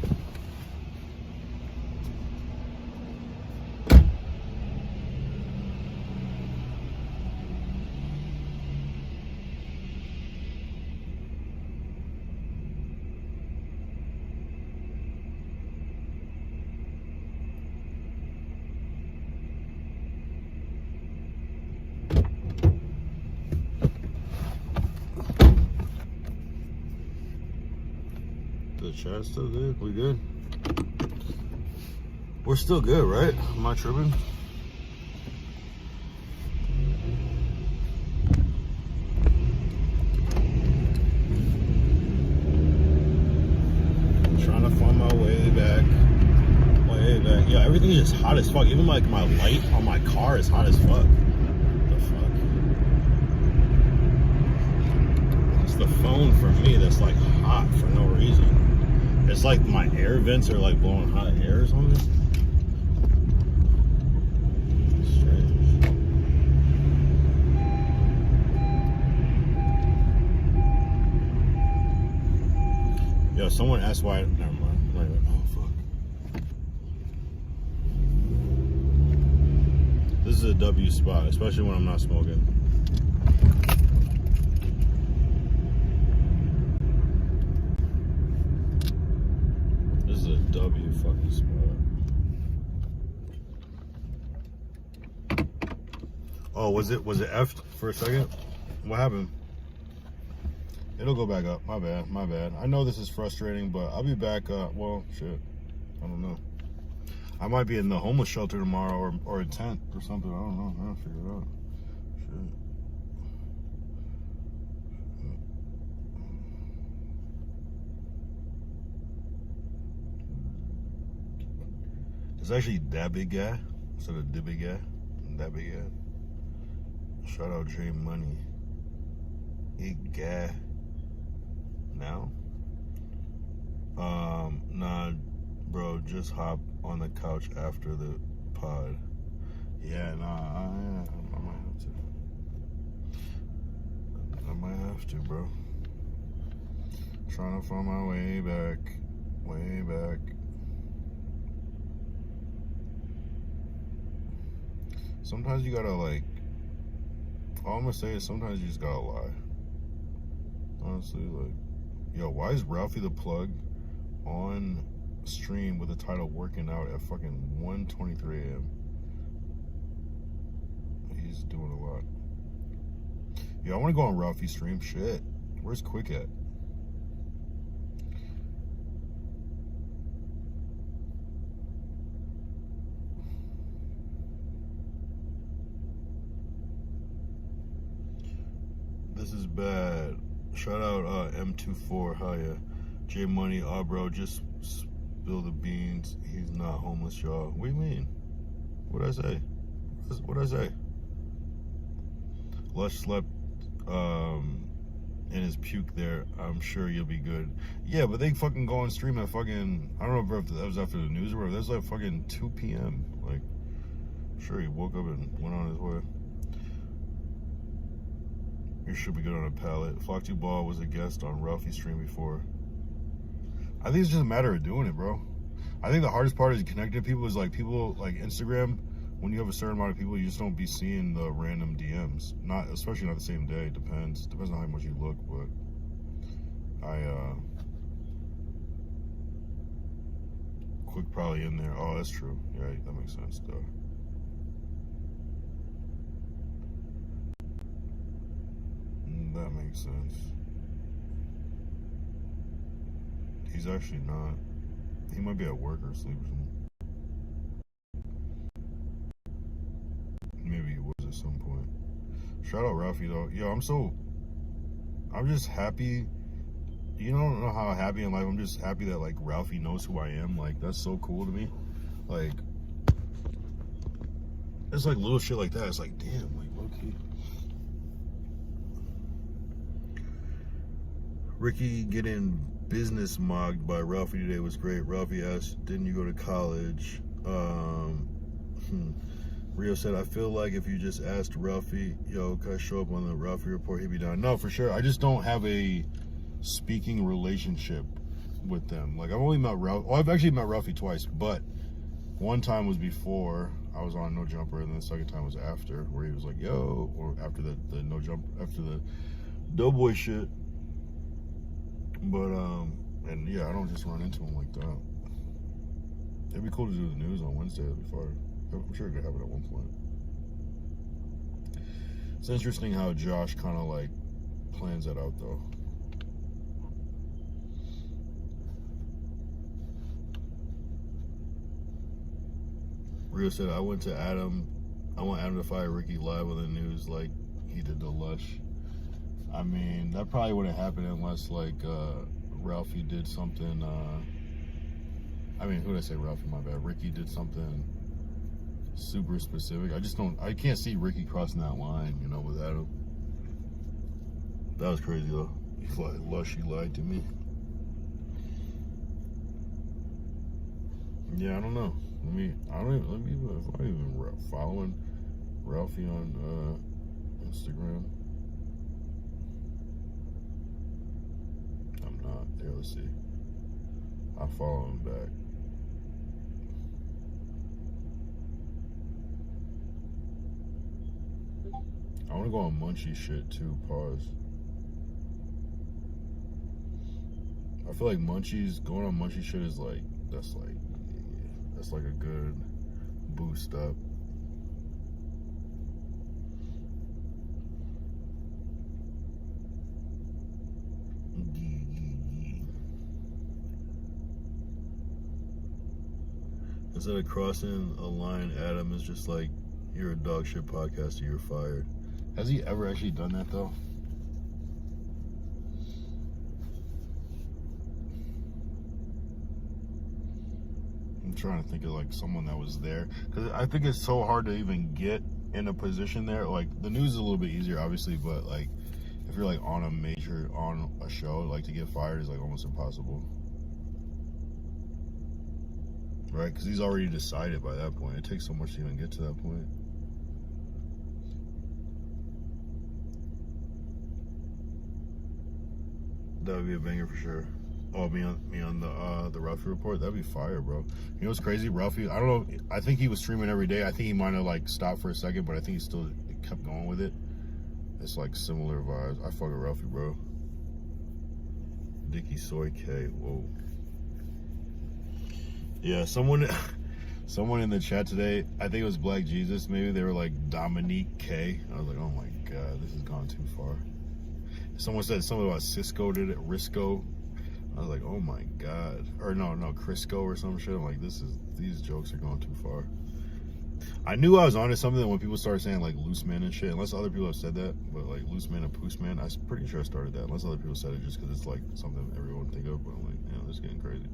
The chat's still good. We good? We're still good, right? Am I tripping? I'm trying to find my way back. Yeah, everything is just hot as fuck. Even like my light on my car is hot as fuck. What the fuck? It's the phone for me that's like hot for no reason. It's like my air vents are like blowing hot air or something. Strange. Yo, someone asked why. Never mind. Oh fuck. This is a W spot, especially when I'm not smoking. This is a W fucking spot. Oh, was it F for a second? What happened? It'll go back up. My bad. My bad. I know this is frustrating, but I'll be back. Well, shit. I don't know. I might be in the homeless shelter tomorrow or a tent or something. I don't know. I'll figure it out. Shit. It's actually that big guy instead of the big guy. That big guy. Shout out J Money. He guy. Now? Nah, bro, just hop on the couch after the pod. Yeah, nah, I might have to. I might have to, bro. Trying to find my way back. Way back. Sometimes you gotta, like, all I'm gonna say is sometimes you just gotta lie. Honestly, like, yo, why is Ralphie the Plug on stream with the title working out at fucking 1:23 a.m.? He's doing a lot. Yo, I wanna go on Ralphie's stream. Shit. Where's Quick at? This is bad. Shout out M24, hiya. J Money, bro, just spill the beans. He's not homeless, y'all. What do you mean? What'd I say? What'd I say? Lush slept in his puke there. I'm sure you'll be good. Yeah, but they fucking go on stream at fucking, I don't know if that was after the news or whatever. That was like fucking 2 p.m. Like, I'm sure he woke up and went on his way. You should be good on a pallet. Flock2 Ball was a guest on Ralphie's stream before. I think it's just a matter of doing it, bro. I think the hardest part is connecting to people is like people like Instagram. When you have a certain amount of people, you just don't be seeing the random DMs. Not, especially not the same day. Depends on how much you look, but Quick probably in there. Oh, that's true. Yeah, that makes sense though. That makes sense. He's actually not. He might be at work or asleep or something. Maybe he was at some point. Shout out Ralphie though. Yo, I'm just happy. You don't know how happy in life. I'm just happy that like Ralphie knows who I am. Like that's so cool to me. Like it's like little shit like that. It's like damn, like low key. Ricky getting business mogged by Ralphie today was great. Ralphie asked, didn't you go to college? Rio said, I feel like if you just asked Ralphie, yo, can I show up on the Ralphie report, he'd be down. No, for sure. I just don't have a speaking relationship with them. Like, I've only met Ralphie. Oh, I've actually met Ralphie twice, but one time was before I was on No Jumper, and then the second time was after, where he was like, yo, or after the No Jump, after the Doughboy shit. But, and yeah, I don't just run into him like that. It'd be cool to do the news on Wednesday. That'd be fun. I'm sure it could happen at one point. It's interesting how Josh kind of like plans that out though. Rio said, I want Adam to fire Ricky live on the news like he did to Lush. I mean, that probably wouldn't happen unless like Ralphie did something. I mean, who did I say? Ralphie, my bad. Ricky did something super specific. I can't see Ricky crossing that line, you know, with Adam. That was crazy though. Lush, he lied to me. Yeah, I don't know. Am I even following Ralphie on Instagram? I'm not. There, let's see. I'll follow him back. I want to go on Munchie shit too. Pause. I feel like going on Munchie shit is like, that's like a good boost up. Instead of crossing a line, Adam is just like, you're a dog shit podcaster, you're fired. Has he ever actually done that though? I'm trying to think of like someone that was there, because I think it's so hard to even get in a position there. Like the news is a little bit easier, obviously, but like if you're like on a show, like to get fired is like almost impossible, right? Because he's already decided by that point. It takes so much to even get to that point. That would be a banger for sure. Oh, me on the Ralphie report. That'd be fire, bro. You know what's crazy? Ralphie, I don't know. I think he was streaming every day. I think he might have like stopped for a second, but I think he still kept going with it. It's like similar vibes. I fuck with Ralphie, bro. Dicky Soy K. Whoa. Yeah, someone in the chat today, I think it was Black Jesus, maybe they were like Dominique K. I was like, oh my god, this has gone too far. Someone said something about Cisco did it, Risco. I was like, oh my god. Or no, Crisco or some shit. I'm like, these jokes are going too far. I knew I was onto something when people started saying like loose man and shit, unless other people have said that, but like loose man and poos man, I'm pretty sure I started that, unless other people said it just because it's like something everyone think of, but I'm like, you know, this is getting crazy.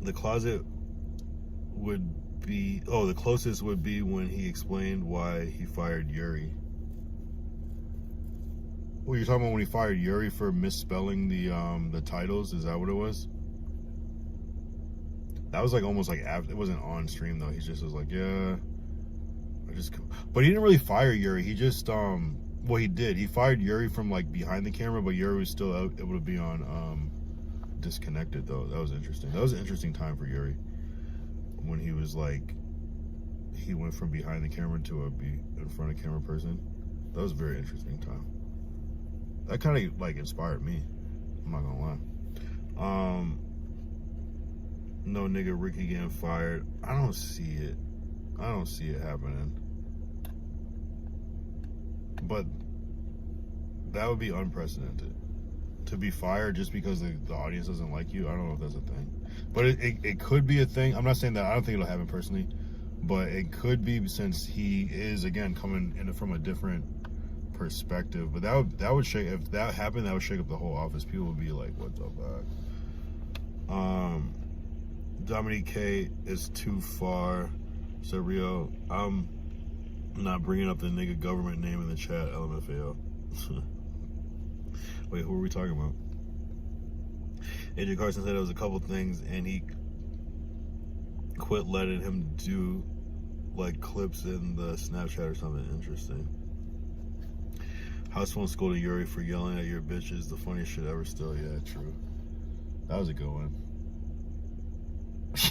The closet would be, the closest would be when he explained why he fired Yuri. Well, you're talking about when he fired Yuri for misspelling the titles? Is that what it was? That was like almost like after, it wasn't on stream though. He just was like, yeah, but he didn't really fire Yuri. He just well, he did. He fired Yuri from like behind the camera, but Yuri was still able to be on disconnected though. That was interesting. That was an interesting time for Yuri when he was like, he went from behind the camera to be in front of camera person. That was a very interesting time. That kind of like inspired me. I'm not gonna lie. No nigga Ricky getting fired. I don't see it. I don't see it happening. But that would be unprecedented. To be fired just because the audience doesn't like you. I don't know if that's a thing. But it could be a thing. I'm not saying that. I don't think it'll happen personally. But it could be, since he is, again, coming in from a different perspective. But that would shake, if that happened, that would shake up the whole office. People would be like, what the fuck? Dominique K is too far. So Rio, I'm not bringing up the nigga government name in the chat, LMFAO. Wait, who are we talking about? AJ Carson said it was a couple things and he quit letting him do like clips in the Snapchat or something. Interesting. House phone scolded Yuri for yelling at your bitches. The funniest shit ever still. Yeah, true. That was a good one.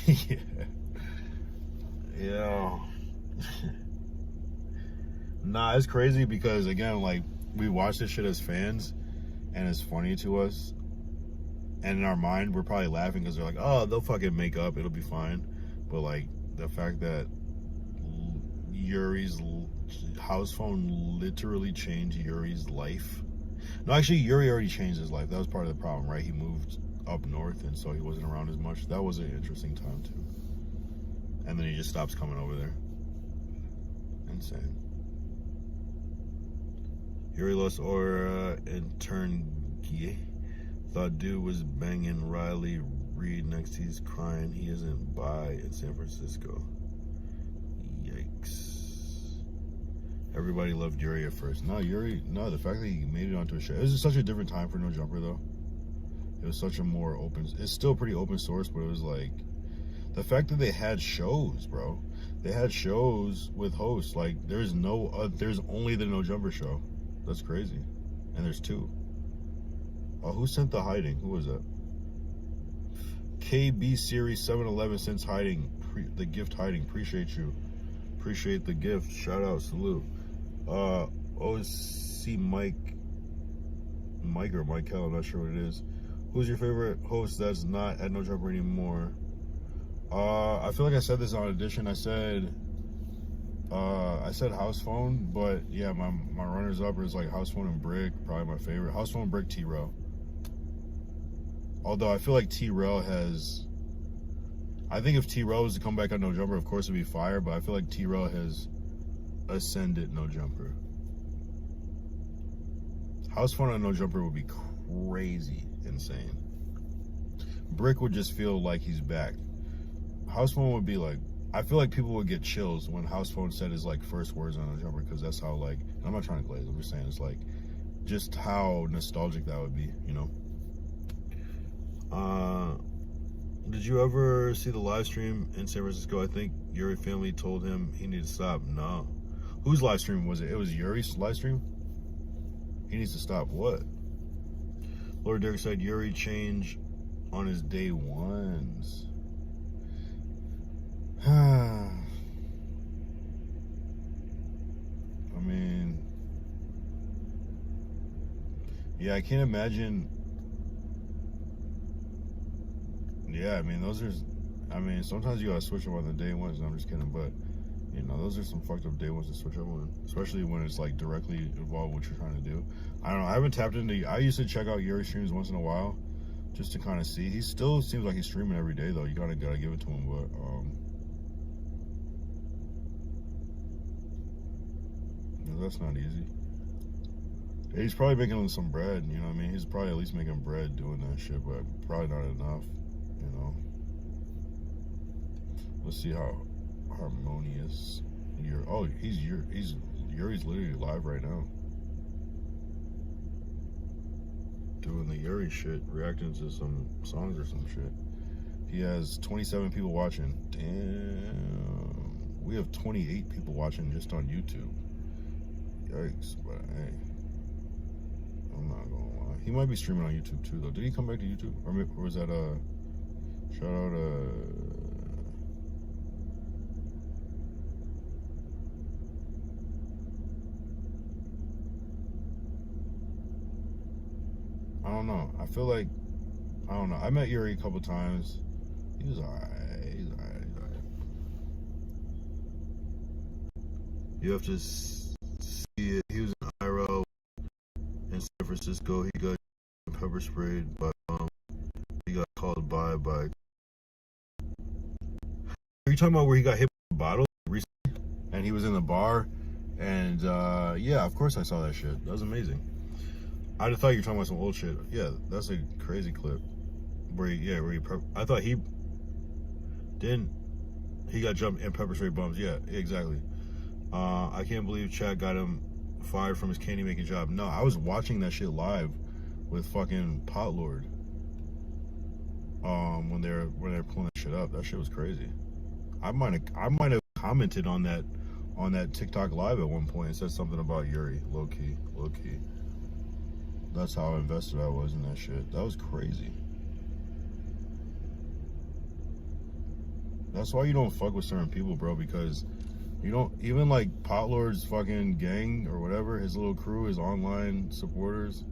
Yeah. Yeah. Nah, it's crazy because, again, like, we watch this shit as fans and it's funny to us. And in our mind, we're probably laughing because they're like, oh, they'll fucking make up. It'll be fine. But, like, the fact that Yuri's house phone literally changed Yuri's life. No, actually, Yuri already changed his life. That was part of the problem, right? He moved up north, and so he wasn't around as much. That was an interesting time, too. And then he just stops coming over there. Insane. Yuri lost aura and turned gay. Thought dude was banging Riley Reid next. He's crying. He isn't bi in San Francisco. Yikes. Everybody loved Yuri at first. No, the fact that he made it onto a show. It was just such a different time for No Jumper, though. It was such a more open, it's still pretty open source, but it was like, the fact that they had shows, bro. They had shows with hosts. Like, there's only the No Jumper show. That's crazy. And there's two. Oh, who sent the hiding? Who was that? KB Series 711 sends hiding. The gift hiding. Appreciate you. Appreciate the gift. Shout out. Salute. OC Mike or Michael, I'm not sure what it is. Who's your favorite host that's not at No Jumper anymore? I feel like I said this on Edition. I said House Phone, but yeah, my runners up is like House Phone and Brick, probably my favorite. House Phone, Brick, T-Rail. Although I feel like T-Rail has I think if T-Row was to come back on No Jumper, of course it'd be fire, but I feel like T-Row has ascended No Jumper. House Phone on No Jumper would be crazy insane. Brick would just feel like he's back. House Phone would be like, I feel like people would get chills when House Phone said his like first words on No Jumper, because that's how like, and I'm not trying to glaze, I'm just saying it's like, just how nostalgic that would be, you know? Did you ever see the live stream in San Francisco? I think Yuri family told him he needed to stop. No. Whose live stream was it? It was Yuri's live stream? He needs to stop what? Lord Derek said Yuri change on his day ones. I mean, yeah, I can't imagine. Yeah, I mean, sometimes you gotta switch them on the day ones. No, I'm just kidding, but you know, those are some fucked up day ones to switch up on, especially when it's like directly involved with what you're trying to do. I don't know. I haven't tapped into. I used to check out Yuri streams once in a while, just to kind of see. He still seems like he's streaming every day, though. You gotta give it to him, but that's not easy. He's probably making some bread, you know what I mean? He's probably at least making bread doing that shit, but probably not enough, you know? Let's see how harmonious Yuri's literally live right now. Doing the Yuri shit, reacting to some songs or some shit. He has 27 people watching. Damn. We have 28 people watching just on YouTube. Yikes, but hey, I'm not gonna lie. He might be streaming on YouTube too, though. Did he come back to YouTube? Or was that shout out I don't know. I feel like, I don't know. I met Yuri a couple times. He was alright. He's alright. You have to see it. He was in IRL in San Francisco. He got pepper sprayed by he got called by. Are you talking about where he got hit with a bottle recently? And he was in the bar, and yeah, of course I saw that shit. That was amazing. I just thought you were talking about some old shit. Yeah, that's a crazy clip. I thought he got jumped and pepper spray bumps. Yeah, exactly. I can't believe Chad got him fired from his candy making job. No, I was watching that shit live with fucking Pot Lord. When they're pulling that shit up, that shit was crazy. I might have commented on that TikTok live at one point and said something about Yuri. Low key. That's how invested I was in that shit. That was crazy. That's why you don't fuck with certain people, bro, because you don't, even like Pot Lord's fucking gang or whatever, his little crew, his online supporters.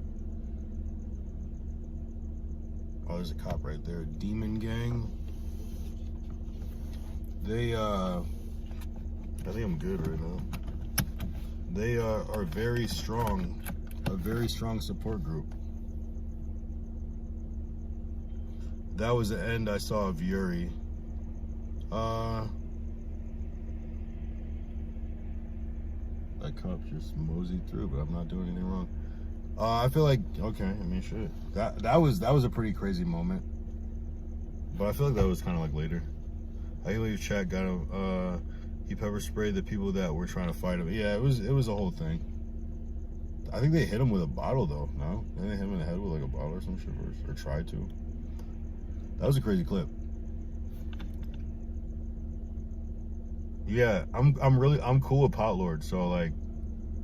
Oh, there's a cop right there. Demon Gang. They, I think I'm good right now. They are very strong. A very strong support group. That was the end I saw of Yuri. That cop just moseyed through, but I'm not doing anything wrong. I feel like, okay, I mean, shit. That was a pretty crazy moment. But I feel like that was kind of like later. I believe Chat got him. He pepper sprayed the people that were trying to fight him. Yeah, it was a whole thing. I think they hit him with a bottle, though. No? Didn't they hit him in the head with like a bottle or some shit, or tried to? That was a crazy clip. Yeah, I'm cool with Pot Lord, so like,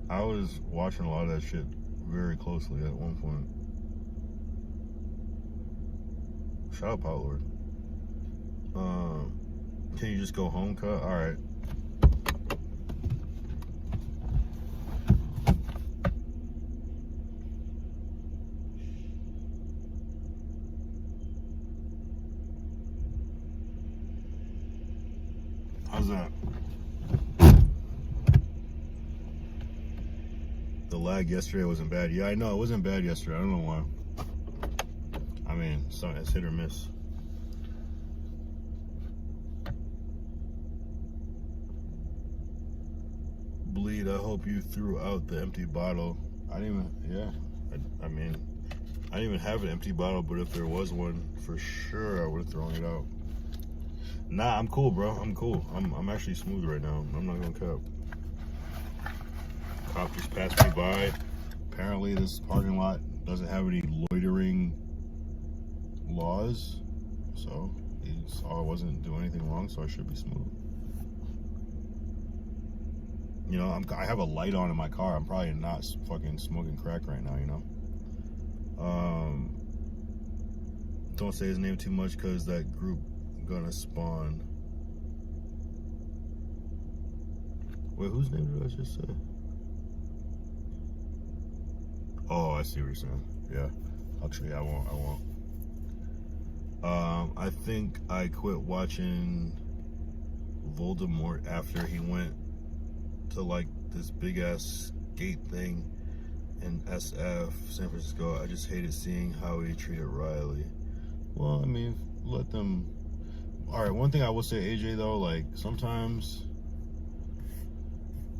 I was watching a lot of that shit very closely at one point. Shout out Pot Lord. Can you just go home, cut? All right. How's that? The lag yesterday wasn't bad. Yeah, I know it wasn't bad yesterday. I don't know why. I mean, it's hit or miss. Elite, I hope you threw out the empty bottle. I didn't even, yeah. I mean, I didn't even have an empty bottle, but if there was one, for sure I would have thrown it out. Nah, I'm cool, bro. I'm cool. I'm actually smooth right now. I'm not gonna cap. Cop just passed me by. Apparently this parking lot doesn't have any loitering laws, so he saw I wasn't doing anything wrong, so I should be smooth. You know, I have a light on in my car. I'm probably not fucking smoking crack right now, you know? Don't say his name too much because that group gonna spawn. Wait, whose name did I just say? Oh, I see what you're saying. Yeah. Actually, I won't. I think I quit watching Voldemort after he went to like this big ass skate thing in SF, San Francisco. I just hated seeing how he treated Riley. Well, I mean, let them. All right, one thing I will say, AJ, though, like sometimes,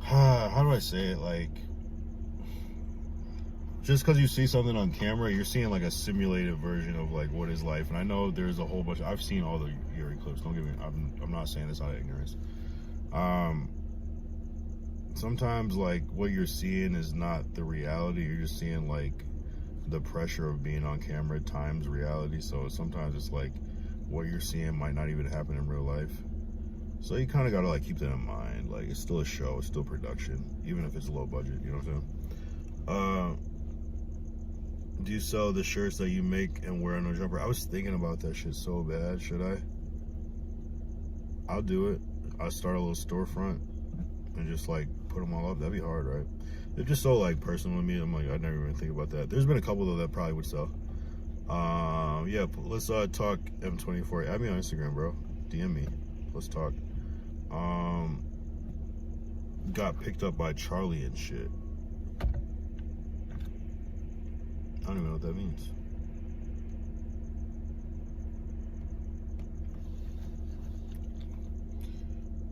how do I say it? Like, just because you see something on camera, you're seeing like a simulated version of like what is life. And I know there's a whole bunch. I've seen all the Yuri clips. Don't get me. I'm not saying this out of ignorance. Sometimes like what you're seeing is not the reality. You're just seeing like the pressure of being on camera times reality. So sometimes it's like what you're seeing might not even happen in real life. So you kind of got to like keep that in mind. Like it's still a show, it's still production, even if it's low budget, you know what I'm saying? Do you sell the shirts that you make and wear on No Jumper? I was thinking about that shit so bad. Should I? I'll do it. I'll start a little storefront and just like put them all up. That'd be hard, right? They're just so like personal to me. I'm like, I never even think about that. There's been a couple though that probably would sell. Yeah, let's talk M24. Add me on Instagram, bro. DM me. Let's talk. Got picked up by Charlie and shit. I don't even know what that means.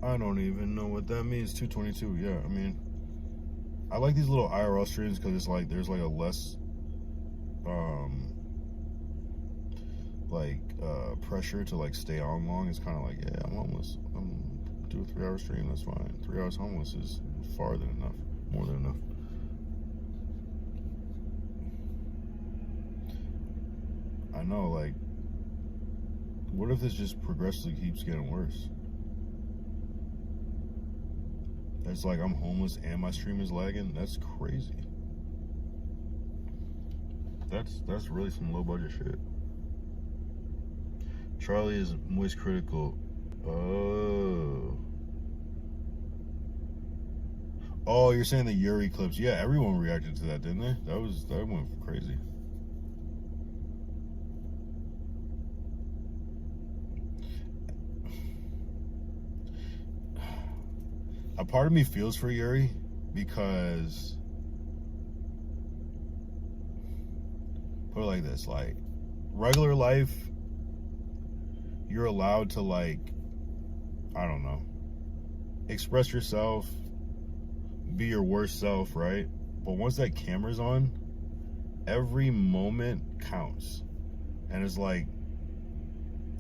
I don't even know what that means. 222. Yeah, I mean, I like these little IRL streams because it's like there's like a less pressure to like stay on long. It's kind of like, yeah, I'm homeless. I'm do a 3-hour stream. That's fine. 3 hours homeless is far than enough, more than enough. I know, like, what if this just progressively keeps getting worse? It's like I'm homeless and my stream is lagging. That's crazy. That's really some low budget shit. Charlie is moist critical. Oh, you're saying the Yuri clips? Yeah, everyone reacted to that, didn't they? That went crazy. A part of me feels for Yuri because, put it like this, like regular life, you're allowed to like, I don't know, express yourself, be your worst self, right? But once that camera's on, every moment counts. And it's like,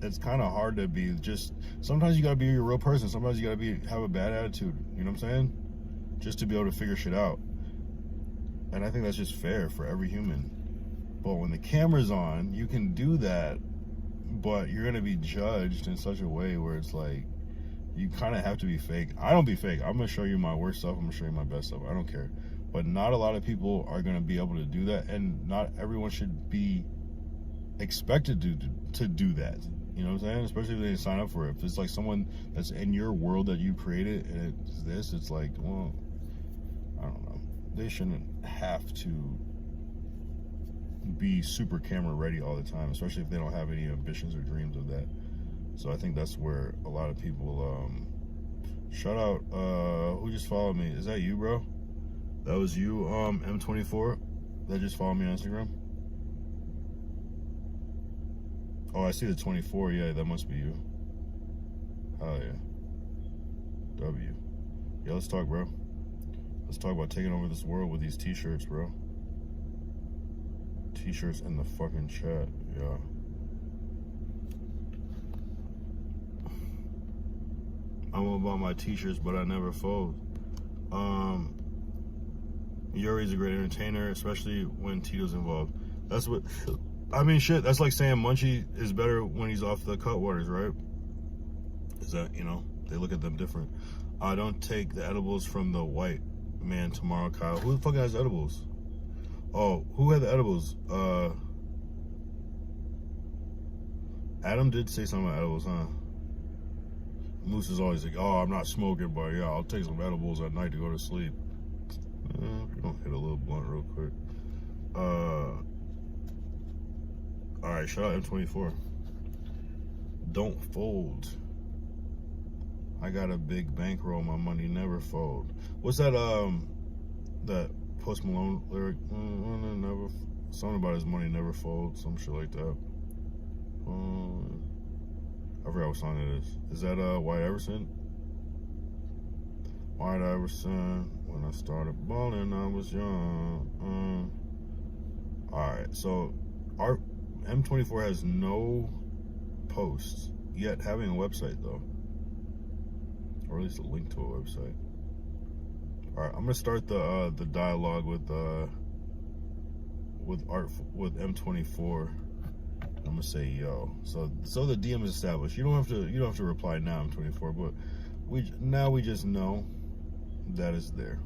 it's kind of hard to be just, sometimes you gotta be your real person. Sometimes you gotta have a bad attitude, you know what I'm saying? Just to be able to figure shit out. And I think that's just fair for every human. But when the camera's on, you can do that, but you're gonna be judged in such a way where it's like, you kind of have to be fake. I don't be fake. I'm gonna show you my worst self. I'm gonna show you my best self. I don't care. But not a lot of people are gonna be able to do that, and not everyone should be expected to do that. You know what I'm saying? Especially if they sign up for it. If it's like someone that's in your world that you created, and it's this, it's like, well, I don't know. They shouldn't have to be super camera ready all the time, especially if they don't have any ambitions or dreams of that. So I think that's where a lot of people, shout out, who just followed me? Is that you, bro? That was you, M24, that just followed me on Instagram? Oh, I see the 24, yeah, that must be you. Hell yeah. W. Yeah, let's talk, bro. Let's talk about taking over this world with these t-shirts, bro. T-shirts in the fucking chat, yeah. I'm about my t-shirts, but I never fold. Yuri's a great entertainer, especially when Tito's involved. That's what, I mean, shit, that's like saying Munchie is better when he's off the Cutwaters, right? Is that, you know, they look at them different. I don't take the edibles from the white man tomorrow, Kyle. Who the fuck has edibles? Oh, who had the edibles? Adam did say something about edibles, huh? Moose is always like, oh, I'm not smoking, but yeah, I'll take some edibles at night to go to sleep. If you don't hit a little blunt real quick. Alright, shout out M24. Don't fold. I got a big bankroll, my money never fold. What's that, that Post Malone lyric? Never, something about his money never folds, some shit like that. I forgot what song it is. Is that White Iverson? White Iverson, when I started balling, I was young. Alright, so our M24 has no posts, yet having a website though. Or at least a link to a website. Alright, I'm gonna start the dialogue with M24. I'm gonna say yo. So the DM is established. You don't have to reply now, M24, but we just know that is there.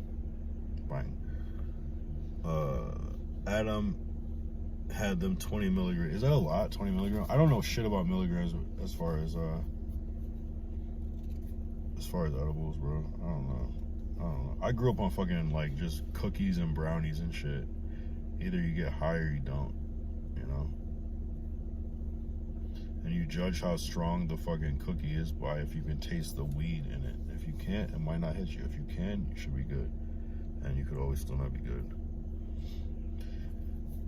Fine. Adam had them 20 milligrams. Is that a lot? 20 milligrams? I don't know shit about milligrams as far as edibles, bro. I don't know. I grew up on fucking like just cookies and brownies and shit. Either you get high or you don't, you know? And you judge how strong the fucking cookie is by if you can taste the weed in it. If you can't, it might not hit you. If you can, you should be good. And you could always still not be good.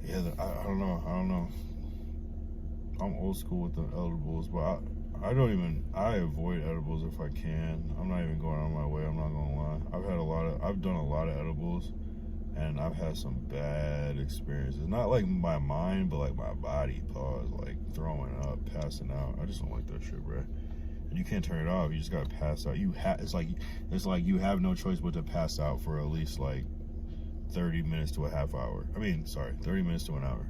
Yeah, I don't know. I'm old school with the edibles, but I avoid edibles if I can. I'm not even going out of my way, I'm not gonna lie. I've done a lot of edibles, and I've had some bad experiences. Not like my mind, but like my body, like throwing up, passing out. I just don't like that shit, bro. And you can't turn it off. You just gotta pass out. It's like you have no choice but to pass out for at least like 30 minutes to a half hour. 30 minutes to an hour.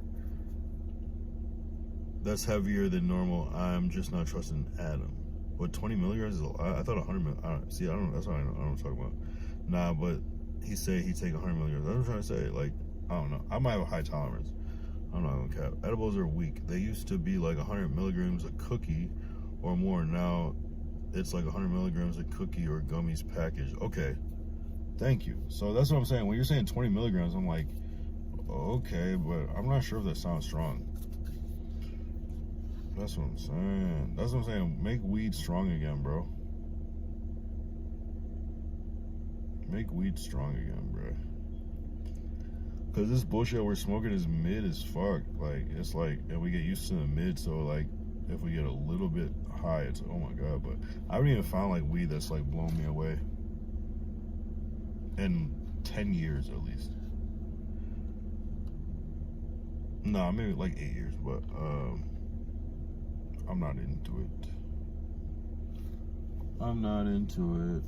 That's heavier than normal. I'm just not trusting Adam. What, 20 milligrams is a lot? I thought 100 milligrams. I don't know. That's what I know. I don't know what I'm talking about. Nah, but he said he'd take 100 milligrams. That's what I'm trying to say. Like, I don't know. I might have a high tolerance. I'm not gonna cap. Edibles are weak. They used to be like 100 milligrams a cookie or more. Now it's like 100 milligrams a cookie or gummies package. Okay. Thank you. So that's what I'm saying. When you're saying 20 milligrams, I'm like, okay, but I'm not sure if that sounds strong. That's what I'm saying. Make weed strong again, bro. Make weed strong again, bro. Cause this bullshit we're smoking is mid as fuck. Like, it's like, and we get used to the mid, so like, if we get a little bit high, it's, oh my God. But I haven't even found like weed that's like blown me away. In 10 years at least. Nah, maybe like 8 years, but I'm not into it. I'm not into it.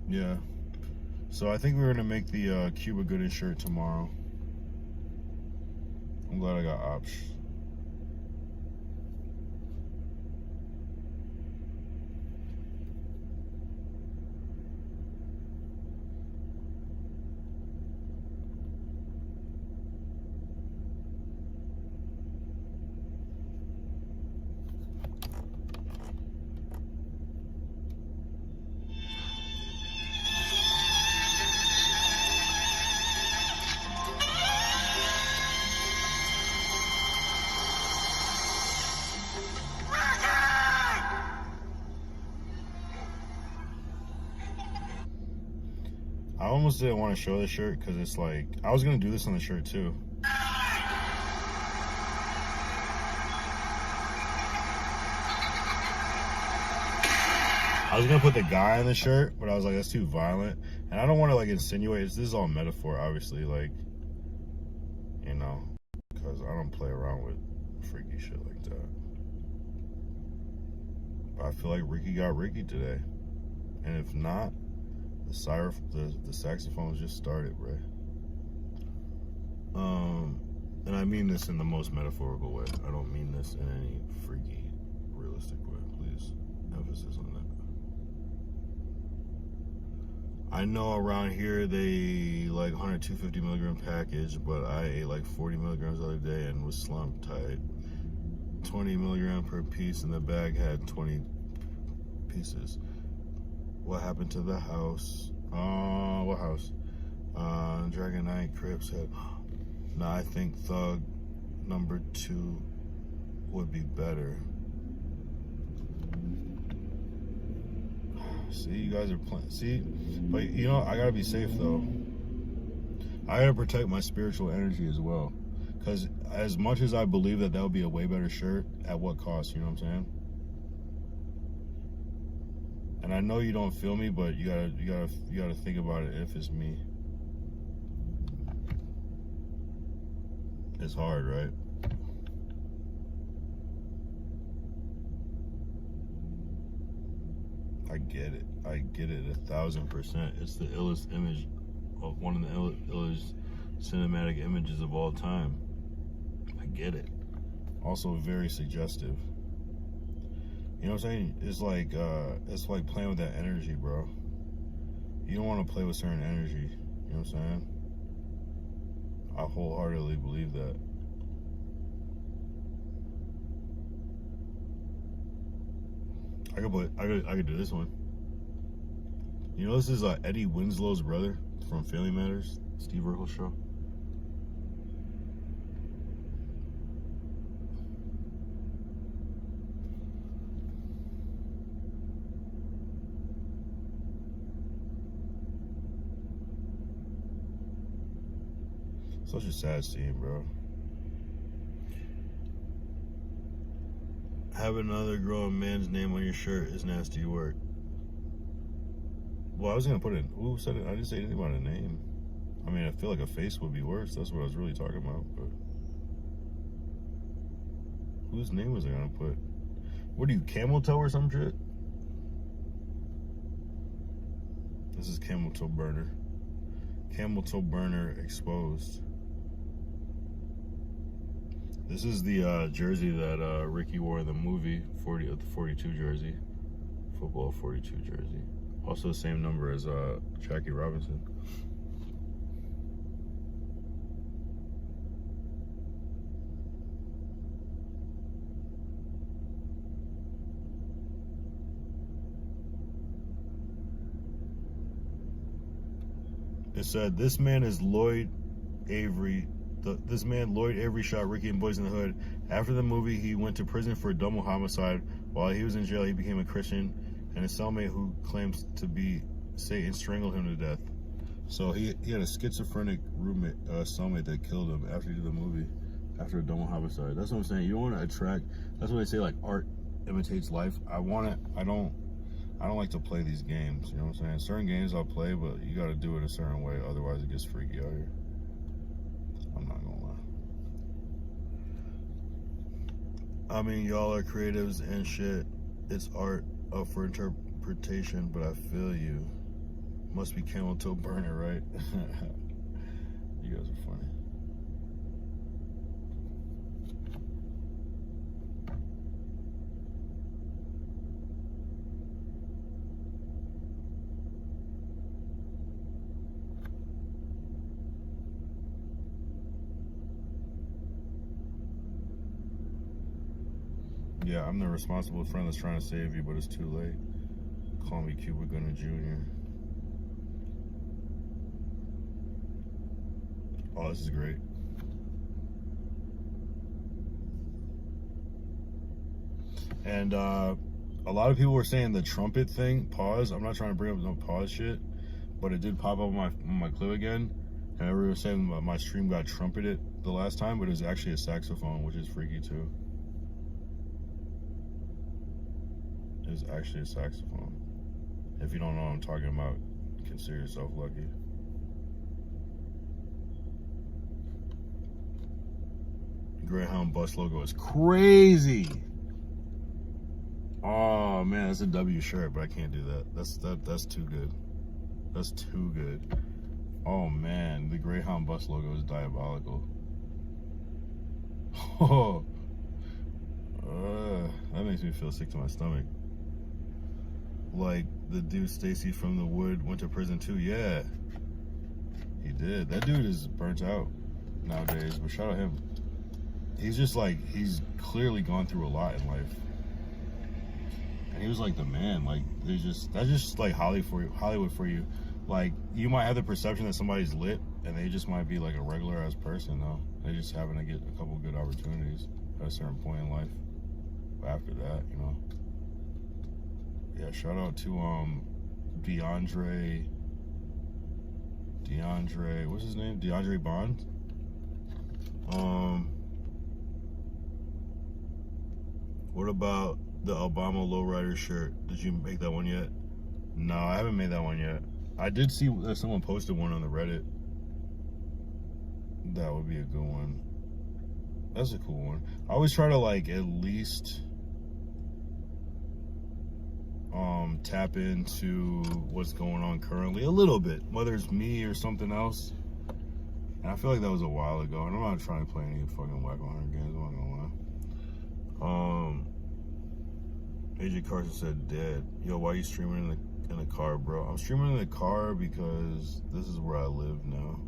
Yeah. So I think we're gonna make the Cuba Gooding shirt tomorrow. I'm glad I got options. I almost didn't want to show this shirt because it's like, I was going to do this on the shirt too. I was gonna put the guy on the shirt, but I was like, that's too violent, and I don't want to like insinuate. This is all metaphor, obviously, like, you know, because I don't play around with freaky shit like that. But I feel like Ricky got Ricky today, and if not, the saxophones just started, bro. And I mean this in the most metaphorical way. I don't mean this in any freaky, realistic way. Please, emphasis on that. I know around here they like 100, 250 milligram package, but I ate like 40 milligrams the other day and was slumped tight. 20 milligram per piece, and the bag had 20 pieces. What happened to the house? What house? Dragon Knight Crip said, nah, I think Thug number 2 would be better. See, you guys are playing. See, but you know, I gotta be safe though. I gotta protect my spiritual energy as well. Because as much as I believe that would be a way better shirt, at what cost? You know what I'm saying? And I know you don't feel me, but you gotta think about it. If it's me, it's hard, right? I get it. I get it 1,000%. It's the illest image of one of the illest cinematic images of all time. I get it. Also very suggestive. You know what I'm saying? It's like playing with that energy, bro. You don't want to play with certain energy. You know what I'm saying? I wholeheartedly believe that. I could do this one. You know, this is Eddie Winslow's brother from Family Matters, Steve Urkel show. Such a sad scene, bro. Having another grown man's name on your shirt is nasty work. Well, I was gonna put it. Who said it? I didn't say anything about a name. I mean, I feel like a face would be worse. That's what I was really talking about. But whose name was I gonna put? What are you, camel toe or some shit? This is camel toe burner. Camel toe burner exposed. This is the jersey that Ricky wore in the movie, the 42 jersey, football 42 jersey. Also the same number as Jackie Robinson. It said, this man is Lloyd Avery. This man, Lloyd Avery, shot Ricky and Boys in the Hood. After the movie, he went to prison for a double homicide. While he was in jail, he became a Christian, and his cellmate, who claims to be Satan, strangled him to death. So he had a schizophrenic roommate, cellmate that killed him after he did the movie, after a double homicide. That's what I'm saying. You don't want to attract. That's what they say, like, art imitates life. I don't like to play these games. You know what I'm saying? Certain games I'll play, but you got to do it a certain way, otherwise it gets freaky out here. I'm not gonna lie. I mean, y'all are creatives and shit. It's art up for interpretation, but I feel you. Must be camel toe burner, right? You guys are funny. Yeah, I'm the responsible friend that's trying to save you, but it's too late. Call me Cuba Gooding Jr. Oh, this is great. And a lot of people were saying the trumpet thing, pause. I'm not trying to bring up no pause shit, but it did pop up on my clip again. And everyone was saying my stream got trumpeted the last time, but it was actually a saxophone, which is freaky too. It was actually a saxophone. If you don't know what I'm talking about, consider yourself lucky. Greyhound bus logo is crazy. Oh man, that's a W shirt, but I can't do that. That's too good. That's too good. Oh man, the Greyhound bus logo is diabolical. Oh, that makes me feel sick to my stomach. Like the dude Stacy from the Wood went to prison too. Yeah, he did. That dude is burnt out nowadays, but shout out him. He's just like, he's clearly gone through a lot in life. And he was like the man. Like, that's just like Hollywood for you. Like, you might have the perception that somebody's lit, and they just might be like a regular ass person, though. They just happen to get a couple good opportunities at a certain point in life. But after that, you know. Yeah, shout out to DeAndre, what's his name? DeAndre Bond. What about the Obama lowrider shirt? Did you make that one yet? No, I haven't made that one yet. I did see that someone posted one on the Reddit. That would be a good one. That's a cool one. I always try to like at least tap into what's going on currently a little bit, whether it's me or something else. And I feel like that was a while ago, and I'm not trying to play any fucking whack on her games, I'm not gonna lie. AJ Carson said dead. Yo, why are you streaming in the car, bro? I'm streaming in the car because this is where I live now.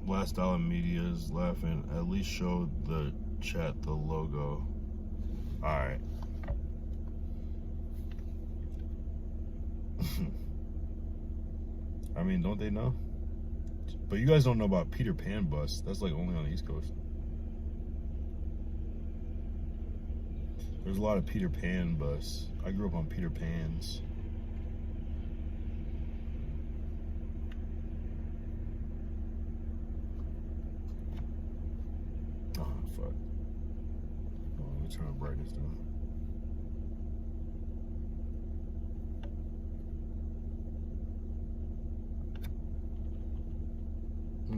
Last Dollar Media is laughing. At least show the chat the logo. Alright. I mean, don't they know? But you guys don't know about Peter Pan bus. That's like only on the East Coast. There's a lot of Peter Pan bus. I grew up on Peter Pans. Oh, fuck. Oh, let me turn the brightness down.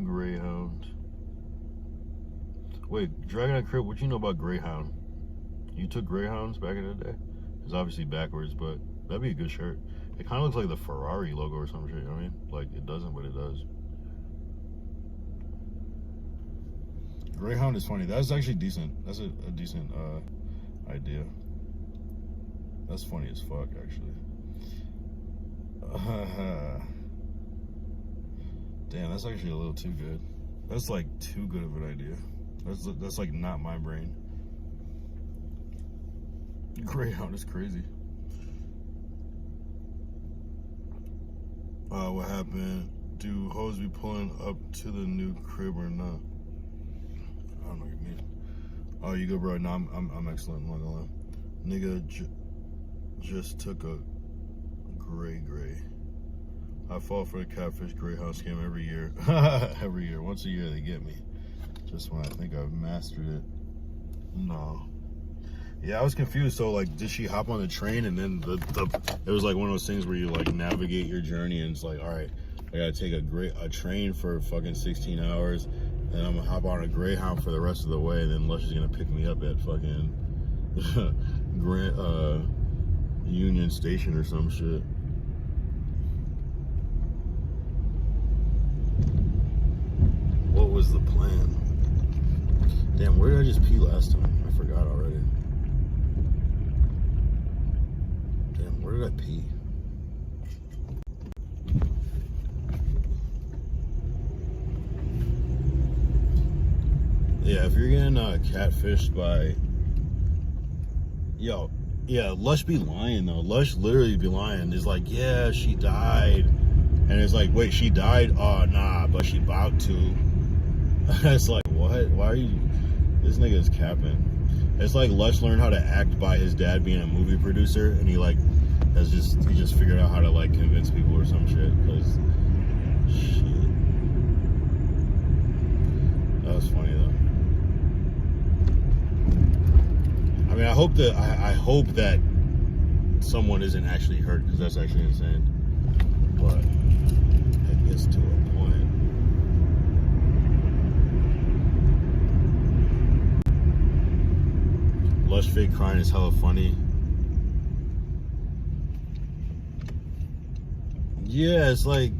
Greyhound. Wait, Dragonite Crib, what you know about Greyhound? You took Greyhounds back in the day? It's obviously backwards, but that'd be a good shirt. It kind of looks like the Ferrari logo or some shit, you know what I mean? Like, it doesn't, but it does. Greyhound is funny. That's actually decent. That's a decent idea. That's funny as fuck, actually. Damn, that's actually a little too good. That's like too good of an idea. That's like not my brain. Greyhound is crazy. What happened? Do hoes be pulling up to the new crib or not? I don't know what you mean. Oh, you good, bro? No, I'm excellent. I'm not gonna lie. Nigga just took a gray. I fall for the catfish Greyhound scam every year. Every year. Once a year they get me. Just when I think I've mastered it. No. Yeah, I was confused. So, like, did she hop on the train and then it was like one of those things where you, like, navigate your journey and it's like, all right, I gotta take a train for fucking 16 hours and I'm gonna hop on a Greyhound for the rest of the way and then Lush is gonna pick me up at fucking Union Station or some shit. What was the plan? Damn, where did I just pee last time? I forgot already. Damn, where did I pee? Yeah, if you're getting catfished by... Yo, yeah, Lush be lying though. Lush literally be lying. It's like, yeah, she died. And it's like, wait, she died? Oh, nah, but she about to. It's like, what? Why are you... This nigga is capping. It's like Lush learned how to act by his dad being a movie producer, and he like he just figured out how to like convince people or some shit. Cause shit, that was funny though. I mean, I hope that someone isn't actually hurt, because that's actually insane. But it gets to a point. Lush fake crying is hella funny. Yeah, it's like,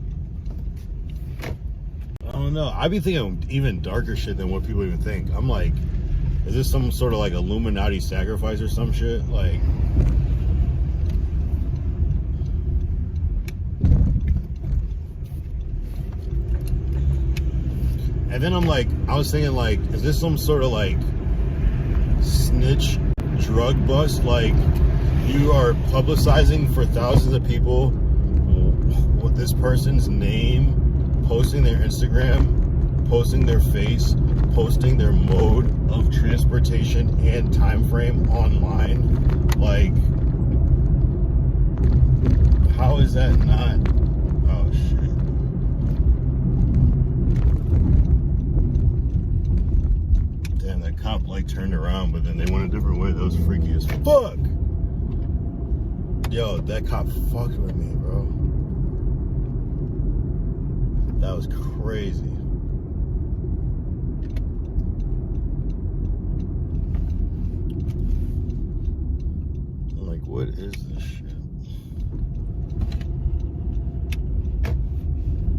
I don't know. I be thinking even darker shit than what people even think. I'm like, is this some sort of like Illuminati sacrifice or some shit? Like, and then I'm like, I was thinking like, is this some sort of like snitch drug bust? Like, you are publicizing for thousands of people what this person's name, posting their Instagram, posting their face, posting their mode of transportation and time frame online. Like, how is that not? Oh shit. Damn, that cop like turned around, but then they went a different way. That was freaky as fuck. Yo, that cop fucked with me, bro. That was crazy. I'm like, what is this shit?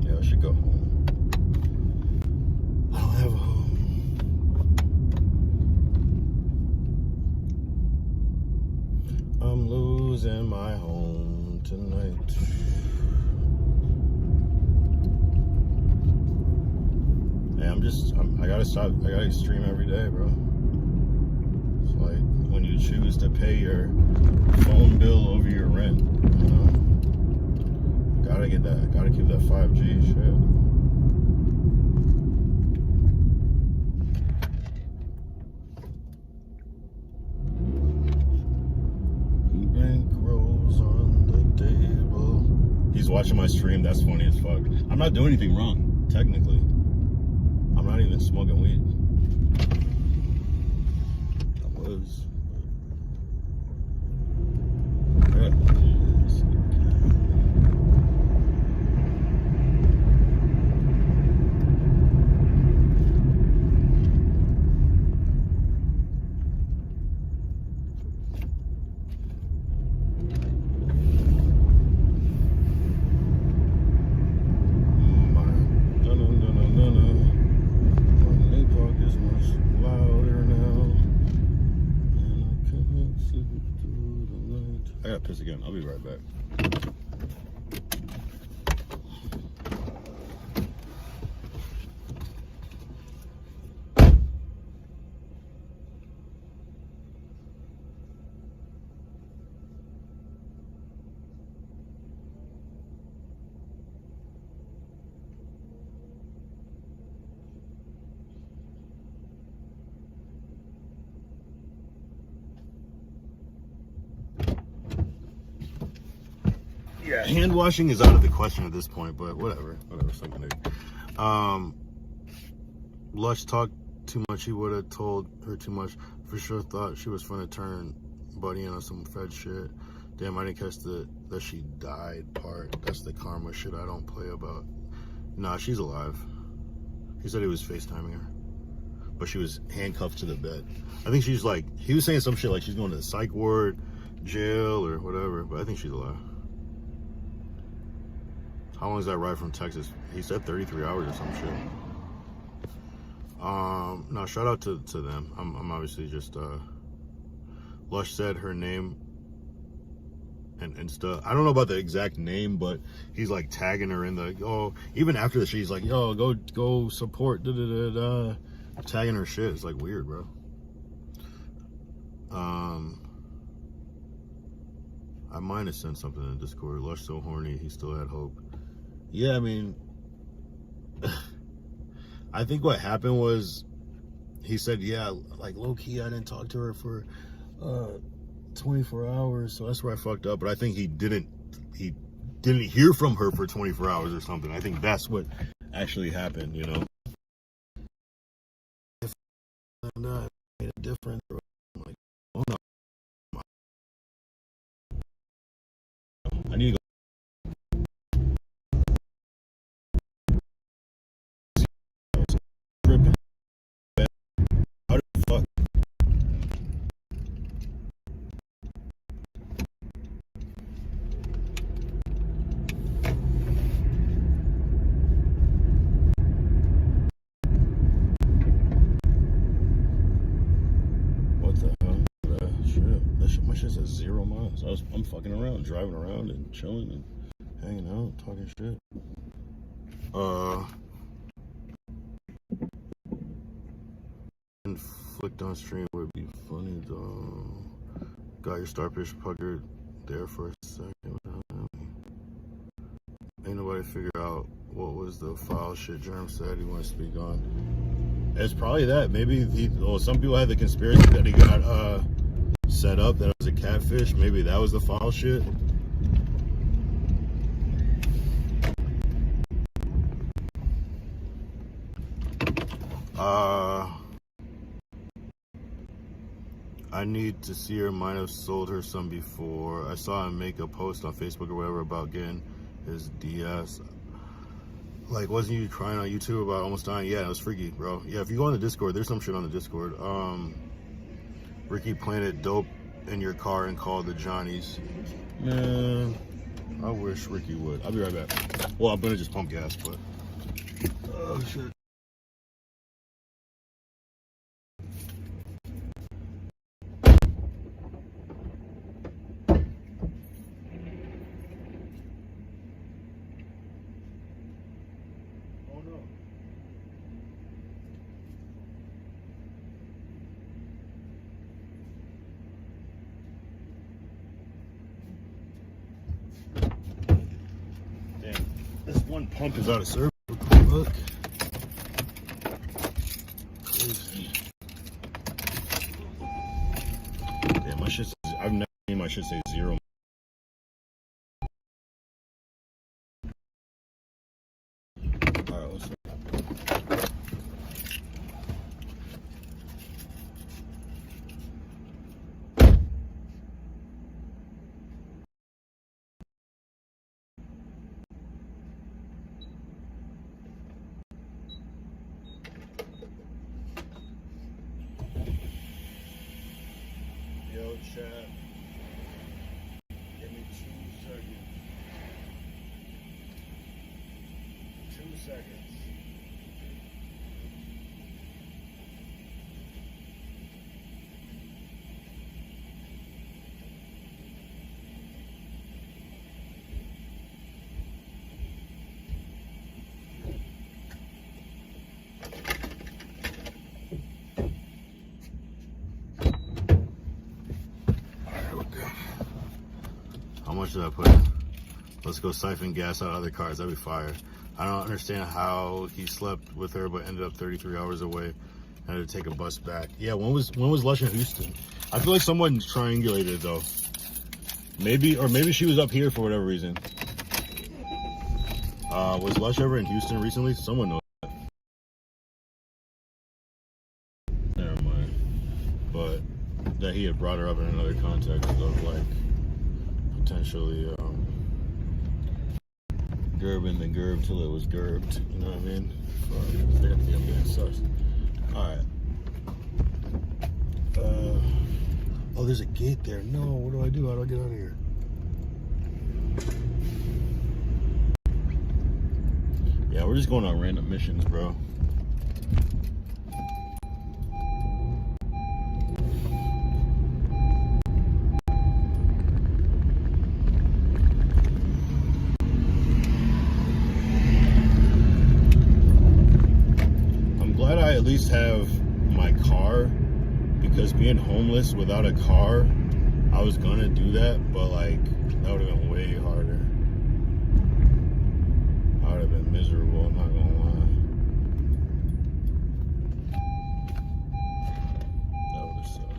Yeah, I should go home. I don't have a home. I'm losing my home tonight. I gotta stop. I gotta stream every day, bro. It's like when you choose to pay your phone bill over your rent, you know? Gotta get that. Gotta keep that 5G shit. Bankrolls on the table. He's watching my stream. That's funny as fuck. I'm not doing anything wrong, technically. I'm not even smoking weed. I was. I gotta piss again. I'll be right back. Yeah, hand washing is out of the question at this point, but whatever, something new. Lush talked too much. He would have told her too much. For sure thought she was finna turn Buddy in on some Fed shit. Damn, I didn't catch that she died part. That's the karma shit I don't play about. Nah, she's alive. He said he was FaceTiming her, but she was handcuffed to the bed. I think she's like, he was saying some shit like she's going to the psych ward, jail, or whatever, but I think she's alive. How long is that ride from Texas? He said 33 hours or some shit. No, shout out to them. I'm obviously just, Lush said her name and Insta. I don't know about the exact name, but he's like tagging her in the, oh, even after the shit, he's like, yo, go support, tagging her shit. It's like weird, bro. I might have sent something in Discord. Lush so horny, he still had hope. Yeah, I mean, I think what happened was he said, yeah, like low-key, I didn't talk to her for 24 hours, so that's where I fucked up. But I think he didn't hear from her for 24 hours or something. I think that's what actually happened, you know? If I made a difference, I'm like, oh no. My shit says 0 miles. I'm fucking around, driving around and chilling and hanging out, talking shit. Flicked on stream would be funny though. Got your starfish puckered there for a second. Ain't nobody figured out what was the foul shit Germ said he want to speak on. It's probably that. Maybe some people had the conspiracy that he got set up, that it was a catfish. Maybe that was the foul shit. I need to see her. Might have sold her some before. I saw him make a post on Facebook or whatever about getting his DS. Like, wasn't you crying on YouTube about almost dying? Yeah, it was freaky, bro. Yeah, if you go on the Discord, there's some shit on the Discord. Ricky planted dope in your car and called the Johnnies. Man, I wish Ricky would. I'll be right back. Well, I'm gonna just pump gas, but oh shit. This one pump is out of service. Look. Crazy. Damn, my shit says, I've never seen my shit say 0. Alright, let's see. Yo, chat. Give me 2 seconds. 2 seconds. How much did I put in? Let's go siphon gas out of other cars. That'd be fire. I don't understand how he slept with her but ended up 33 hours away and had to take a bus back. Yeah, when was Lush in Houston? I feel like someone triangulated though. Maybe she was up here for whatever reason. Was Lush ever in Houston recently? Someone knows that. Never mind. But that he had brought her up in another context of like potentially gerbing the gerb till it was gerbed. You know what I mean? Fuck, they have to be getting sus. Alright. Oh, there's a gate there. No, what do I do? How do I get out of here? Yeah, we're just going on random missions, bro. At least have my car, because being homeless without a car, I was gonna do that, but like that would have been way harder. I would have been miserable, I'm not gonna lie. That would have sucked.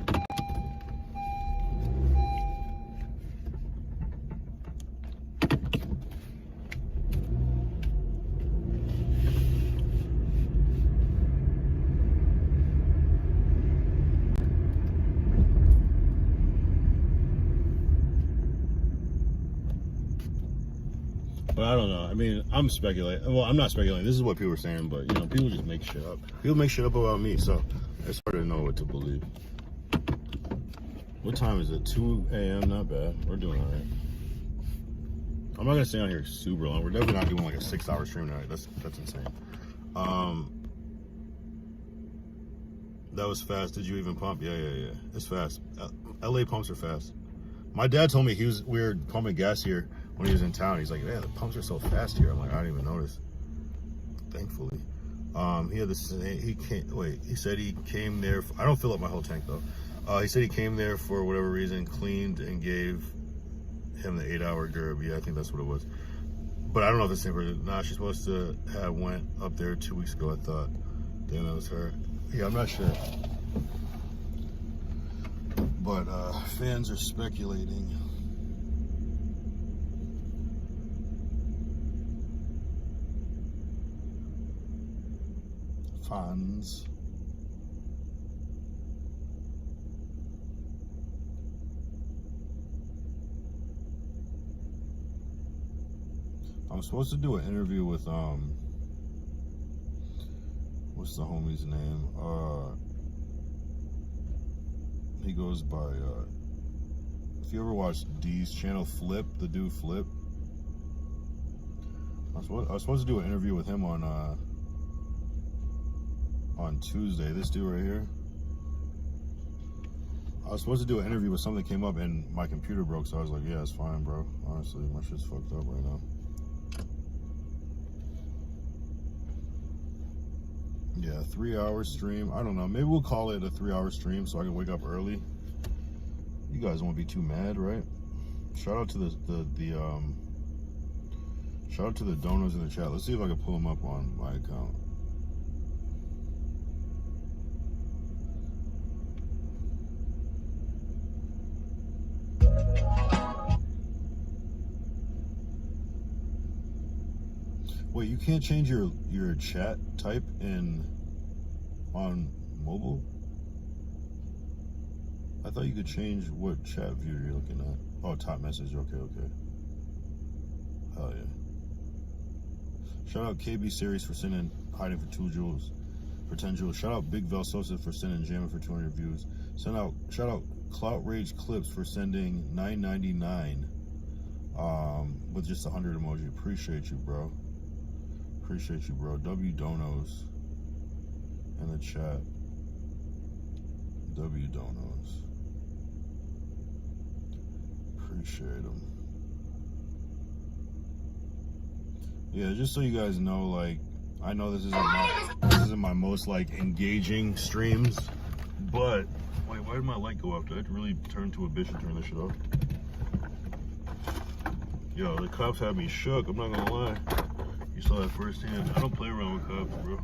But I don't know. I mean, I'm speculating. Well, I'm not speculating. This is what people are saying, but, you know, people just make shit up. People make shit up about me, so it's hard to know what to believe. What time is it? 2 a.m.? Not bad. We're doing all right. I'm not going to stay on here super long. We're definitely not doing like a 6-hour stream tonight. That's insane. That was fast. Did you even pump? Yeah. It's fast. LA pumps are fast. My dad told me we were pumping gas here when he was in town. He's like, yeah, the pumps are so fast here. I'm like, I didn't even notice. Thankfully. He had this, he said he came there. I don't fill up my whole tank though. He said he came there for whatever reason, cleaned and gave him the 8-hour Gerb. Yeah, I think that's what it was. But I don't know if it's the same person. Nah, she's supposed to have went up there 2 weeks ago, I thought. Damn, that was her. Yeah, I'm not sure. But fans are speculating. Fans. I'm supposed to do an interview with what's the homie's name? He goes by if you ever watched D's channel Flip, the dude Flip. I was supposed to do an interview with him on Tuesday. This dude right here. I was supposed to do an interview with something that came up and my computer broke, so I was like, yeah, it's fine, bro. Honestly, my shit's fucked up right now. Yeah, 3-hour stream. I don't know. Maybe we'll call it a 3-hour stream so I can wake up early. You guys won't be too mad, right? Shout out to the shout out to the donors in the chat. Let's see if I can pull them up on my account. Wait, you can't change your chat type on mobile? I thought you could change what chat view you're looking at. Oh, top message. Okay. Hell yeah. Shout out KB Series for sending hiding for 2 jewels, for 10 jewels. Shout out Big Vel Sosa for sending jamming for 200 views. Shout out Clout Rage Clips for sending $9.99 with just 100 emoji. Appreciate you, bro. W Donos in the chat. W Donos. Appreciate them. Yeah, just so you guys know, like, I know this isn't my most like engaging streams, but wait, why did my light go off? Did I really turn to a bitch and turn this shit off? Yo, the cops had me shook. I'm not gonna lie. You saw that firsthand. I don't play around with cops, bro.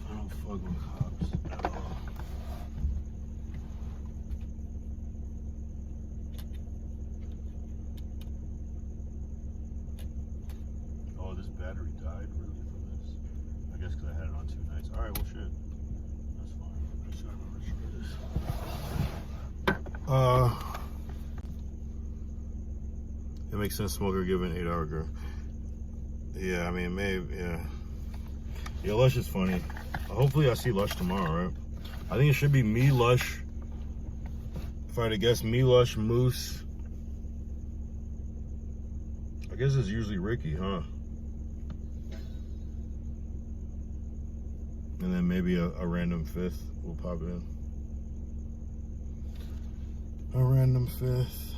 I don't fuck with cops at all. Oh, this battery died really from this. I guess because I had it on 2 nights. All right, well, shit. That's fine. I just gotta remember to try this. It makes sense. Smoker give an 8-hour girl. Yeah, I mean, maybe. Yeah. Yeah, Lush is funny. Hopefully, I see Lush tomorrow, right? I think it should be me, Lush. If I had to guess, me, Lush, Moose. I guess it's usually Ricky, huh? And then maybe a random 5th will pop in. A random 5th.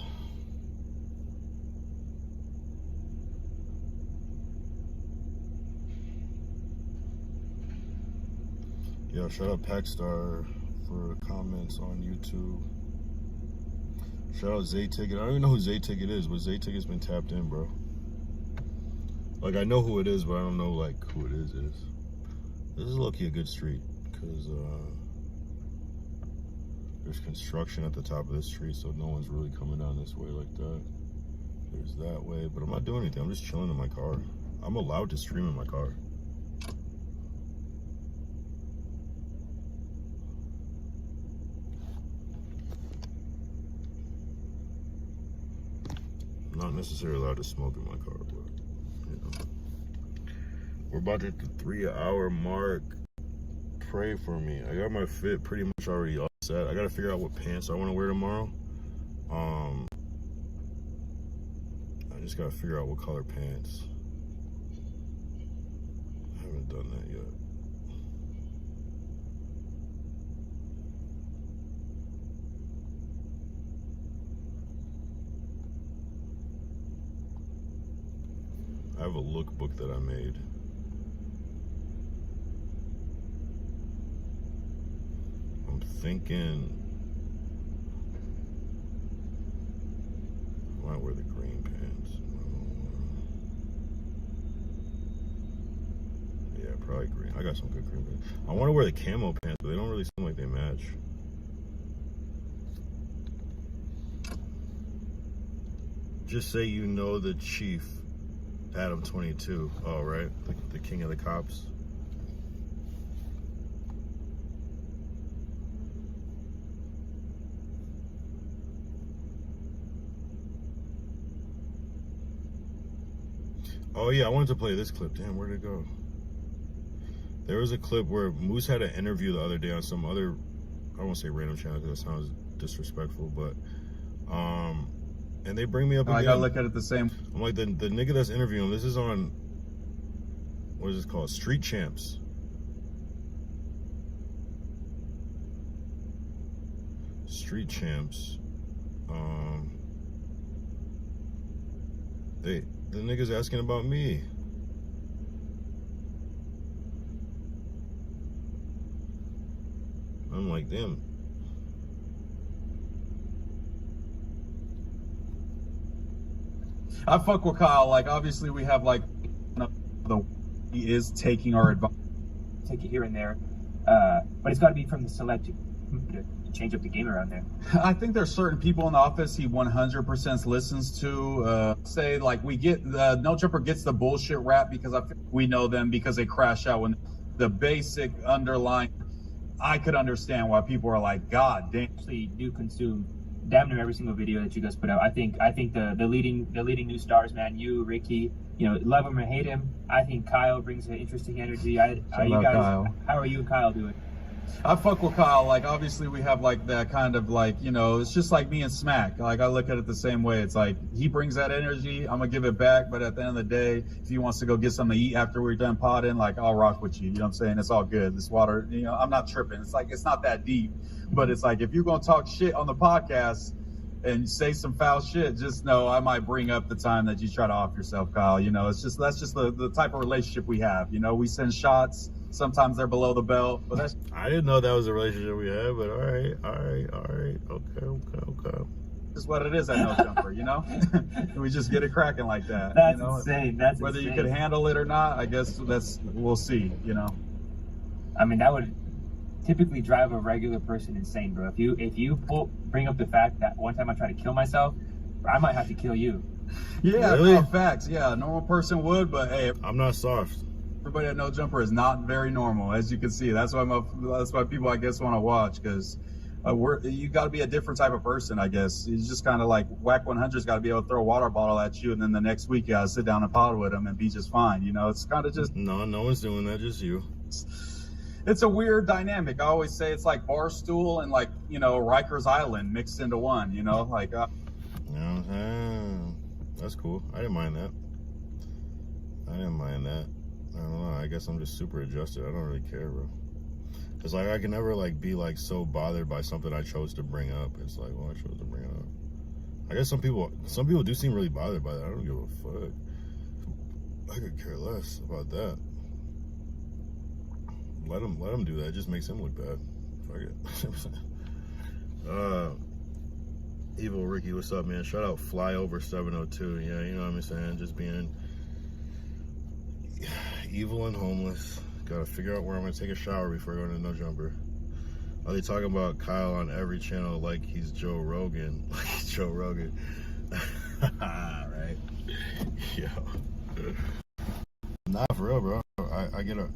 Yo, shout out Packstar for comments on YouTube. Shout out Zay Ticket. I don't even know who Zay Ticket is, but Zay Ticket's been tapped in, bro. Like, I know who it is, but I don't know, like, who it is. This is low-key a good street, because there's construction at the top of this street, so no one's really coming down this way like that. There's that way, but I'm not doing anything. I'm just chilling in my car. I'm allowed to stream in my car. necessarily allowed to smoke in my car, but you know. We're about to hit the 3-hour mark. Pray for me. I got my fit pretty much already all set. I gotta figure out what pants I want to wear tomorrow. I just gotta figure out what color pants. I haven't done that yet. I have a lookbook that I made. I'm thinking I might wear the green pants. Yeah, probably green. I got some good green pants. I want to wear the camo pants, but they don't really seem like they match. Just say you know the chief. Adam 22. Oh, right. The king of the cops. Oh, yeah. I wanted to play this clip. Damn, where'd it go? There was a clip where Moose had an interview the other day on some other, I don't want to say random channel because that sounds disrespectful, but, and they bring me up again. I gotta look at it the same. I'm like, the nigga that's interviewing him, this is on, what is this called? Street Champs. Street Champs. The nigga's asking about me. I'm like, damn. I fuck with Kyle. Like, obviously, we have like he is taking our advice. Take it here and there, but it's got to be from the select to change up the game around there. I think there's certain people in the office he 100% listens to. Say like we get No Jumper gets the bullshit rap because we know them because they crash out when the basic underlying. I could understand why people are like, God damn. Actually, do consume damn near every single video that you guys put out. I think the leading new stars, man, you, Ricky, you know, love him or hate him. I think Kyle brings an interesting energy. How are you and Kyle doing? I fuck with Kyle. Like, obviously, we have like that kind of like, you know, it's just like me and Smack. Like, I look at it the same way. It's like he brings that energy. I'm gonna give it back. But at the end of the day, if he wants to go get something to eat after we're done podding, like, I'll rock with you. You know what I'm saying? It's all good. This water, you know, I'm not tripping. It's like, it's not that deep. But it's like, if you're gonna talk shit on the podcast and say some foul shit, just know I might bring up the time that you try to off yourself, Kyle. You know, it's just, that's just the type of relationship we have. You know, we send shots. Sometimes they're below the belt, but that's. I didn't know that was a relationship we had, but all right. Okay. Just what it is at No Jumper, you know? We just get it cracking like that. That's you know? insane. That's whether insane. you could handle it or not, I guess we'll see, you know? I mean, that would typically drive a regular person insane, bro. If you bring up the fact that one time I tried to kill myself, I might have to kill you. Yeah, really? no, facts. Yeah, a normal person would, but hey, I'm not soft. everybody at No Jumper is not very normal, as you can see. That's why people, I guess, want to watch, because you got to be a different type of person, I guess. You just kind of like Whack 100's got to be able to throw a water bottle at you, and then the next week you got to sit down and pod with them and be just fine. You know, it's kind of just. No one's doing that, just you. It's a weird dynamic. I always say it's like Barstool and like, you know, Rikers Island mixed into one, you know, like. You know what I'm saying? That's cool. I didn't mind that. I don't know. I guess I'm just super adjusted. I don't really care, bro. It's like I can never like be like so bothered by something I chose to bring up. It's like, well, I chose to bring it up. I guess some people do seem really bothered by that. I don't give a fuck. I could care less about that. Let him do that. It just makes him look bad. Fuck it. Evil Ricky, what's up, man? Shout out Flyover 702. Yeah, you know what I'm saying? Just being evil and homeless. Gotta figure out where I'm gonna take a shower before going to No Jumper. Are they talking about Kyle on every channel like he's Joe Rogan? Like he's Joe Rogan. Right? Yo. Nah, for real, bro. I get a,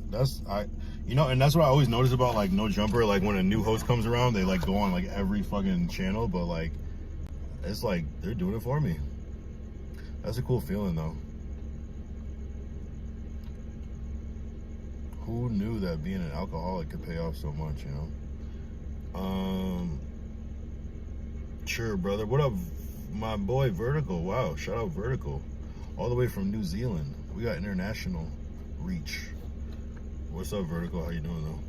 you know, and that's what I always notice about like No Jumper. Like when a new host comes around, they like go on like every fucking channel, but like, it's like they're doing it for me. That's a cool feeling though. Who knew that being an alcoholic could pay off so much, you know? Sure, brother. What up, my boy Vertical? Wow, shout out Vertical. All the way from New Zealand. We got international reach. What's up, Vertical? How you doing though?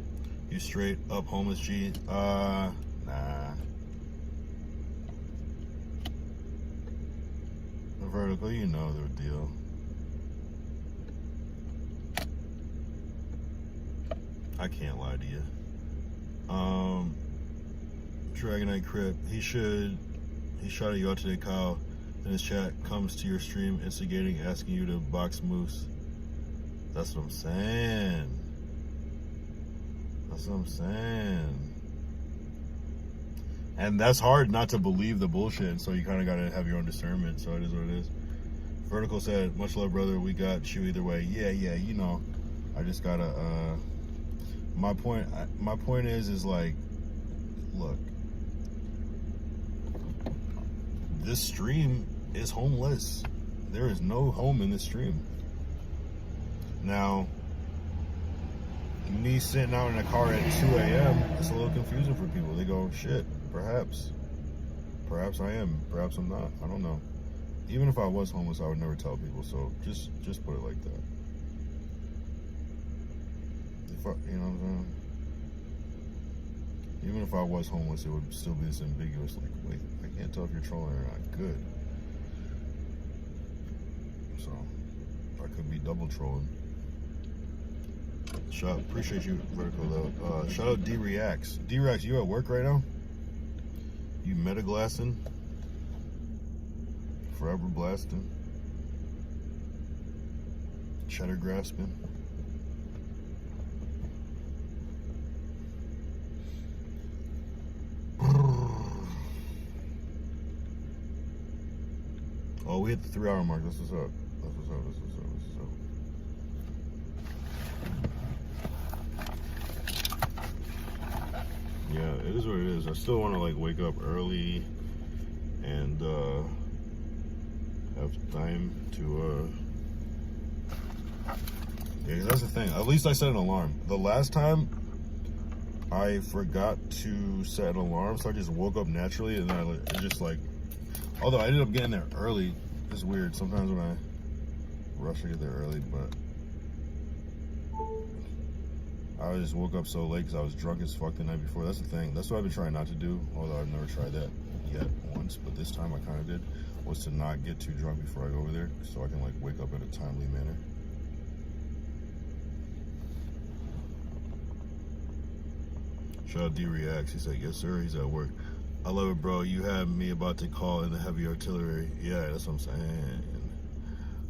You straight up homeless, G? Nah. Vertical, you know the deal. I can't lie to you. Dragonite Crip, he shouted you out today, Kyle. In his chat, comes to your stream, instigating, asking you to box Moose. That's what I'm saying. That's what I'm saying. And that's hard not to believe the bullshit, and so you kind of got to have your own discernment, so it is what it is. Vertical said, much love, brother. We got you either way. Yeah, you know. I just got to, my point is like, look, this stream is homeless. There is no home in this stream. Now, me sitting out in a car at 2 a.m., it's a little confusing for people. They go, shit, perhaps I am, perhaps I'm not. I don't know. Even if I was homeless, I would never tell people. So just put it like that. If I, you know what I'm saying? Even if I was homeless, it would still be this ambiguous. Like, wait, I can't tell if you're trolling or not. Good. So I could be double trolling. Appreciate you, Vertical though. Shout out D-Reacts. D-Reacts, you at work right now? You meta-glassing? Forever blasting? Cheddar grasping? Oh, we hit the 3-hour mark. That's what's up. That's what's up. That's what's up. That's what's up. Yeah, it is what it is. I still want to like wake up early and have time to yeah, 'cause that's the thing. At least I set an alarm. The last time I forgot to set an alarm, so I just woke up naturally, and then it just like, although I ended up getting there early. It's weird sometimes when I rush to get there early, but I just woke up so late because I was drunk as fuck the night before. That's the thing. That's what I've been trying not to do, although I've never tried that yet once, but this time I kind of did, was to not get too drunk before I go over there so I can like wake up in a timely manner. Shout out D-Reacts. He said, yes, sir. He's at work. I love it, bro. You have me about to call in the heavy artillery. Yeah, that's what I'm saying.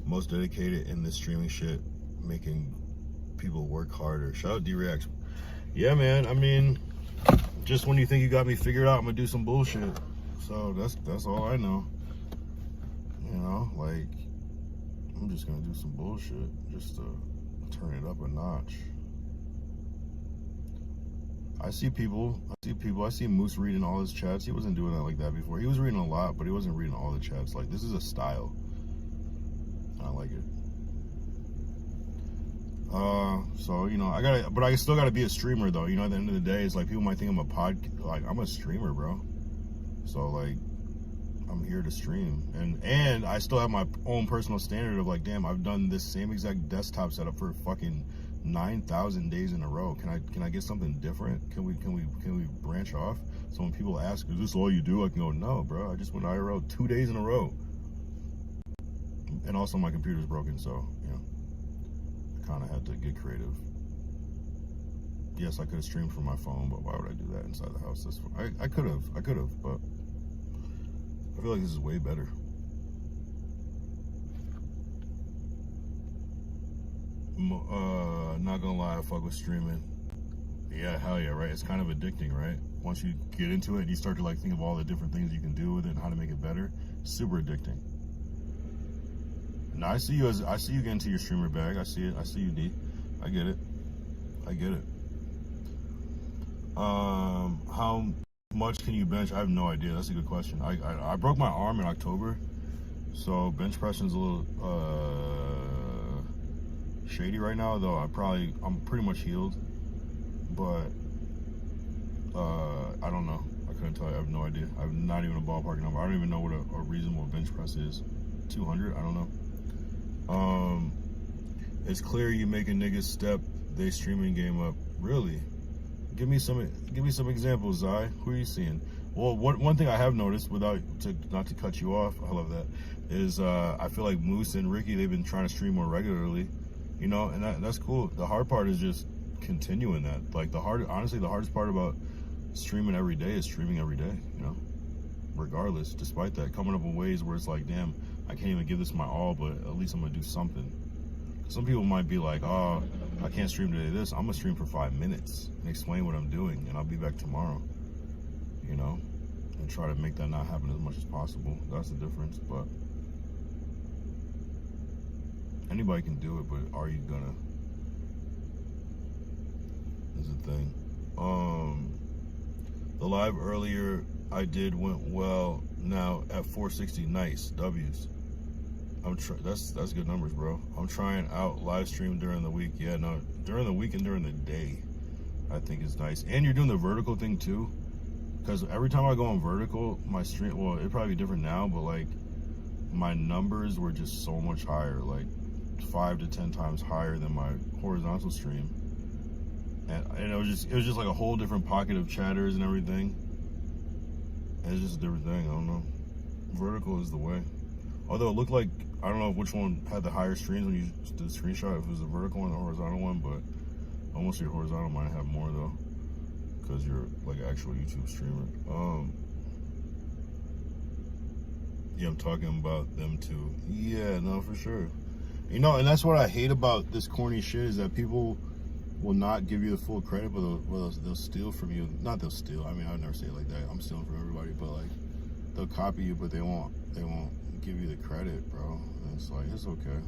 Most dedicated in this streaming shit, making people work harder. Shout out D-Reacts. Yeah, man. I mean, just when you think you got me figured out, I'm gonna do some bullshit. So that's all I know. You know, like, I'm just gonna do some bullshit just to turn it up a notch. I see people. I see Moose reading all his chats. He wasn't doing that like that before. He was reading a lot, but he wasn't reading all the chats. Like, this is a style. I like it. So, you know, I still gotta be a streamer though. You know, at the end of the day, it's like people might think I'm I'm a streamer, bro. So like, I'm here to stream, and I still have my own personal standard of like, damn, I've done this same exact desktop setup for fucking 9,000 days in a row. Can I get something different? Can we branch off? So when people ask, is this all you do? I can go, no, bro. I just went IRL 2 days in a row, and also my computer's broken, so you know, I kind of had to get creative. Yes, I could have streamed from my phone, but why would I do that inside the house? I could have, but I feel like this is way better. Not gonna lie, I fuck with streaming. Yeah, hell yeah, right? It's kind of addicting, right? Once you get into it, you start to like think of all the different things you can do with it and how to make it better. Super addicting. Now I see you get into your streamer bag. I see it. I see you, D. I get it. How much can you bench? I have no idea. That's a good question. I broke my arm in October, So bench pressing's a little shady right now, though. I'm pretty much healed, but I don't know. I couldn't tell you. I have no idea. I have not even a ballpark number. I don't even know what a reasonable bench press is. 200? I don't know. It's clear you make a nigga step they streaming game up. Really? Give me some examples, Zai. Who are you seeing? Well, one thing I have noticed, not to cut you off, I love that, is I feel like Moose and Ricky, they've been trying to stream more regularly, you know, and that's cool. The hard part is just continuing that. Like honestly, the hardest part about streaming every day is streaming every day, you know, regardless, despite that, coming up with ways where it's like, damn, I can't even give this my all, but at least I'm gonna do something. Some people might be like, oh, I can't stream today I'm gonna stream for 5 minutes and explain what I'm doing, and I'll be back tomorrow, you know, and try to make that not happen as much as possible. That's the difference. But anybody can do it, but are you gonna? Is the thing. The live earlier I did went well. Now at 460, nice W's. That's good numbers, bro. I'm trying out live stream during the week. Yeah, no, during the week and during the day, I think is nice. And you're doing the vertical thing too, because every time I go on vertical, my stream, well, it'd probably be different now, but like my numbers were just so much higher, like 5 to 10 times higher than my horizontal stream. And it was just like a whole different pocket of chatters and everything. And it's just a different thing. I don't know. Vertical is the way. Although it looked like, I don't know which one had the higher streams when you did the screenshot, if it was the vertical one or the horizontal one, but almost your horizontal might have more though, because you're like an actual YouTube streamer. Yeah, I'm talking about them too. Yeah, no, for sure. You know, and that's what I hate about this corny shit, is that people will not give you the full credit, but they'll steal from you. Not they'll steal. I mean, I would never say it like that. I'm stealing from everybody, but like they'll copy you, but they won't give you the credit, bro. And it's like, it's okay.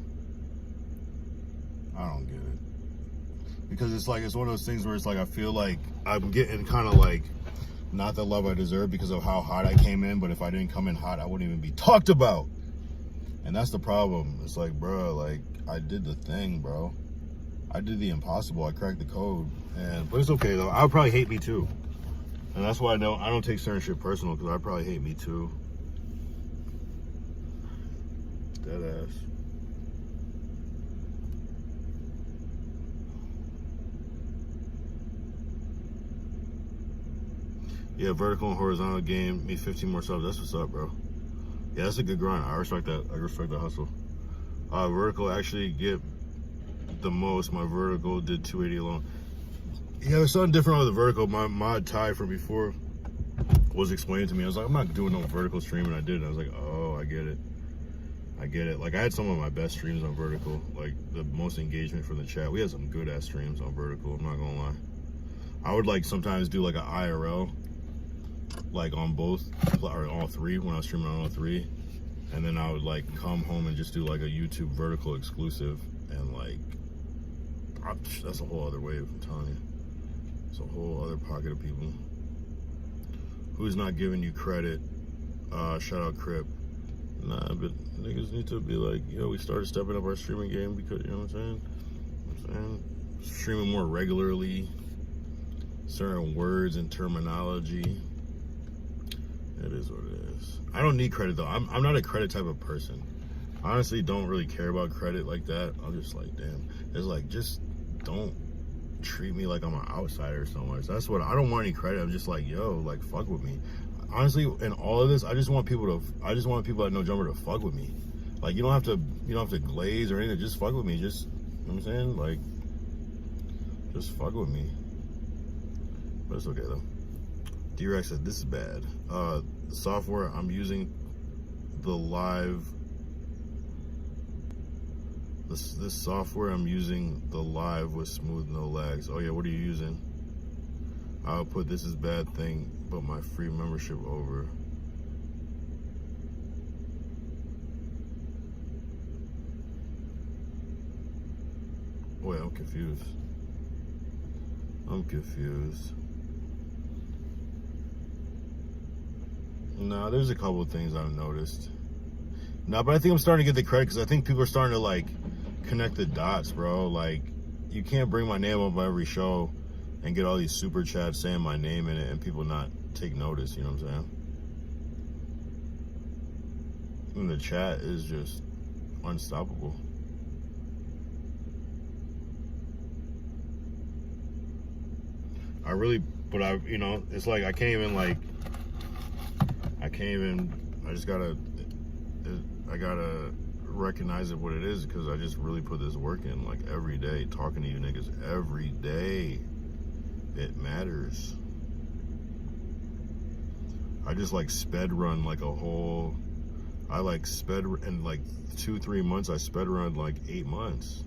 I don't get it, because it's like, it's one of those things where it's like, I feel like I'm getting kind of like not the love I deserve because of how hot I came in, but if I didn't come in hot, I wouldn't even be talked about. And that's the problem. It's like, bro, like I did the thing, bro. I did the impossible. I cracked the code, but it's okay though. I would probably hate me too, and that's why I don't take certain shit personal, because I probably hate me too. Dead ass. Yeah, vertical and horizontal game. Me 15 more subs. That's what's up, bro. Yeah, that's a good grind. I respect that. I respect the hustle. Vertical actually get the most. My vertical did 280 alone. Yeah, there's something different with the vertical. My mod Ty from before was explaining to me. I was like, I'm not doing no vertical stream, and I did. And I was like, oh, I get it. I get it. Like, I had some of my best streams on vertical. Like, the most engagement from the chat. We had some good ass streams on vertical. I'm not gonna lie. I would like sometimes do like an IRL, like on both or all three when I was streaming on all three, and then I would like come home and just do like a YouTube vertical exclusive, and like that's a whole other wave. I'm telling you, it's a whole other pocket of people. Who's not giving you credit? Shout out Crip. Nah, but niggas need to be like, yo, we started stepping up our streaming game because, you know what I'm saying? Streaming more regularly, certain words and terminology. It is what it is. I don't need credit though. I'm not a credit type of person. I honestly don't really care about credit like that. I'm just like, damn. It's like, just don't treat me like I'm an outsider so much. That's what, I don't want any credit. I'm just like, yo, like, fuck with me. Honestly, in all of this, I just want people that know Jumper to fuck with me. Like, you don't have to glaze or anything. Just fuck with me. Just, you know what I'm saying? Like, just fuck with me. But it's okay though. D-Rex said, this is bad. The software I'm using, this software I'm using, the live with smooth, no lags. Oh yeah, what are you using? I'll put this is bad thing, but my free membership over. Wait, I'm confused. Nah, there's a couple of things I've noticed. No, but I think I'm starting to get the credit because I think people are starting to like connect the dots, bro. Like, you can't bring my name up on every show and get all these super chats saying my name in it and people not take notice, you know what I'm saying? And the chat is just unstoppable. You know, it's like I gotta recognize it what it is because I just really put this work in, like, every day, talking to you niggas every day. It matters. I just like sped run like a whole, I like sped in like 2-3 months. I sped run like 8 months.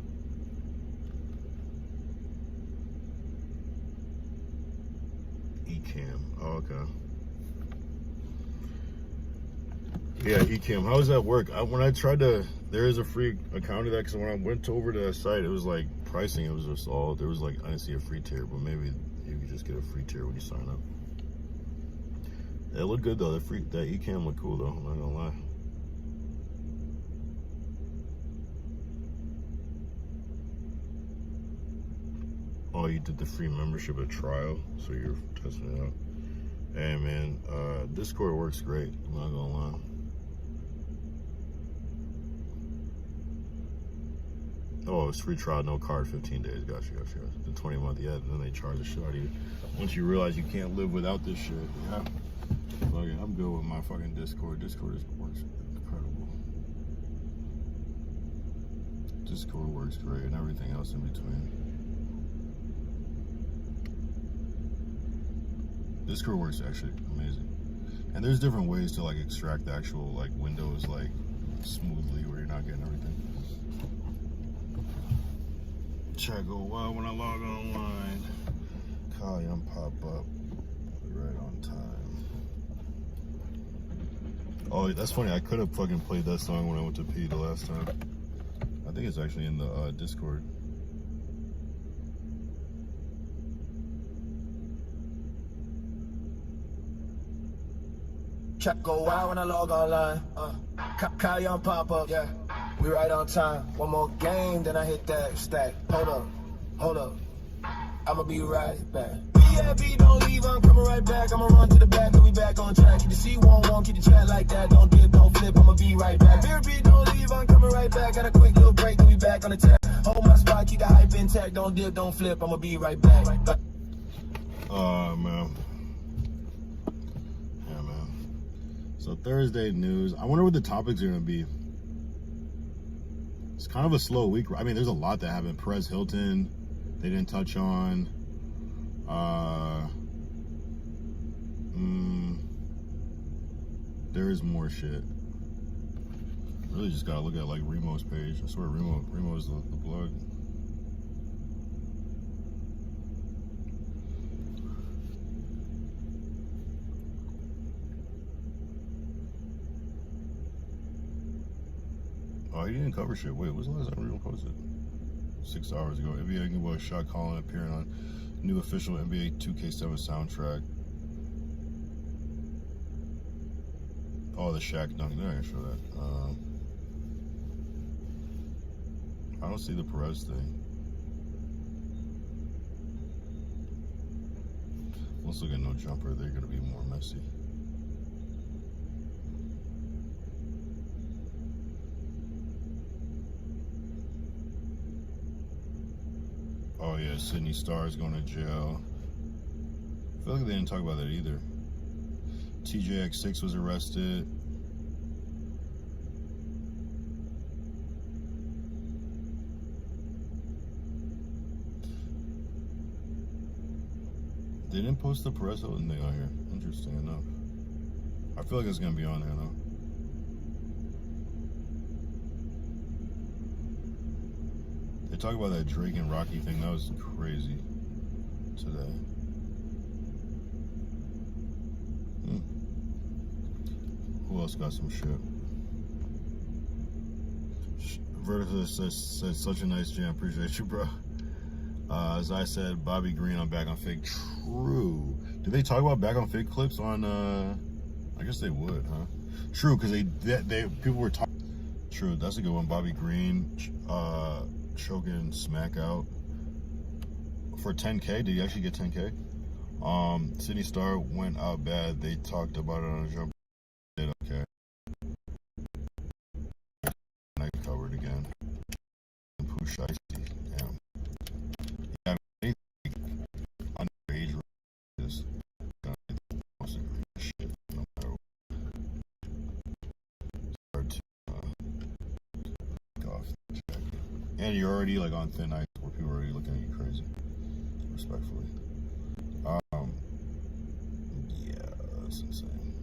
Ecamm. Oh, okay. Yeah, Ecamm. How does that work? When I tried to, there is a free account of that because when I went over to that site, it was like pricing. It was just all, there was like, I didn't see a free tier, but maybe you could just get a free tier when you sign up. It looked good though. That Ecamm looked cool though. I'm not gonna lie. Oh, you did the free membership at trial, so you're testing it out. Hey man, Discord works great. I'm not gonna lie. Oh, it's free trial, no card, 15 days. Gotcha. The 20-month, yeah. Then they charge the shit out of you. Once you realize you can't live without this shit, yeah. Fuck it, I'm good with my fucking Discord. Discord works incredible. Discord works great, and everything else in between. Discord works actually amazing. And there's different ways to like extract the actual like windows like smoothly where you're not getting everything. Chat go wild when I log online. Kyle Young pop up right on time. Oh, that's funny. I could have fucking played that song when I went to pee the last time. I think it's actually in the Discord. Chat go wild when I log online. Kyle Young pop up, yeah. We right on time. One more game, then I hit that stack. Hold up. I'ma be right back. BFB, don't leave, I'm coming right back. I'ma run to the back, and we back on track. Keep the C11, keep the chat like that. Don't dip, don't flip, I'ma be right back. BFB, don't leave, I'm coming right back. Got a quick little break, then we back on the tap. Hold my spot, keep the hype intact. Don't dip, don't flip, I'ma be right back. Man. Yeah, man. So Thursday news. I wonder what the topics are gonna be. It's kind of a slow week. I mean, there's a lot that happened. Perez Hilton, they didn't touch on. There is more shit. Really just gotta look at like Remo's page. I swear Remo is the blog. Oh, he didn't cover shit. Wait, what's the last time Remo posted? 6 hours ago. NBA Youngboy shot calling appearing on new official NBA 2K7 soundtrack. Oh, the Shaq dunk. They're not gonna show that. I don't see the Perez thing. Let's look at no jumper. They're gonna be more messy. Oh yeah, Sydney Starr's going to jail. I feel like they didn't talk about that either. TJX6 was arrested. They didn't post the Perez Hilton thing on here. Interesting enough. I feel like it's going to be on there though. They talk about that Drake and Rocky thing. That was crazy today. Who else got some shit? Vertical said such a nice jam. Appreciate you, bro. As I said, Bobby Green on Back on Fake. True. Did they talk about Back on Fake clips on? I guess they would, huh? True, because they people were talking. True, that's a good one. Bobby Green choking Smack out for 10K. Did he actually get 10K? Sydney Star went out bad. They talked about it on a jump. Did okay. I covered again. Push icy. Damn. Yeah, anything underage is gonna be the most egregious shit, no matter what. Start to go off the jacket. And you're already like on thin ice where people are already looking at you crazy. Respectfully. Yeah, that's insane.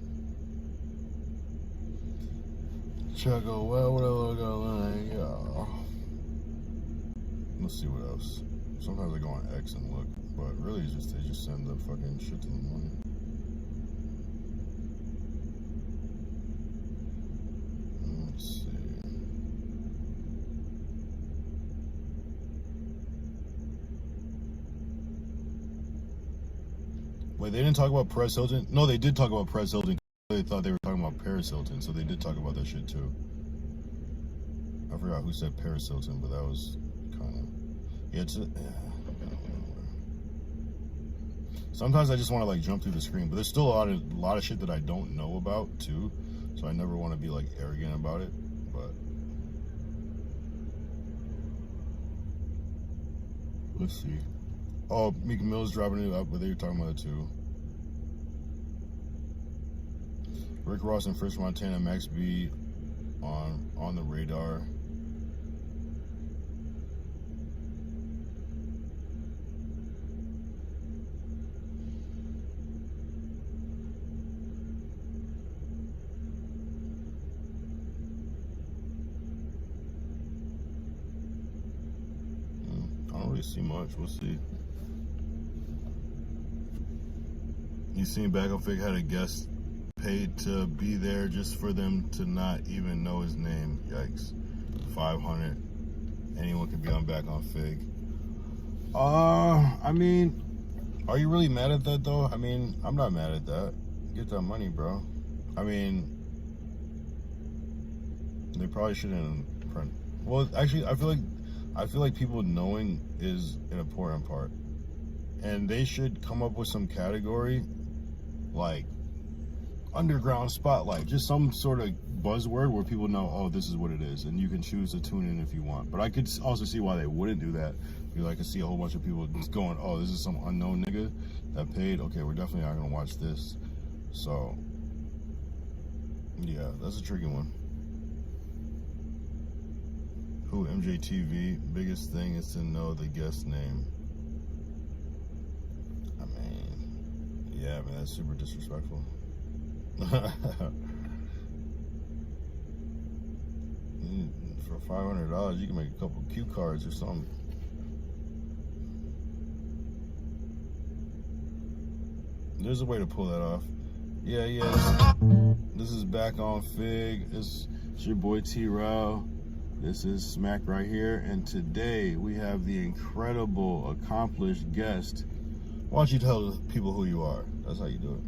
Chuckle, well, what I look like, yeah. Let's see what else. Sometimes I go on X and look, but really it's just they just send the fucking shit to the morning. Let's see. Wait, they didn't talk about Perez Hilton? No, they did talk about Perez Hilton. They thought they were talking about Paris Hilton, so they did talk about that shit too. I forgot who said Paris Hilton, but that was kind of... Yeah, it's... Sometimes I just want to like jump through the screen, but there's still a lot of shit that I don't know about too, so I never want to be like arrogant about it, but... Let's see. Oh, Meek Mill's dropping it up, but they were talking about it too. Rick Ross and French Montana, Max B on the radar. I don't really see much. We'll see. You seen Back on Fig had a guest paid to be there just for them to not even know his name. Yikes. 500. Anyone can be on Back on Fig. I mean, are you really mad at that though? I mean, I'm not mad at that. Get that money, bro. I mean, they probably shouldn't print. Well, actually, I feel like people knowing is an important part. And they should come up with some category like underground spotlight, just some sort of buzzword where people know, oh, this is what it is, and you can choose to tune in if you want. But I could also see why they wouldn't do that. You like, I could see a whole bunch of people just going, oh, this is some unknown nigga that paid. Okay, we're definitely not gonna watch this. So yeah, that's a tricky one. Who MJTV? Biggest thing is to know the guest name. I mean, yeah, man, that's super disrespectful. For $500, you can make a couple cue cards or something. There's a way to pull that off. Yeah. This is Back on Fig. It's your boy T-Row. This is Smack right here, and today we have the incredible, accomplished guest. Why don't you tell people who you are? That's how you do it.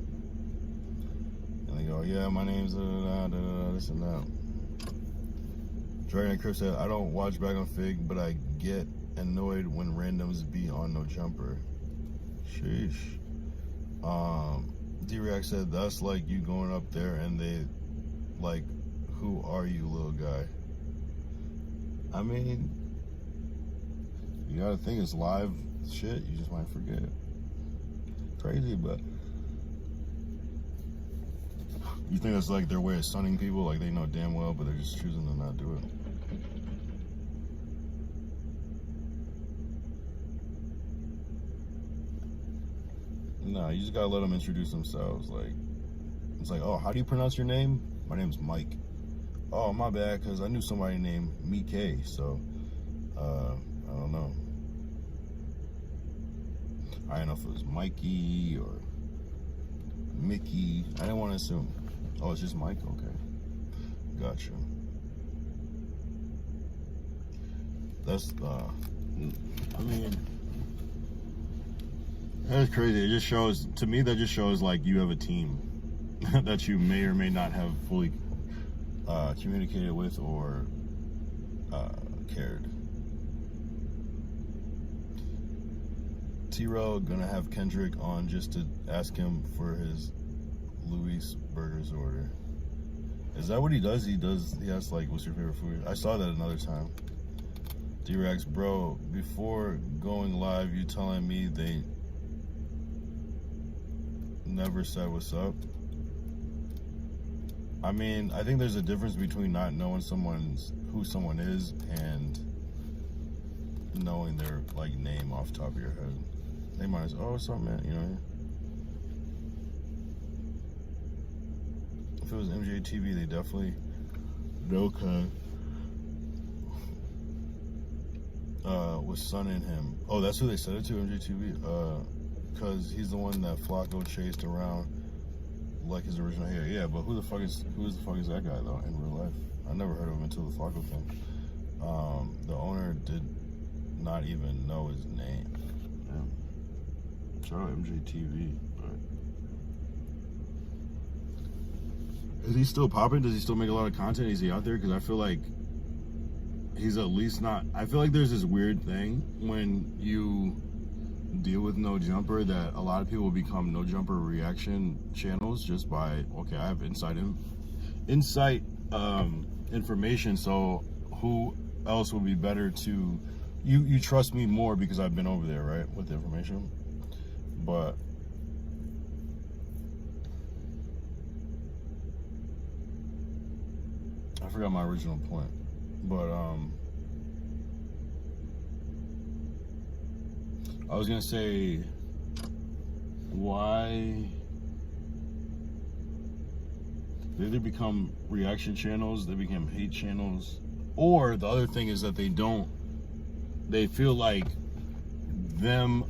And they go, yeah, my name's this and that. Dragon and Chris said, I don't watch Back on Fig, but I get annoyed when randoms be on No Jumper. Sheesh. D-React said, that's like you going up there and they like, who are you, little guy? I mean, you gotta think it's live shit, you just might forget. Crazy, but you think that's like their way of sunning people, like they know damn well, but they're just choosing to not do it. No, you just gotta let them introduce themselves. Like, it's like, oh, how do you pronounce your name? My name's Mike. Oh, my bad, because I knew somebody named Mike, so, I don't know. I don't know if it was Mikey or Mickey. I didn't want to assume. Oh, it's just Mike? Okay. Gotcha. That's, I mean, that's crazy. It just shows, to me, that just shows, like, you have a team that you may or may not have fully communicated with or cared. T-Rail gonna have Kendrick on just to ask him for his Luis Burgers order. Is that what he does? He asks like, what's your favorite food? I saw that another time. D-Rex, bro, before going live, you telling me they never said what's up? I mean, I think there's a difference between not knowing who someone is and knowing their like name off the top of your head. They might as, oh, what's up, man? You know. If it was MJTV, they definitely know with Son in him. Oh, that's who they said it to, MJTV. Cause he's the one that Flacco chased around like his original hair. Yeah, but who the fuck is that guy though in real life? I never heard of him until the Flacco thing. The owner did not even know his name. Yeah. Shout out MJTV, but is he still popping? Does he still make a lot of content? Is he out there? Because I feel like he's at least not. I feel like there's this weird thing when you deal with No Jumper that a lot of people become No Jumper reaction channels just by, okay, I have insight information, so who else would be better to, you trust me more because I've been over there, right, with the information. But I forgot my original point, but I was gonna say, why they either become reaction channels, they become hate channels, or the other thing is that they feel like them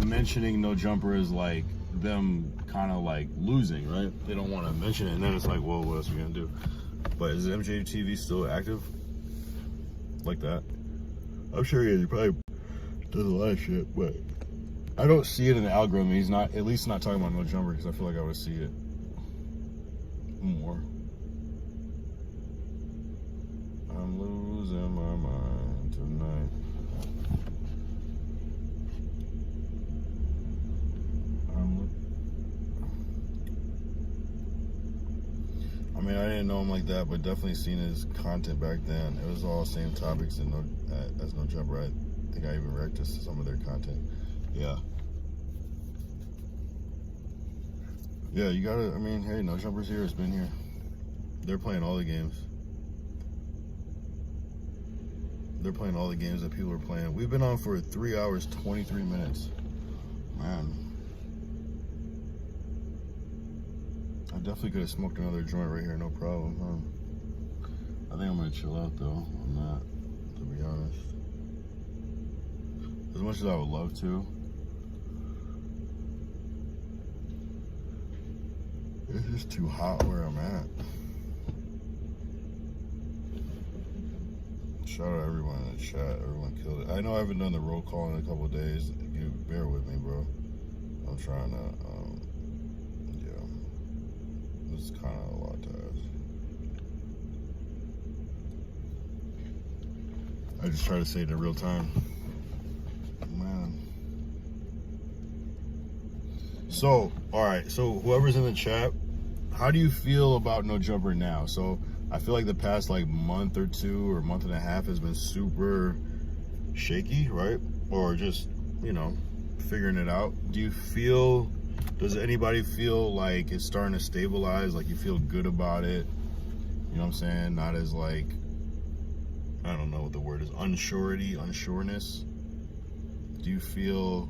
mentioning No Jumper is like them kind of like losing, right? They don't want to mention it, and then it's like, well, what else are we gonna do? But is MJTV still active like that? I'm sure he probably does a lot of shit, but I don't see it in the algorithm. He's not, at least not talking about No Jumper, because I feel like I would see it more. I'm losing my mind tonight. I mean, I didn't know him like that, but definitely seen his content back then. It was all same topics as No Jumper. I think I even reacted to some of their content. Yeah. Yeah, you gotta, I mean, hey, No Jumper's here, it's been here. They're playing all the games. They're playing all the games that people are playing. We've been on for 3 hours, 23 minutes. Man. I definitely could have smoked another joint right here, no problem, huh? I think I'm gonna chill out though on that, to be honest. As much as I would love to. It's just too hot where I'm at. Shout out everyone in the chat, everyone killed it. I know I haven't done the roll call in a couple of days. You bear with me, bro. I'm trying to, yeah. It's kind of a lot to ask. I just try to say it in real time. Man. So, alright, so whoever's in the chat, how do you feel about No Jumper now? So, I feel like the past like month or two or month and a half has been super shaky, right? Or just, you know, figuring it out. Does anybody feel like it's starting to stabilize? Like you feel good about it? You know what I'm saying? Not as like, I don't know what the word is, unsureness. Do you feel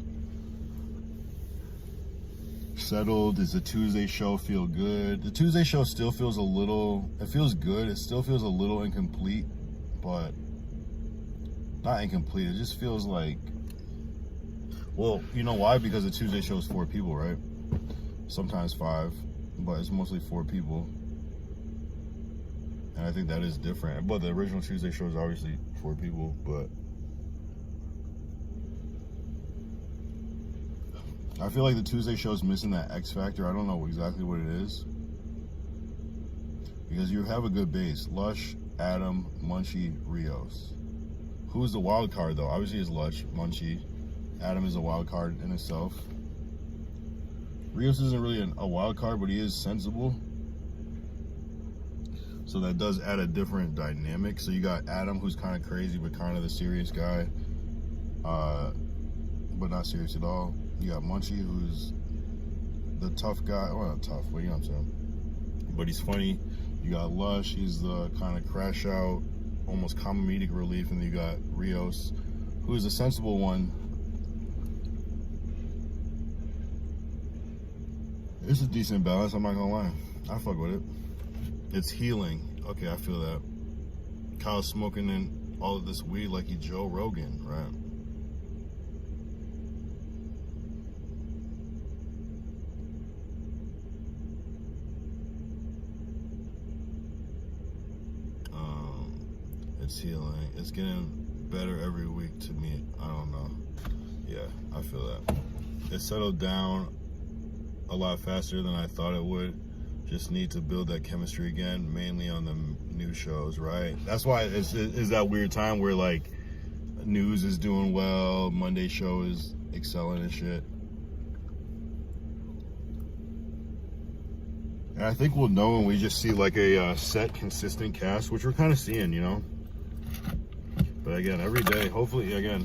settled? Does the Tuesday show feel good? The Tuesday show still feels it feels good. It still feels a little incomplete, but not incomplete. It just feels like, well, you know why? Because the Tuesday show is 4 people, right? Sometimes 5, but it's mostly 4 people. And I think that is different. But the original Tuesday show is obviously 4 people, but I feel like the Tuesday show is missing that X factor. I don't know exactly what it is. because you have a good base. Lush, Adam, Munchie, Rios. Who's the wild card though? Obviously it's Lush, Munchie. Adam is a wild card in itself. Rios isn't really a wild card, but he is sensible. So that does add a different dynamic. So you got Adam, who's kind of crazy, but kind of the serious guy, but not serious at all. You got Munchie, who's the tough guy. Well, not tough, but you know what I'm saying. But he's funny. You got Lush, he's the kind of crash out, almost comedic relief. And then you got Rios, who's a sensible one. It's a decent balance, I'm not gonna lie. I fuck with it. It's healing. Okay, I feel that. Kyle's smoking in all of this weed like he Joe Rogan, right? It's healing. It's getting better every week to me. I don't know. Yeah, I feel that. It settled down a lot faster than I thought it would. Just need to build that chemistry again, mainly on the new shows, right? That's why it's that weird time where like news is doing well, Monday show is excelling and shit. And I think we'll know when we just see like a set, consistent cast, which we're kind of seeing, you know? But again, every day, hopefully, again,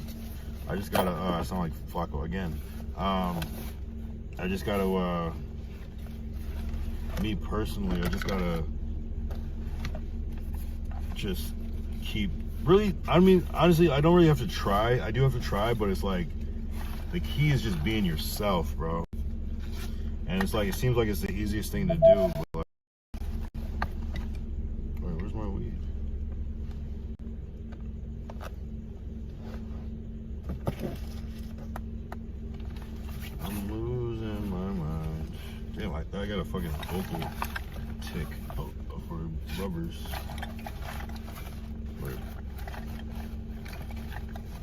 I just gotta, I sound like Flacco again. I just gotta, me personally, I just gotta just keep, really, I mean, honestly, I don't really have to try. I do have to try, but it's like, the key is just being yourself, bro. And it's like, it seems like it's the easiest thing to do, but like, wait, where's my weed? I'm losing my mind. Damn, I got a fucking vocal tick for rubbers. Wait.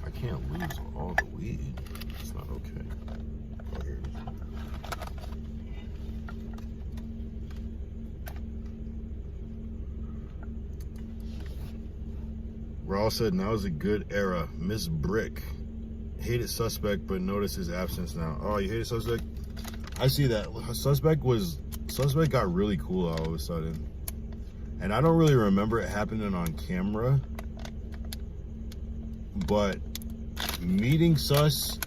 I can't lose all the weed. It's not okay. Oh, here it is. Raw said, now is a good era. Miss Brick. Hated Suspect, but notice his absence now. Oh, you hated Suspect? I see that. Suspect got really cool all of a sudden. And I don't really remember it happening on camera. But meeting Sus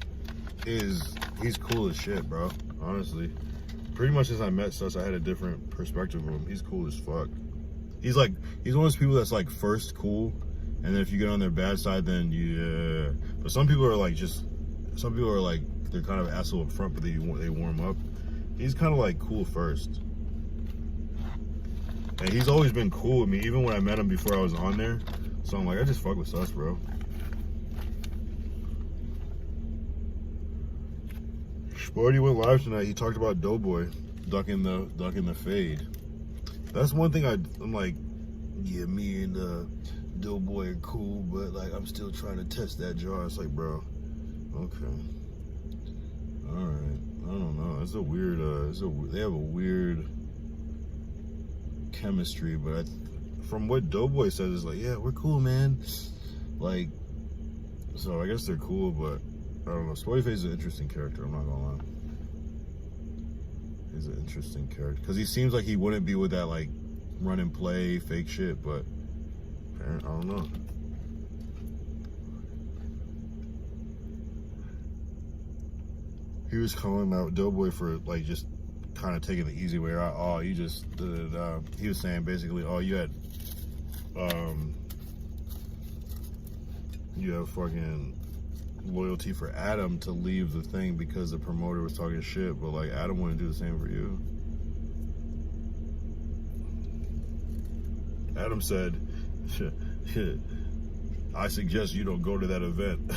he's cool as shit, bro. Honestly. Pretty much since I met Sus, I had a different perspective of him. He's cool as fuck. He's one of those people that's like first cool, and then if you get on their bad side, then yeah. But some people are like they're kind of asshole up front, but they warm up. He's kind of like cool first, and he's always been cool with me, even when I met him before I was on there. So I'm like, I just fuck with Sus, bro. Sporty went live tonight. He talked about Doughboy ducking the fade. That's one thing I'm like, yeah, me and Doughboy are cool, but like I'm still trying to test that jar. It's like, bro, okay, all right. I don't know. It's a weird. They have a weird chemistry, but from what Doughboy says, it's like, yeah, we're cool, man. Like, so I guess they're cool, but I don't know. Sportyface is an interesting character. I'm not gonna lie. He's an interesting character because he seems like he wouldn't be with that like run and play fake shit, but I don't know. He was calling out Doughboy for like just kind of taking the easy way out. Oh, you just he was saying basically, oh, you have fucking loyalty for Adam to leave the thing because the promoter was talking shit, but like Adam wouldn't do the same for you. Adam said, I suggest you don't go to that event.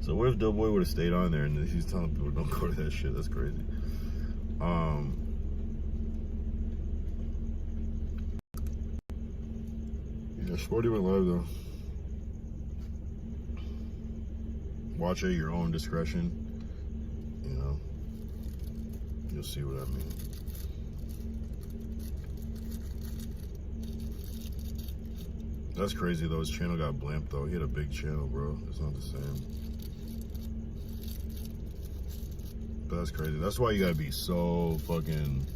So what if Doughboy would have stayed on there and he's telling people don't go to that shit? That's crazy. Yeah, Sporty went live though. Watch at your own discretion. You know, you'll see what I mean. That's crazy though. His channel got blamped though. He had a big channel, bro. It's not the same. But that's crazy. That's why you gotta be so fucking.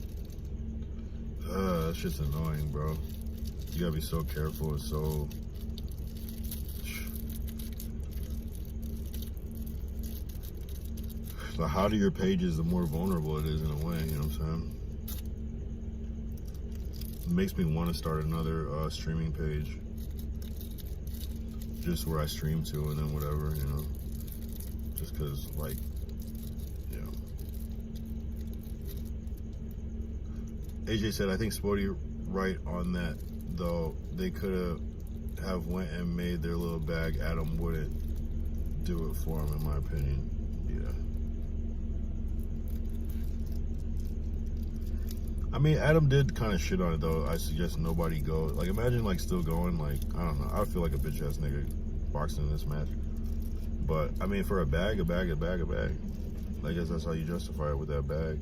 That shit's annoying, bro. You gotta be so careful and so. The hotter your page is, the more vulnerable it is in a way. You know what I'm saying? It makes me want to start another streaming page. Just where I stream to and then whatever, you know. Just because, like, you know. AJ said, I think Spody right on that, though. They could have went and made their little bag. Adam wouldn't do it for him, in my opinion. Yeah. I mean, Adam did kind of shit on it, though. I suggest nobody go. Like, imagine, like, still going. Like, I don't know. I feel like a bitch-ass nigga boxing in this match. But, I mean, for a bag. I guess that's how you justify it with that bag.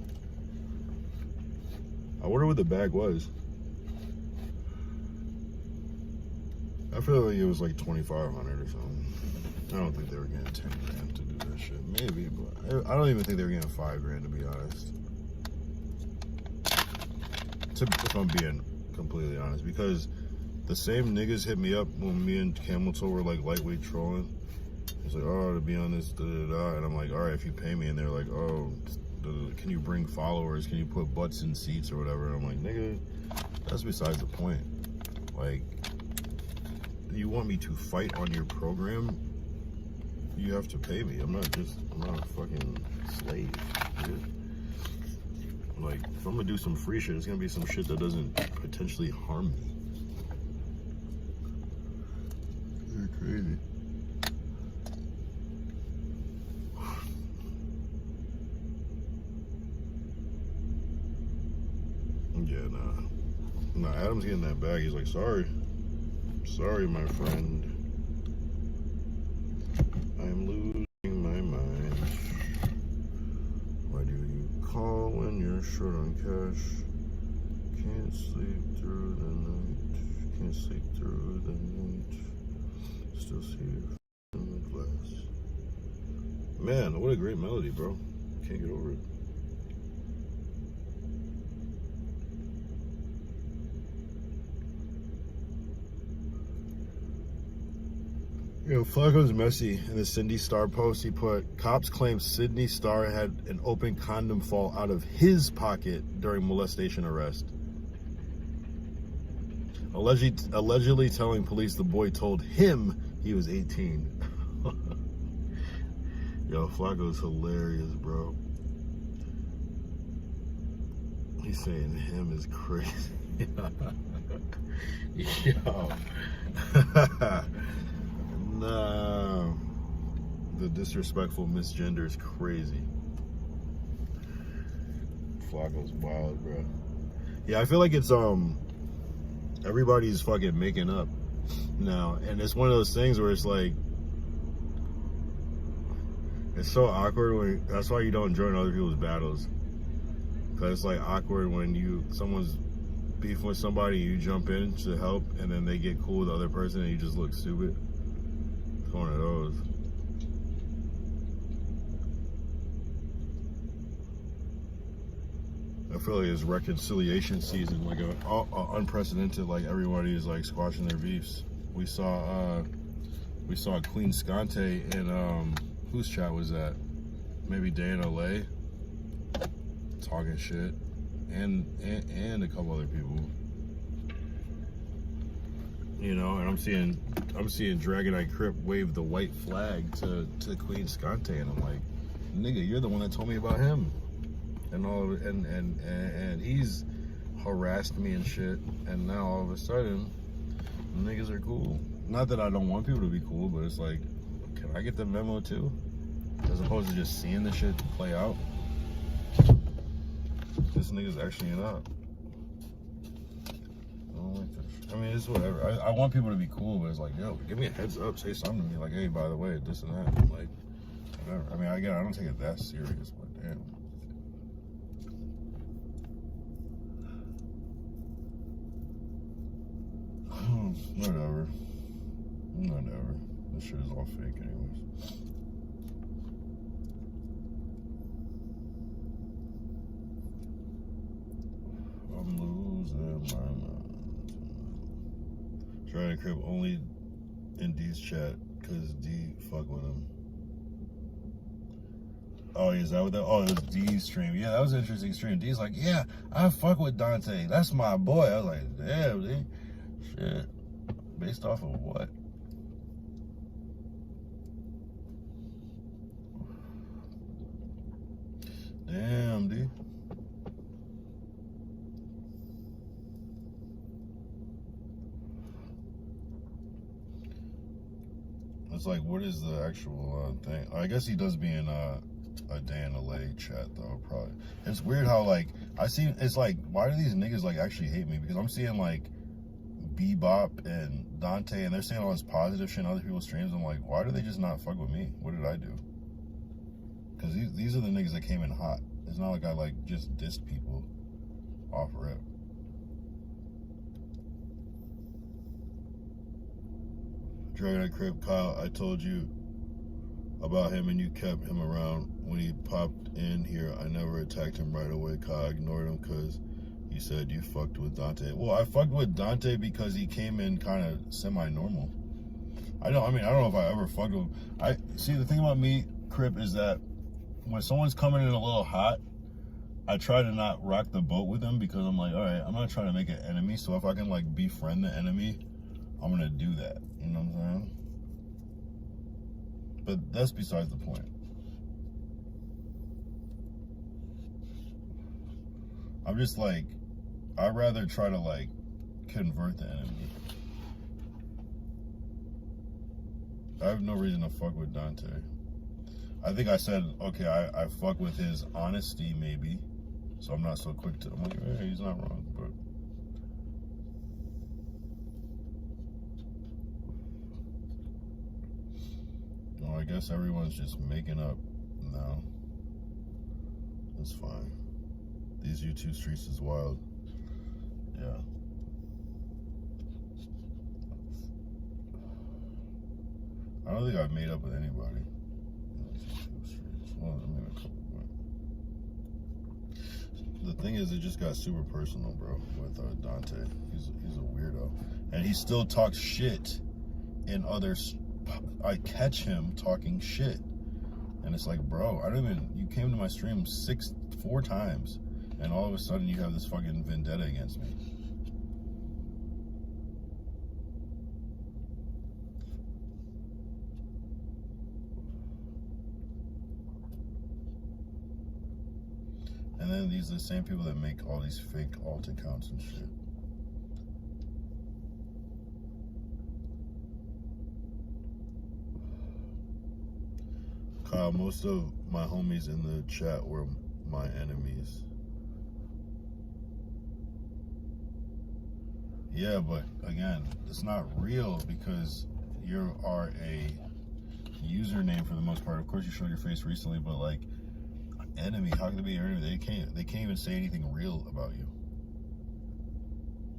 I wonder what the bag was. I feel like it was like $2,500 or something. I don't think they were getting $10,000 to do that shit. Maybe, but I don't even think they were getting $5,000, to be honest. If I'm being completely honest, because the same niggas hit me up when me and Camel Toe were like lightweight trolling. It's like, oh, to be on this, and I'm like, all right, if you pay me, and they're like, oh, can you bring followers? Can you put butts in seats or whatever? And I'm like, nigga, that's besides the point. Like, you want me to fight on your program? You have to pay me. I'm not a fucking slave, dude. Like, if I'm gonna do some free shit, it's gonna be some shit that doesn't potentially harm me. You're crazy. Yeah, nah, Adam's getting that bag. He's like, sorry, my friend. I'm losing my mind. Why do you call when you're short on cash? Can't sleep through the night. Still see you in the glass. Man, what a great melody, bro. Can't get over it. You know, Flacco's messy. In the Cindy Star post, he put, cops claim Sydney Star had an open condom fall out of his pocket during molestation arrest. Allegedly telling police the boy told him he was 18. Yo, Flacco's hilarious, bro. He's saying him is crazy. Yo. Nah, the disrespectful misgender is crazy. Flacco's wild, bro. Yeah, I feel like it's everybody's fucking making up now, and it's one of those things where it's like, it's so awkward when, that's why you don't join other people's battles, because it's like awkward when someone's beefing with somebody, you jump in to help, and then they get cool with the other person, and you just look stupid. One of those. I feel like it's reconciliation season, like a unprecedented. Like everybody is like squashing their beefs. We saw Queen Scante and whose chat was that? Maybe Dana Lay talking shit, and a couple other people. You know, and I'm seeing Dragonite Crip wave the white flag to Queen Scante, and I'm like, nigga, you're the one that told me about him, and all, and he's harassed me and shit, and now all of a sudden, niggas are cool. Not that I don't want people to be cool, but it's like, can I get the memo too? As opposed to just seeing the shit play out. This nigga's actually not. I mean, it's whatever. I want people to be cool, but it's like, yo, give me a heads up, say something to me, like, hey, by the way, this and that, like, whatever. I mean, I don't take it that serious, but damn. Oh Whatever. Whatever. This shit is all fake anyways. I'm losing my mind. Trying to crib only in D's chat because D fuck with him. Oh, is that what that? Oh, it was D's stream. Yeah, that was an interesting stream. D's like, yeah, I fuck with Dante. That's my boy. I was like, damn, D. Shit. Based off of what? Damn, D. It's like, what is the actual thing? I guess he does be in a day in LA chat though, probably. It's weird how like I see. It's like, why do these niggas like actually hate me? Because I'm seeing like Bebop and Dante, and they're saying all this positive shit in other people's streams. I'm like, why do they just not fuck with me? What did I do? Because these are the niggas that came in hot. It's not like I like just dissed people off rip. Dragon Crib, Kyle, I told you about him and you kept him around. When he popped in here, I never attacked him right away. Kyle, I ignored him because you said you fucked with Dante. Well, I fucked with Dante because he came in kind of semi-normal. I don't know if I ever fucked with him. See, the thing about me, Crip, is that when someone's coming in a little hot, I try to not rock the boat with them because I'm like, all right, I'm not trying to make an enemy. So if I can like befriend the enemy, I'm going to do that. You know what I'm saying? But that's besides the point. I'm just like, I'd rather try to like convert the enemy. I have no reason to fuck with Dante. I think I said, okay, I fuck with his honesty maybe. So I'm not so quick to, I'm like, hey, he's not wrong, but. Well, I guess everyone's just making up now. That's fine. These YouTube streets is wild. Yeah. I don't think I've made up with anybody. Well, I mean, a couple, but the thing is, it just got super personal, bro, with Dante. He's a weirdo. And he still talks shit in others. I catch him talking shit. And it's like, bro, you came to my stream 4 times, and all of a sudden you have this fucking vendetta against me. And then these are the same people that make all these fake alt accounts and shit. Kyle, most of my homies in the chat were my enemies. Yeah, but again, it's not real because you are a username for the most part. Of course, you showed your face recently, but like, enemy, how can they be your enemy? They can't even say anything real about you.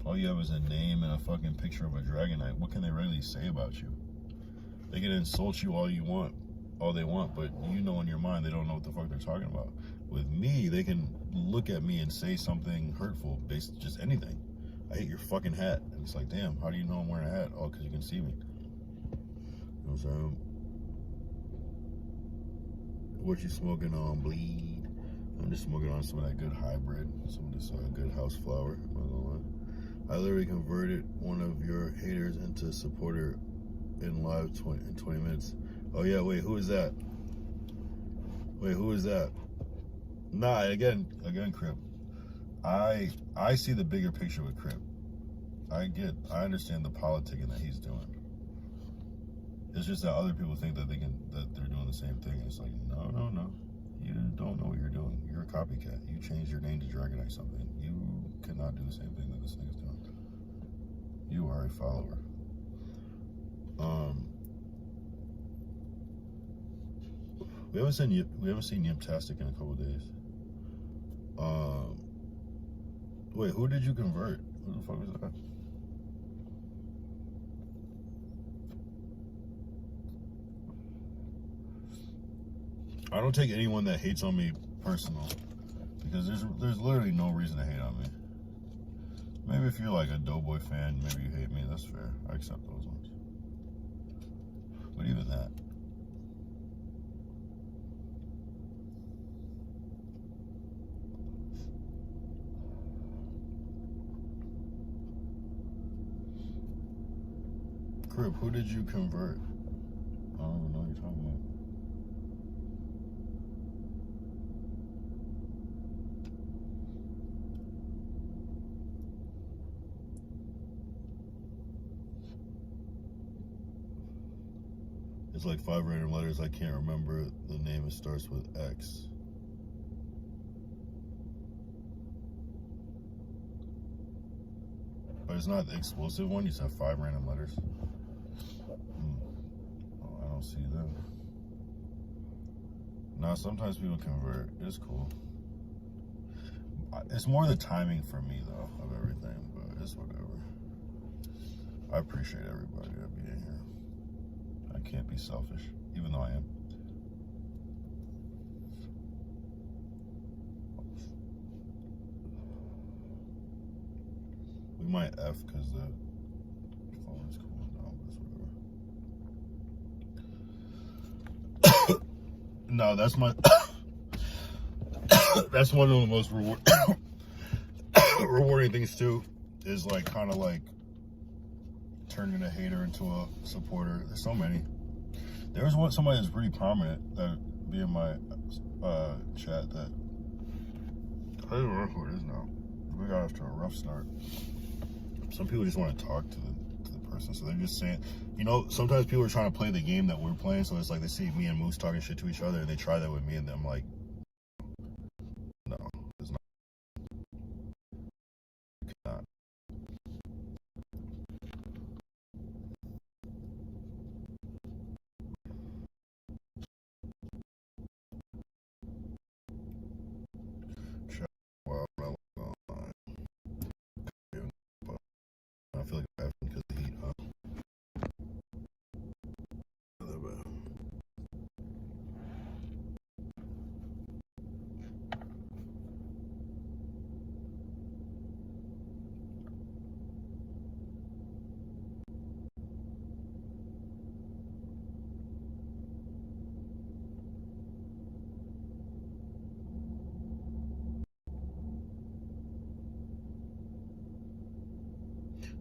All you have is a name and a fucking picture of a Dragonite. What can they really say about you? They can insult you all they want, but you know in your mind they don't know what the fuck they're talking about. With me, they can look at me and say something hurtful based just anything. I hate your fucking hat. And it's like, damn, how do you know I'm wearing a hat? Oh, because you can see me. You know what I'm saying? What you smoking on, bleed? I'm just smoking on some of that good hybrid, some of this good house flower. I literally converted one of your haters into a supporter in live in 20 minutes. Oh yeah, wait, who is that? Wait, who is that? Nah, again, Crip. I see the bigger picture with Crip. I understand the politicking that he's doing. It's just that other people think that they're doing the same thing. It's like, no. You don't know what you're doing. You're a copycat. You changed your name to Dragonite something. You cannot do the same thing that this thing is doing. You are a follower. We haven't seen Yiptastic in a couple days. Wait, who did you convert? Who the fuck was that? I don't take anyone that hates on me personal, because there's literally no reason to hate on me. Maybe if you're like a Doughboy fan, maybe you hate me. That's fair. I accept those ones. But even that. Crip, who did you convert? I don't even know what you're talking about. It's like 5 random letters. I can't remember the name. It starts with X. But it's not the explosive one. You just have 5 random letters. Oh, I don't see them. No, sometimes people convert. It's cool. It's more the timing for me, though, of everything. But it's whatever. I appreciate everybody that being here. I can't be selfish, even though I am. We might F because the phone is cooling down, but it's whatever. No, that's my. That's one of the most rewarding things too. Is like kind of like turning a hater into a supporter. There's so many. There was somebody that's pretty prominent that be in my chat that I don't remember who it is now. We got off to a rough start. Some people just want to talk to the person, so they're just saying, you know, sometimes people are trying to play the game that we're playing, so it's like they see me and Moose talking shit to each other, and they try that with me, and I'm like, no, it's not. You cannot. I feel like I'm because of the heat, huh?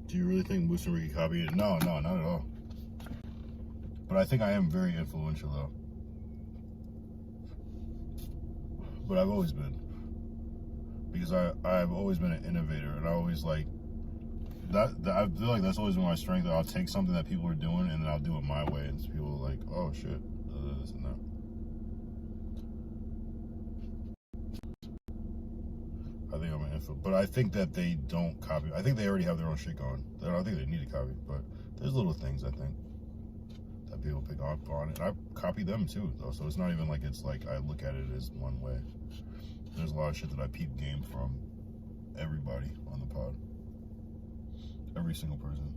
Do you really think Moose and Ricky copied it? No, not at all. But I think I am very influential, though. But I've always been. Because I've always been an innovator, and I always like that. I feel like that's always been my strength. That I'll take something that people are doing, and then I'll do it my way, and people are like, "Oh shit, this and that." I think I'm an info, but I think that they don't copy. I think they already have their own shit going. I don't think they need to copy, but there's little things I think that people pick up on, and I copy them too, though. So it's not even like it's like I look at it as one way. There's a lot of shit that I peep game from everybody on the pod, every single person.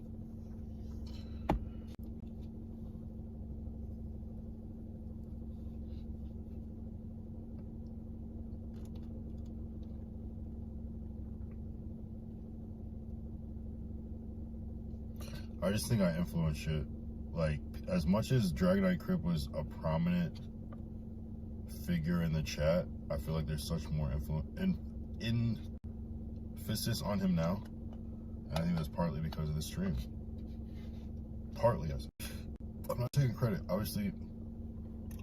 I just think I influence shit. Like, as much as Dragonite Crip was a prominent figure in the chat, I feel like there's such more emphasis on him now. And I think that's partly because of the stream. Partly, I'm not taking credit. Obviously,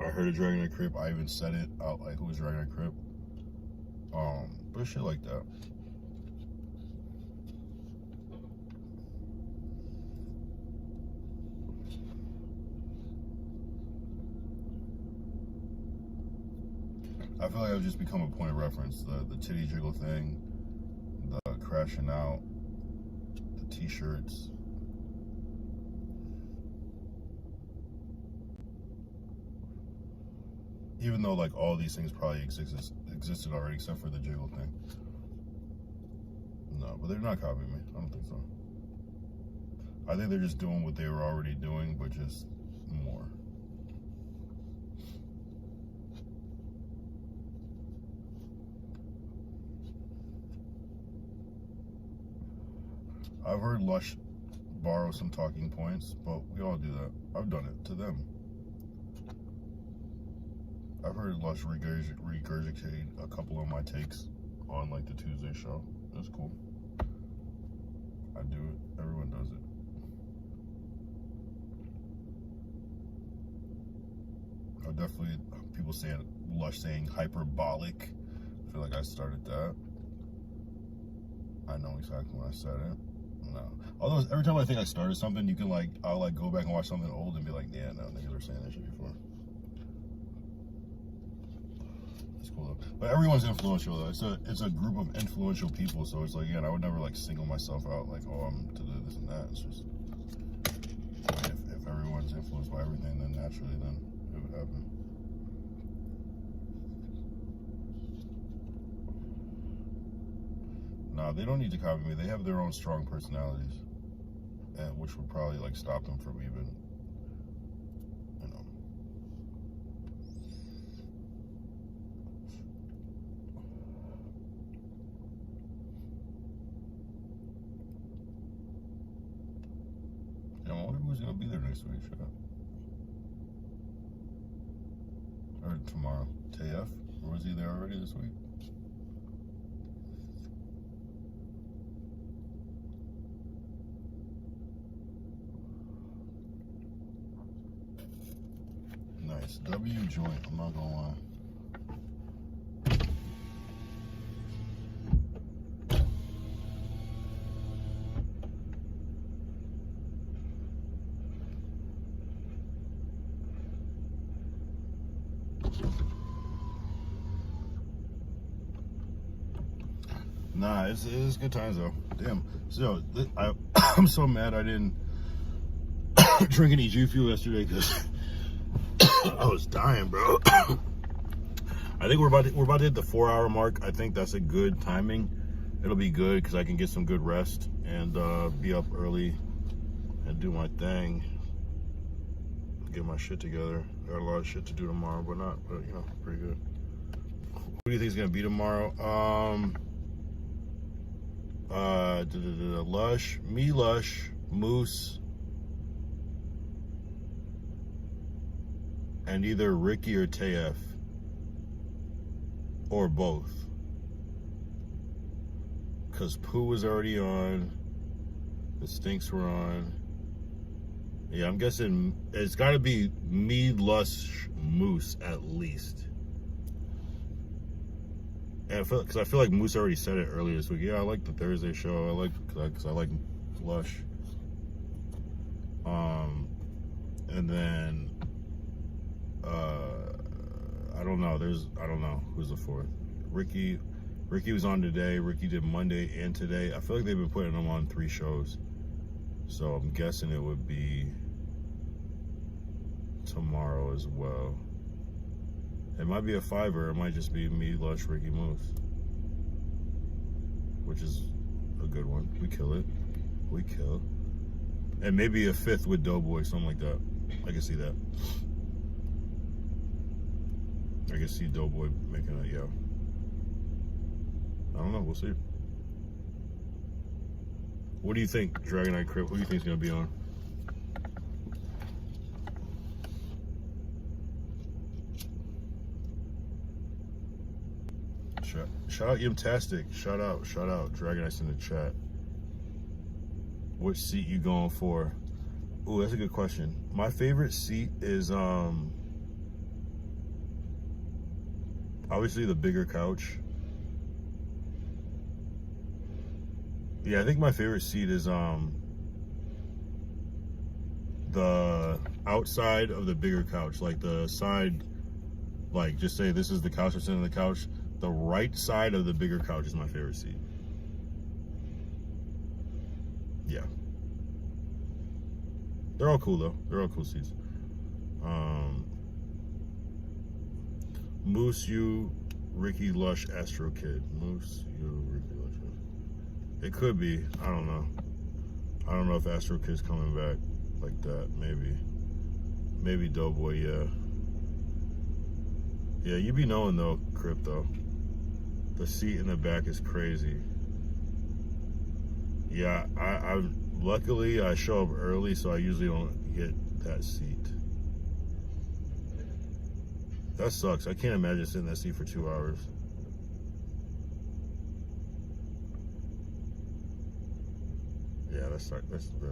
I heard of Dragonite Crip. I even said it out, like, who was Dragonite Crip? But shit like that. I feel like I've just become a point of reference. The titty jiggle thing, the crashing out, the t-shirts. Even though like all these things probably existed already except for the jiggle thing. No, but they're not copying me. I don't think so. I think they're just doing what they were already doing, but just more. I've heard Lush borrow some talking points, but we all do that. I've done it to them. I've heard Lush regurgitate a couple of my takes on like the Tuesday show. That's cool. I do it. Everyone does it. I definitely, people saying, Lush saying hyperbolic. I feel like I started that. I know exactly when I said it. No. Although every time I think I started something, you can like, I'll like go back and watch something old and be like, yeah, no, niggas were saying that shit before. It's cool though. But everyone's influential though. It's a group of influential people, so it's like, yeah, I would never like single myself out like, oh, I'm to do this and that. It's just, I mean, if everyone's influenced by everything, then naturally, then it would happen. Nah, they don't need to copy me. They have their own strong personalities, and which would probably like stop them from even, you know. Yeah, I wonder who's gonna be there next week. Shut up. Or tomorrow. TF? Or was he there already this week? Nice. W joint, I'm not gonna lie. Nah, it's good times though. Damn. So I'm so mad I didn't drink any G Fuel yesterday because I was dying, bro. I think we're about to hit the 4-hour mark. I think that's a good timing. It'll be good because I can get some good rest and be up early and do my thing. Get my shit together. Got a lot of shit to do tomorrow, but you know, pretty good. Who do you think is gonna be tomorrow? Lush, Moose, and either Ricky or TF, or both. Cause Pooh was already on, the Stinks were on. Yeah, I'm guessing it's gotta be me, Lush, Moose at least. And I feel like Moose already said it earlier this week. Yeah, I like the Thursday show. Cause I like Lush. And then I don't know who's the fourth. Ricky was on today. Ricky did Monday and today. I feel like they've been putting them on 3 shows, so I'm guessing it would be tomorrow as well. It might be a 5-er. It might just be me, Lush, Ricky, Moose, which is a good one. We kill it. And maybe a 5th with Doughboy, something like that. I can see that. I can see Doughboy making it, yeah. I don't know, we'll see. What do you think, Dragon Eye Crip? Who do you think is gonna be on? Shout out Yimtastic. Shout out. Dragon Ice in the chat. Which seat you going for? Ooh, that's a good question. My favorite seat is obviously the bigger couch. Yeah, I think my favorite seat is the outside of the bigger couch, like the side, like just say this is the couch or center of the couch. The right side of the bigger couch is my favorite seat. Yeah. They're all cool though. They're all cool seats. Moose, you, Ricky, Lush, Astro Kid. Moose, you, Ricky, Lush. It could be. I don't know. I don't know if Astro Kid's coming back like that. Maybe Doughboy, yeah. Yeah, you be knowing though, Crip though. The seat in the back is crazy. Yeah, I luckily I show up early, so I usually don't get that seat. That sucks. I can't imagine sitting in that seat for 2 hours. Yeah, that sucks. That's bad.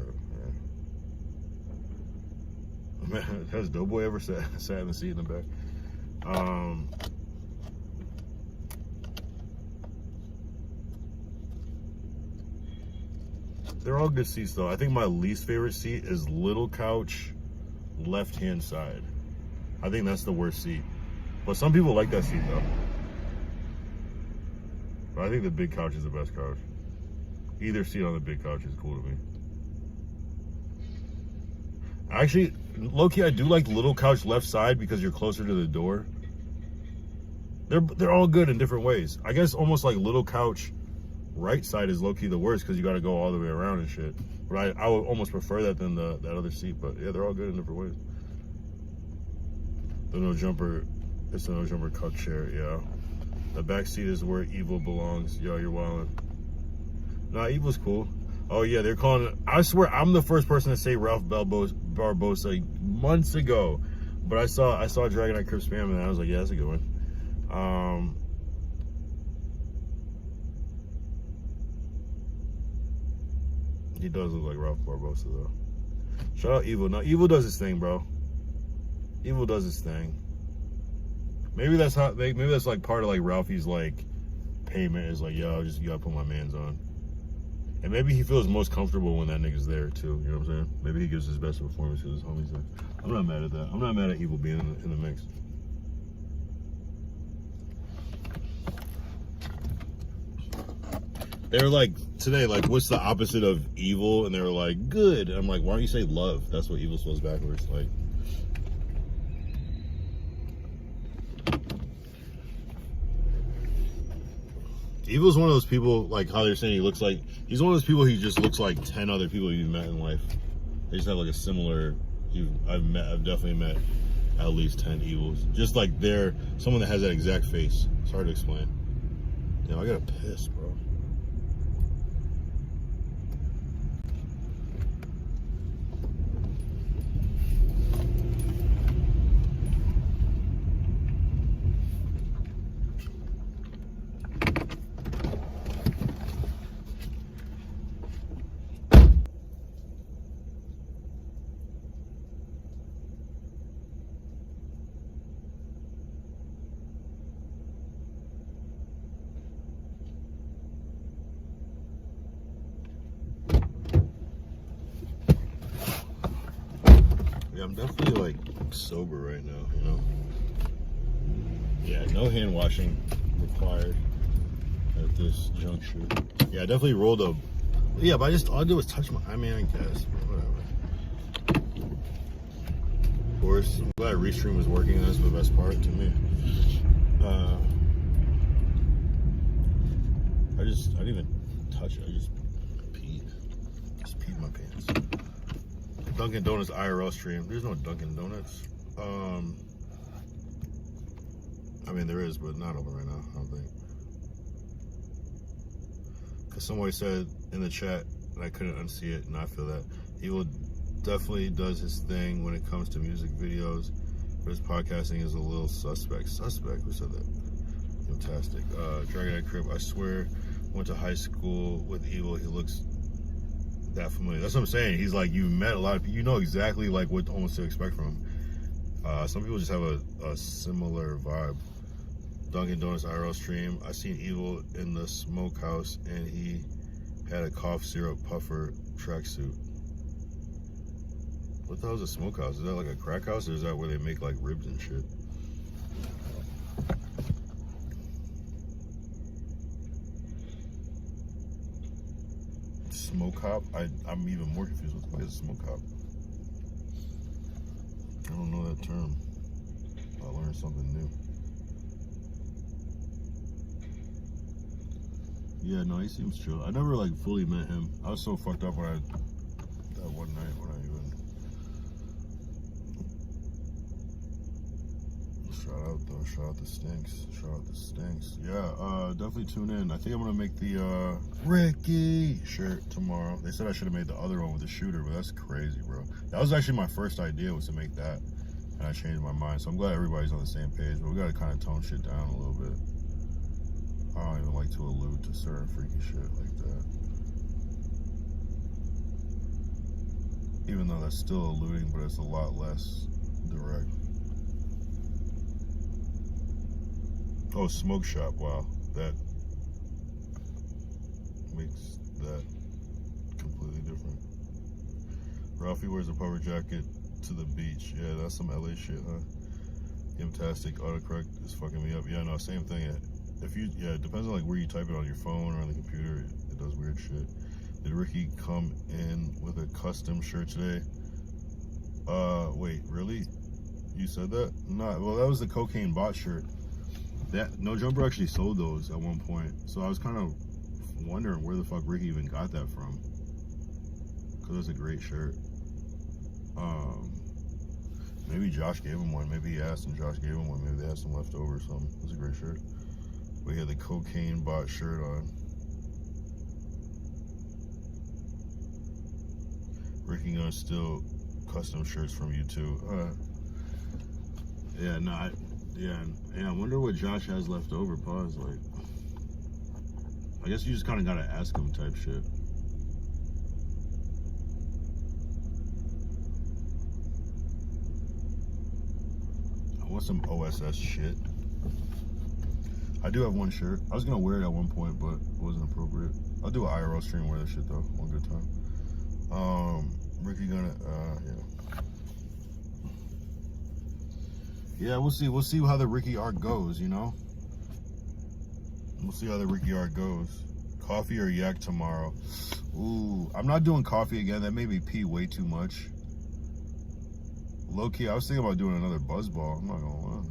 Yeah. Man, has Doughboy ever sat in the seat in the back? They're all good seats though. I think my least favorite seat is little couch, left-hand side. I think that's the worst seat. But some people like that seat though. But I think the big couch is the best couch. Either seat on the big couch is cool to me. Actually, low-key, I do like little couch left side because you're closer to the door. They're all good in different ways. I guess almost like little couch right side is low-key the worst because you got to go all the way around and shit. But I would almost prefer that than that other seat. But yeah, they're all good in different ways. The no jumper, it's a no jumper cut chair. Yeah, the back seat is where Evil belongs. Yo, you're wildin'. Nah, Evil's cool. Oh yeah, they're calling it. I swear, I'm the first person to say Ralph Barbosa months ago, but I saw Dragonite Crip spam and I was like, yeah, that's a good one. He does look like Ralph Barbosa though. Shout out Evil. No, Evil does his thing, bro. Evil does his thing. Maybe that's how. Maybe that's like part of like Ralphie's like payment is like, yo, you gotta put my mans on. And maybe he feels most comfortable when that nigga's there too. You know what I'm saying? Maybe he gives his best performance because his homie's there. I'm not mad at that. I'm not mad at Evil being in the mix. They were like today, like, what's the opposite of evil? And they were like, good. And I'm like, why don't you say love? That's what evil spells backwards. Like, Evil's one of those people, like how they're saying he looks like, he's one of those people, he just looks like 10 other people you've met in life. They just have like a similar, I've definitely met at least 10 Evils. Just like they're someone that has that exact face. It's hard to explain. Damn, I gotta piss, bro. I'm definitely like sober right now, you know? Yeah, no hand washing required at this juncture. Yeah, I definitely rolled a, yeah, but all I did was touch my, I mean, I guess, whatever. Of course, I'm glad Restream was working, that's the best part to me. I didn't even touch it, I just peed my pants. Dunkin' Donuts IRL stream. There's no Dunkin' Donuts. I mean, there is, but not open right now, I don't think. Because somebody said in the chat, and I couldn't unsee it, and I feel that. He will definitely does his thing when it comes to music videos, but his podcasting is a little suspect. Suspect? Who said that? Fantastic. Dragonite Crip, I swear, went to high school with Evil. He looks that familiar. That's what I'm saying. He's like, you met a lot of people. You know exactly like what almost to expect from him. Some people just have a similar vibe. Dunkin' Donuts IRL stream. I seen Evil in the smokehouse and he had a cough syrup puffer tracksuit. What the hell is a smokehouse? Is that like a crack house or is that where they make like ribs and shit? Smoke hop? I'm even more confused. What the fuck is a smoke hop? I don't know that term. I learned something new. Yeah, no, he seems chill. I never like fully met him. I was so fucked up when that one night when I even Shout out though. Shout out the Stinks. Shout out the Stinks. Yeah, definitely tune in. I think I'm gonna make the Ricky shirt tomorrow. They said I should have made the other one with the shooter, but that's crazy, bro. That was actually my first idea, was to make that, and I changed my mind. So I'm glad everybody's on the same page, but we gotta kind of tone shit down a little bit. I don't even like to allude to certain freaky shit like that. Even though that's still alluding, but it's a lot less direct. Oh, smoke shop. Wow, that makes that completely different. Ralphie wears a puffer jacket to the beach. Yeah, that's some LA shit, huh? Imtastic autocorrect is fucking me up. Yeah, no, same thing. If you, yeah, it depends on like where you type it on your phone or on the computer. It does weird shit. Did Ricky come in with a custom shirt today? Wait, really? You said that? Nah, well, that was the Cocaine Bot shirt. That No Jumper actually sold those at one point, so I was kind of wondering where the fuck Ricky even got that from, because it's a great shirt. Maybe Josh gave him one. Maybe he asked and Josh gave him one. Maybe they had some left over or something. It's a great shirt. We had the Cocaine Bot shirt on. Ricky gonna steal custom shirts from you too. Yeah, no, yeah, I wonder what Josh has left over. Pause. Like, I guess you just kind of gotta ask him type shit. I want some OSS shit. I do have one shirt. I was gonna wear it at one point, but it wasn't appropriate. I'll do an IRL stream and wear that shit though. One good time. Ricky gonna, yeah, we'll see. We'll see how the Ricky arc goes, you know? We'll see how the Ricky arc goes. Coffee or yak tomorrow? Ooh, I'm not doing coffee again. That made me pee way too much. Low key, I was thinking about doing another buzzball. I'm not gonna lie.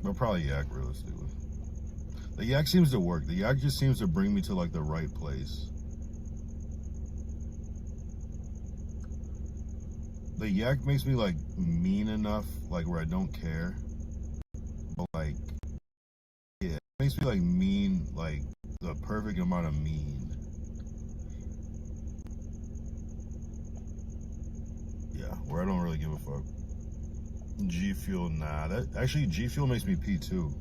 But probably yak, realistically. The yak seems to work. The yak just seems to bring me to like the right place. The yak makes me like mean enough, like where I don't care. But like, yeah, it makes me like mean, like the perfect amount of mean. Yeah, where I don't really give a fuck. G Fuel, nah. That actually, G Fuel makes me pee too.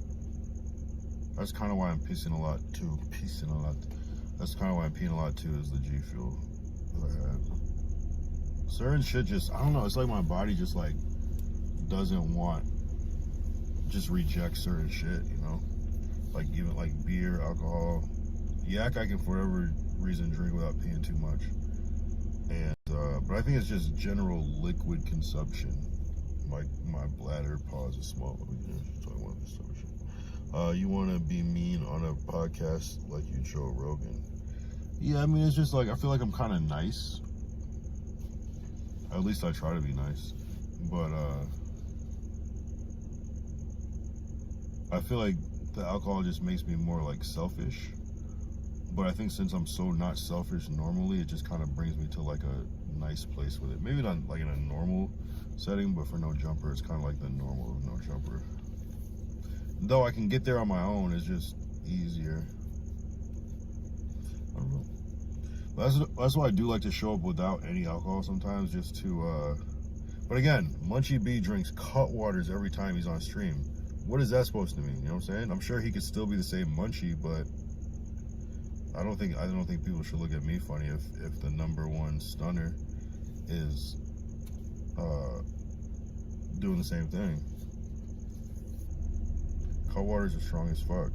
That's kind of why I'm pissing a lot too. Pissing a lot. That's kind of why I'm peeing a lot too, is the G Fuel that I have. Certain shit just, I don't know, it's like my body just like doesn't want, just rejects certain shit, you know? Like even like beer, alcohol. Yak I can for whatever reason drink without peeing too much. And, but I think it's just general liquid consumption. My bladder pause is small. So I want this type of shit. You want to be mean on a podcast like you Joe Rogan? Yeah, I mean, it's just like, I feel like I'm kind of nice. At least I try to be nice. But, I feel like the alcohol just makes me more like selfish. But I think since I'm so not selfish normally, it just kind of brings me to like a nice place with it. Maybe not like in a normal setting, but for No Jumper, it's kind of like the normal of No Jumper. Though I can get there on my own, it's just easier. I don't know. That's why I do like to show up without any alcohol sometimes, just to, but again, Munchie B drinks Cutwaters every time he's on stream. What is that supposed to mean? You know what I'm saying? I'm sure he could still be the same Munchie, but I don't think people should look at me funny if the #1 stunner is doing the same thing. Cutwaters are strong as fuck.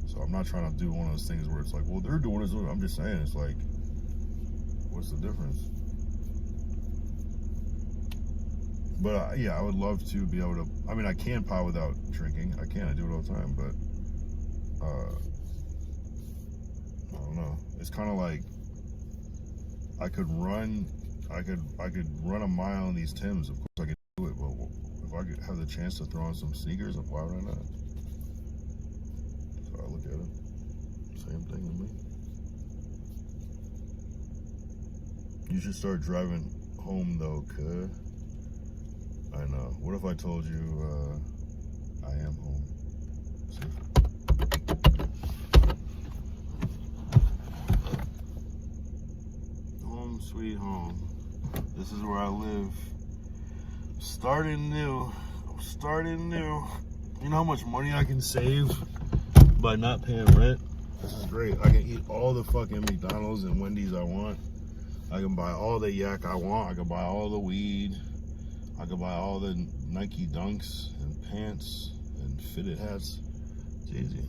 So I'm not trying to do one of those things where it's like, well, they're doing this. I'm just saying, it's like, what's the difference? But yeah, I would love to be able to, I mean, I can pie without drinking. I do it all the time, but I don't know. It's kind of like I could run a mile in these Timbs. Of course I could do it, but if I could have the chance to throw on some sneakers, why would I not? So I look at it, same thing to me. You should start driving home though, cuz. I know. What if I told you I am home? See? Home sweet home. This is where I live. Starting new. I'm starting new. You know how much money I can save by not paying rent? This is great. I can eat all the fucking McDonald's and Wendy's I want. I can buy all the yak I want. I can buy all the weed. I can buy all the Nike Dunks and pants and fitted hats. It's easy.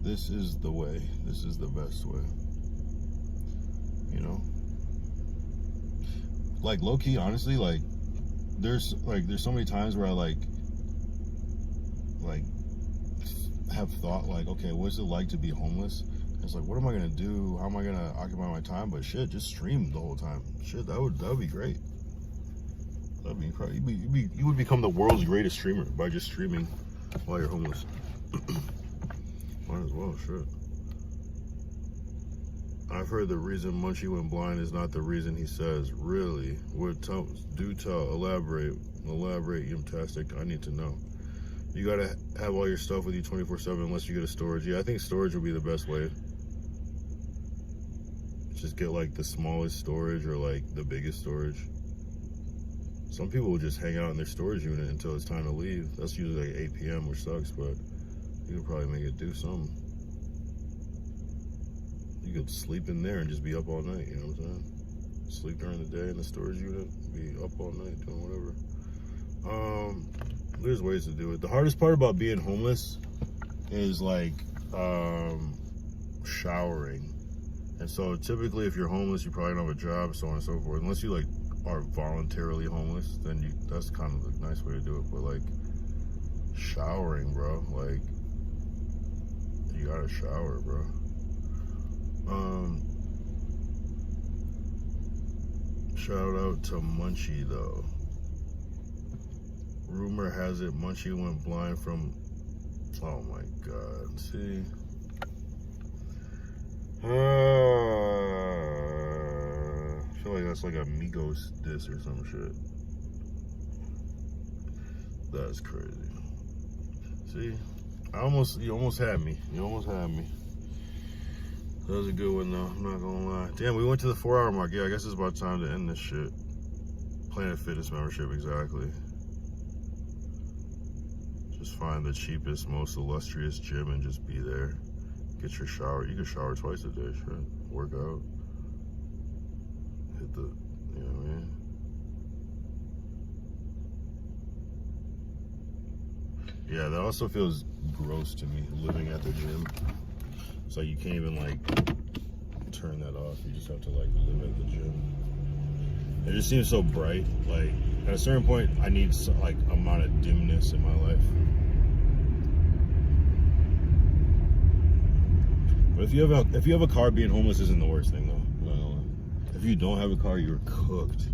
This is the way. This is the best way. You know? Like, low-key, honestly, like, there's so many times where I like have thought like, okay, what's it like to be homeless? It's like, what am I gonna do? How am I gonna occupy my time? But shit, just stream the whole time. Shit, that would be great. That'd be incredible. You would become the world's greatest streamer by just streaming while you're homeless. Might as well, shit. I've heard the reason Munchie went blind is not the reason he says. Really? Do tell. Elaborate. Yumtastic. I need to know. You gotta have all your stuff with you 24/7 unless you get a storage. Yeah, I think storage would be the best way. Just get like the smallest storage or like the biggest storage. Some people will just hang out in their storage unit until it's time to leave. That's usually like 8 p.m. which sucks, but you could probably make it do something. You could sleep in there and just be up all night, you know what I'm saying? Sleep during the day in the storage unit, be up all night doing whatever. There's ways to do it. The hardest part about being homeless is like showering. And so typically if you're homeless, you probably don't have a job, so on and so forth. Unless you like are voluntarily homeless, then that's kind of the nice way to do it. But like showering, bro, like you gotta shower, bro. Shout out to Munchie though. Rumor has it Munchie went blind from, oh my god, see? I feel like that's like a Migos diss or some shit. That's crazy. See? You almost had me. That was a good one though, I'm not gonna lie. Damn, we went to the 4-hour mark. Yeah, I guess it's about time to end this shit. Planet Fitness membership, exactly. Just find the cheapest, most illustrious gym and just be there. Get your shower. You can shower twice a day, shit. Work out. Hit the, you know what I mean? Yeah, that also feels gross to me, living at the gym. It's like you can't even like turn that off. You just have to like live at the gym. It just seems so bright. Like at a certain point, I need some like amount of dimness in my life. But if you have a car, being homeless isn't the worst thing though. No. If you don't have a car, you're cooked.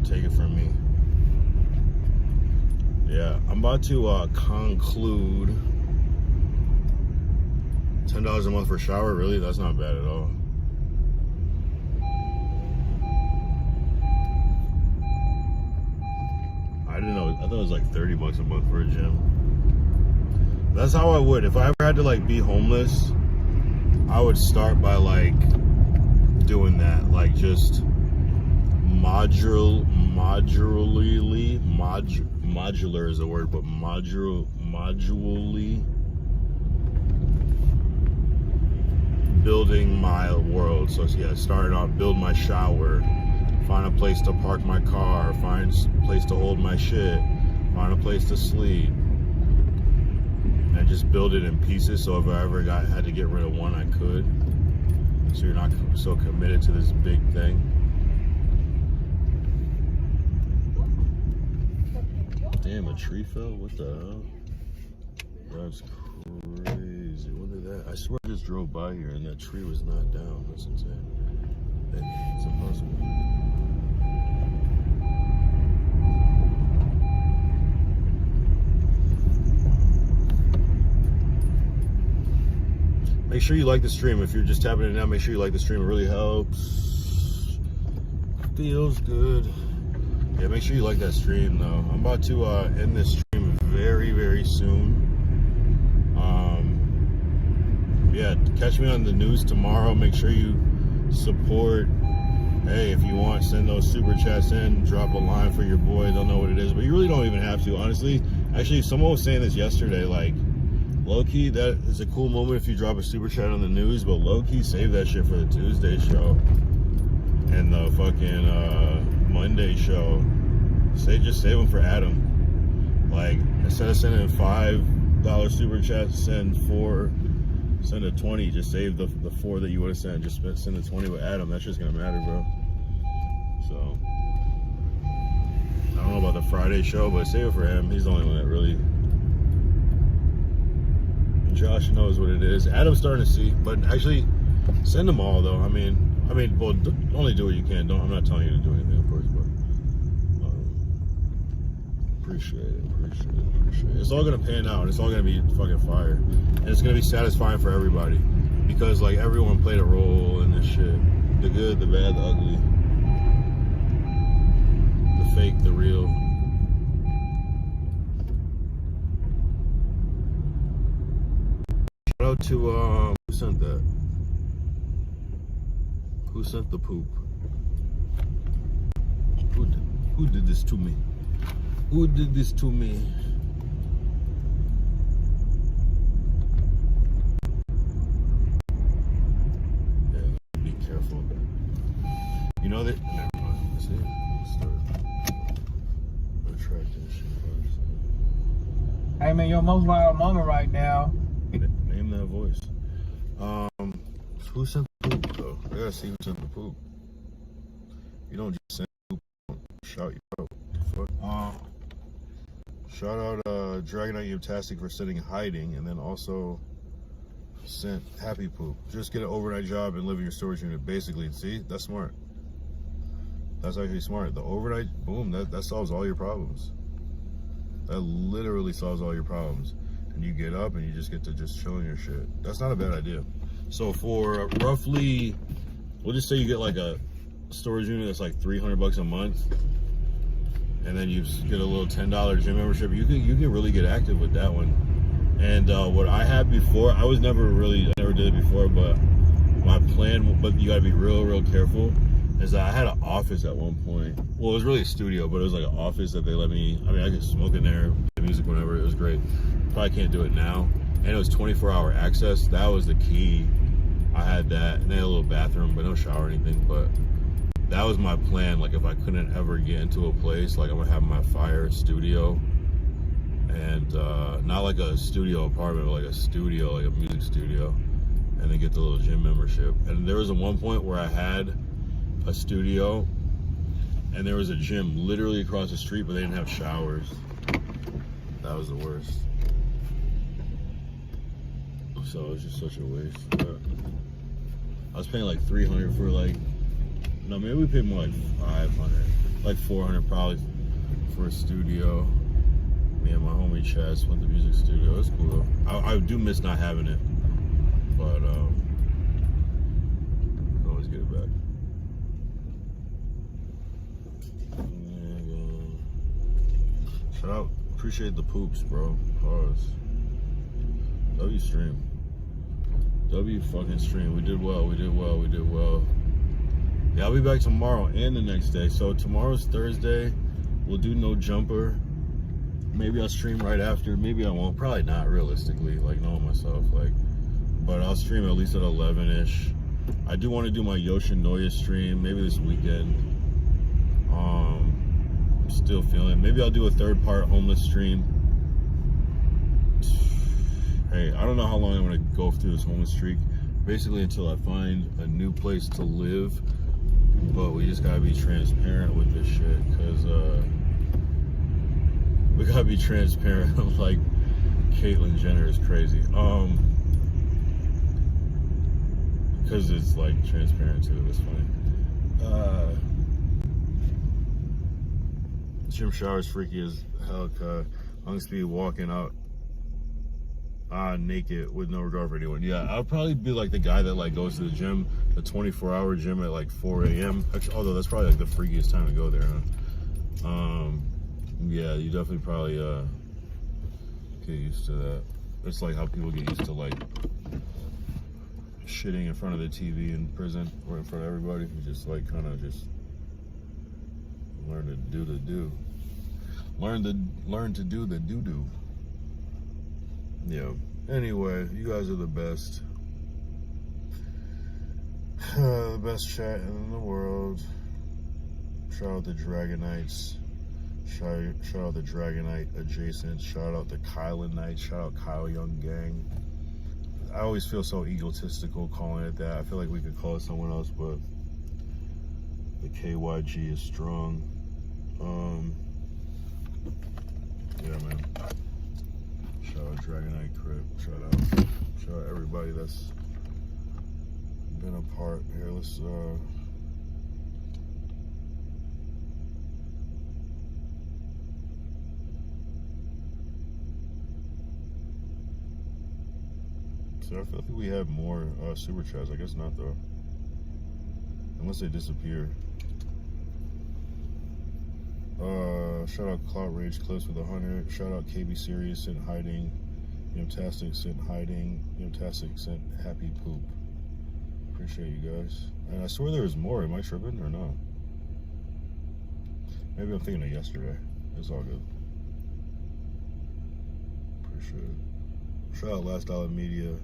Take it from me. Yeah, I'm about to conclude. $10 a month for a shower, really? That's not bad at all. I didn't know. I thought it was like $30 a month for a gym. That's how I would. If I ever had to like be homeless, I would start by like doing that. Like just modular is a word, but modularly building my world. So yeah, starting off, build my shower, find a place to park my car, find a place to hold my shit, find a place to sleep, and just build it in pieces. So if I ever had to get rid of one, I could. So you're not so committed to this big thing. Damn, a tree fell? What the hell? That's crazy. What is that? I swear I just drove by here and that tree was not down. That's insane. It's impossible. Make sure you like the stream. If you're just tapping it now, make sure you like the stream. It really helps. Feels good. Yeah, make sure you like that stream though. I'm about to end this stream very, very soon. Yeah, catch me on the news tomorrow. Make sure you support. Hey, if you want, send those super chats in. Drop a line for your boy. They'll know what it is. But you really don't even have to, honestly. Actually, someone was saying this yesterday. Like, low-key, that is a cool moment if you drop a super chat on the news. But low-key, save that shit for the Tuesday show. And the fucking Monday show. Just save them for Adam. Like, instead of sending $5 super chats, send a 20. Just save the 4 that you would have sent. Just send the 20 with Adam. That's just gonna matter, bro. So I don't know about the Friday show, but save it for him. He's the only one that really. Josh knows what it is. Adam's starting to see, but actually, send them all though. I mean, well, only do what you can. I'm not telling you to do anything, of course, but appreciate it. It's all gonna pan out. It's all gonna be fucking fire, and it's gonna be satisfying for everybody because like everyone played a role in this shit. The good, the bad, the ugly, the fake, the real. Shout out to who sent that? Who sent the poop? Who did this to me? Who did this to me? Yeah, be careful. You know that. Never mind. Let's see. Let's start. Attract this shit first. Hey man, your most viral moment right now. Name that voice. Who sent the poop though? I gotta see who sent the poop. You don't just send poop. Shout you out. What the fuck? Shout out Dragonite Yumtastic for sending hiding, and then also sent Happy Poop. Just get an overnight job and live in your storage unit. Basically, see, that's smart. That's actually smart. The overnight, boom, that solves all your problems. That literally solves all your problems. And you get up and you just get to just chill in your shit. That's not a bad idea. So for roughly, we'll just say you get like a storage unit that's like $300 a month. And then you get a little $10 gym membership. You can really get active with that one. And what I had before, I never did it before, but my plan, but you gotta be real careful, is that I had an office at one point. Well, it was really a studio, but it was like an office that they let me, I could smoke in there, play music whenever, it was great. Probably can't do it now. And it was 24-hour access. That was the key. I had that, and they had a little bathroom, but no shower or anything, but that was my plan. Like if I couldn't ever get into a place, like I'm gonna have my fire studio, and not like a studio apartment, but like a studio, like a music studio, and then get the little gym membership. And there was one point where I had a studio, and there was a gym literally across the street, but they didn't have showers. That was the worst. So it was just such a waste. But I was paying like $300 for like. No, maybe we paid more like $500, like $400 probably for a studio. Me and my homie Chaz went to the music studio. It's cool though. I do miss not having it, but I can always get it back. And, shout out, appreciate the poops, bro. Pause. W stream. W fucking stream. We did well. Yeah, I'll be back tomorrow and the next day. So tomorrow's Thursday. We'll do no jumper. Maybe I'll stream right after. Maybe I won't. Probably not, realistically. Like, knowing myself. Like, but I'll stream at least at 11-ish. I do want to do my Yoshinoya stream. Maybe this weekend. I'm still feeling it. Maybe I'll do a 3rd-part homeless stream. Hey, I don't know how long I'm going to go through this homeless streak. Basically until I find a new place to live. But we just gotta be transparent with this shit, because we gotta be transparent. Like Caitlyn Jenner is crazy. Because it's like transparent too. It's funny. Gym shower's freaky as hell. I'm just be walking out naked with no regard for anyone. Yeah, I'll probably be like the guy that like goes to the gym, the 24-hour gym at like 4 a.m. Actually, although that's probably like the freakiest time to go there, huh? Yeah, you definitely probably get used to that. It's like how people get used to like shitting in front of the TV in prison or in front of everybody. You just like kind of just learn to do the do. Learn to do the do-do. Yeah. Anyway, you guys are the best. The best chat in the world. Shout out the Dragonites. Shout out the Dragonite adjacent. Shout out the Kyle Knight. Shout out Kyle Young Gang. I always feel so egotistical calling it that. I feel like we could call it someone else, but the KYG is strong. Yeah, man. Shout out Dragonite Crip. Shout out everybody that's been a part here. Let's so I feel like we have more super chats. I guess not though, unless they disappear. Shout out Cloud Rage Clips with 100. Shout out KB Serious sent hiding. Yumtastic sent hiding. Yumtastic sent happy poop. Appreciate you guys. And I swear there was more. Am I tripping or not? Maybe I'm thinking of yesterday. It's all good. Appreciate it. Shout out Last Dollar Media.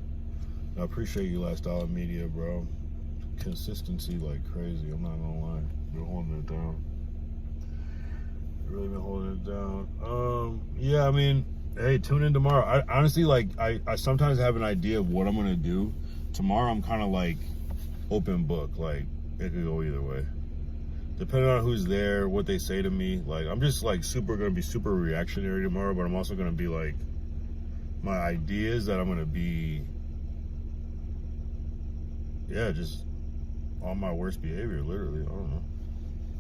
I appreciate you, Last Dollar Media, bro. Consistency like crazy. I'm not gonna lie. You're holding it down. Really been holding it down. Yeah, I mean, hey, tune in tomorrow. I honestly, like, I sometimes have an idea of what I'm gonna do. Tomorrow I'm kind of like open book. Like, it could go either way, depending on who's there, what they say to me. Like, I'm just like gonna be super reactionary tomorrow, but I'm also gonna be like, my ideas that I'm gonna be, yeah, just on my worst behavior, literally. I don't know.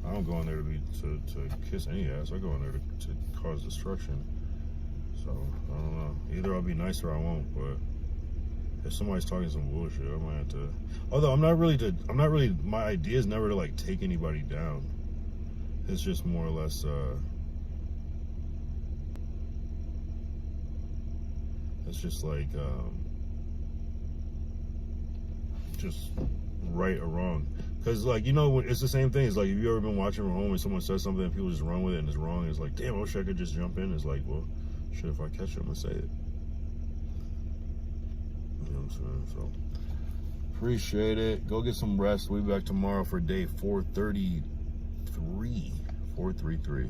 I don't go in there to kiss any ass. I go in there to cause destruction. So I don't know. Either I'll be nice or I won't. But if somebody's talking some bullshit, I might have to. Although I'm not really. My idea is never to like take anybody down. It's just more or less. It's just like just right or wrong. Because, like, you know, it's the same thing. It's like, if you ever been watching from home and someone says something and people just run with it and it's wrong, it's like, damn, I wish I could just jump in. It's like, well, shit, if I catch it, I'm going to say it. You know what I'm saying? So, appreciate it. Go get some rest. We'll be back tomorrow for day 433. 433.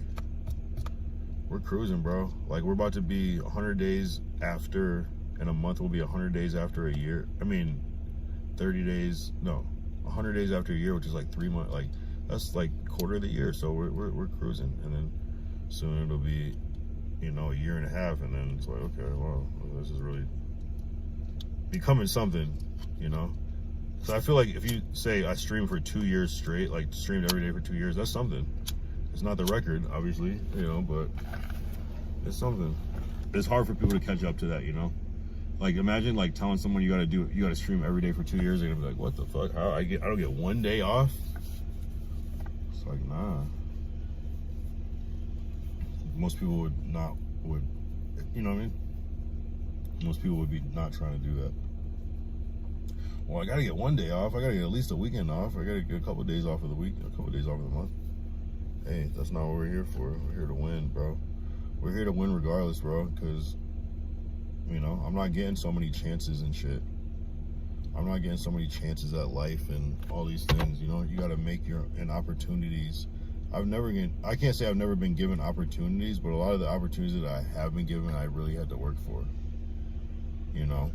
We're cruising, bro. Like, we're about to be 100 days after, in a month, we'll be 100 days after a year. I mean, 30 days, no. 100 days after a year, which is like 3 months, like that's like quarter of the year. So we're cruising, and then soon it'll be, you know, a year and a half, and then it's like, okay, wow, this is really becoming something, you know. So I feel like if you say I streamed for 2 years straight, like streamed every day for 2 years, that's something. It's not the record, obviously, you know, but it's something. It's hard for people to catch up to that, you know. Like, imagine like telling someone you gotta stream every day for 2 years. They're gonna be like, what the fuck? I don't get 1 day off? It's like, nah. Most people would, you know what I mean? Most people would be not trying to do that. Well, I gotta get 1 day off. I gotta get at least a weekend off. I gotta get a couple of days off of the week, a couple of days off of the month. Hey, that's not what we're here for. We're here to win, bro. We're here to win regardless, bro, because, you know, I'm not getting so many chances and shit. I'm not getting so many chances at life and all these things, you know. You got to make your opportunities. I can't say I've never been given opportunities, but a lot of the opportunities that I have been given, I really had to work for, you know.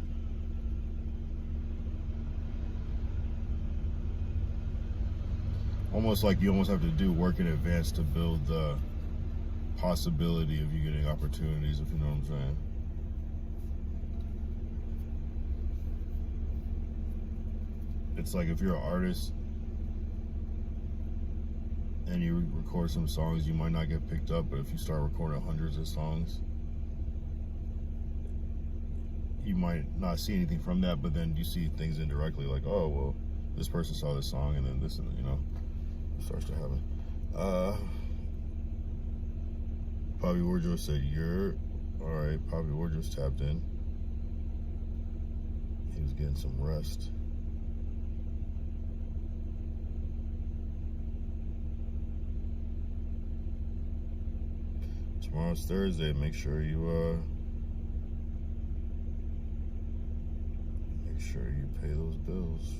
Almost like you almost have to do work in advance to build the possibility of you getting opportunities, if you know what I'm saying. It's like if you're an artist and you record some songs, you might not get picked up, but if you start recording hundreds of songs, you might not see anything from that, but then you see things indirectly, like, oh, well, this person saw this song, and then this, and you know, it starts to happen. Bobby Wardrobe said, "You're all right." Bobby Wardrobe's tapped in. He was getting some rest. Tomorrow's Thursday. Make sure you pay those bills.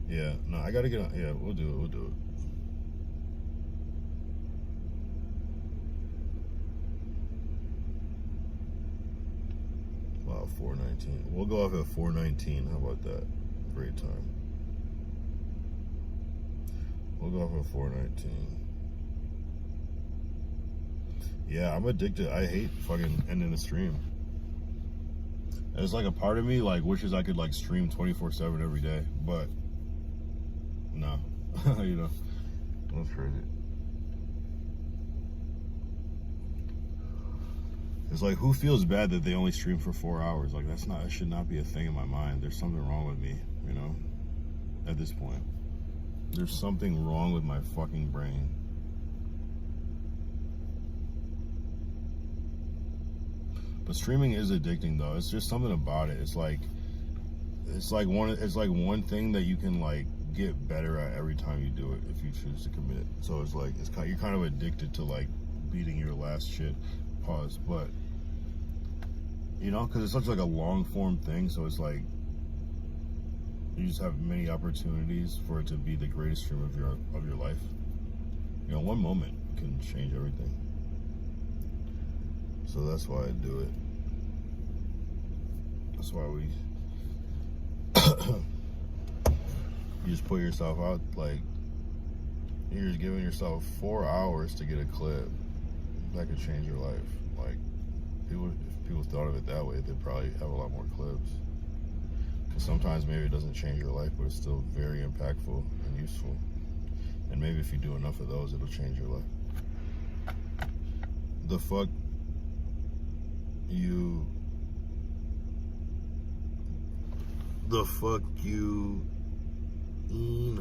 Yeah, no, I gotta get on. Yeah, we'll do it. We'll do it. Wow, 419. We'll go off at 419. How about that? Great time. We'll go off at 419. Yeah, I'm addicted. I hate fucking ending a stream. There's like a part of me like wishes I could like stream 24/7 every day, but no, you know, that's crazy. It's like, who feels bad that they only stream for 4 hours? Like, that should not be a thing in my mind. There's something wrong with me, you know, at this point. There's something wrong with my fucking brain. But streaming is addicting, though. It's just something about it. It's like one thing that you can like get better at every time you do it if you choose to commit. So it's like you're kind of addicted to like beating your last shit. Pause, but you know, because it's such like a long form thing, so it's like you just have many opportunities for it to be the greatest stream of your life. You know, one moment can change everything. So that's why I do it. That's why you just put yourself out, like you're just giving yourself 4 hours to get a clip that could change your life. Like, if people thought of it that way, they'd probably have a lot more clips. Because sometimes maybe it doesn't change your life, but it's still very impactful and useful. And maybe if you do enough of those, it'll change your life. The fuck you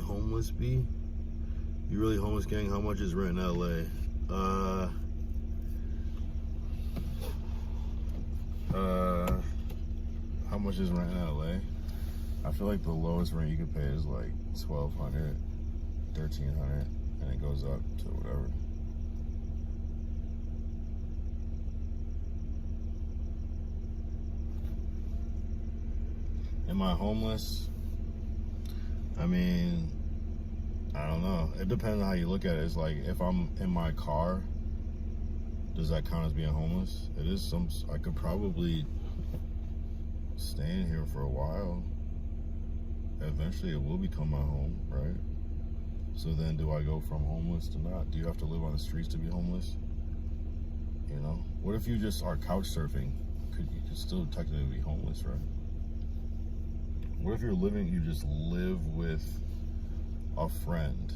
homeless be? You really homeless, gang? How much is rent in LA? How much is rent in LA? I feel like the lowest rent you could pay is like $1,200, $1,300, and it goes up to whatever. Am I homeless? I mean, I don't know. It depends on how you look at it. It's like, if I'm in my car, does that count as being homeless? It is I could probably stay in here for a while. Eventually it will become my home, right? So then do I go from homeless to not? Do you have to live on the streets to be homeless? You know? What if you just are couch surfing? You could still technically be homeless, right? What if you just live with a friend?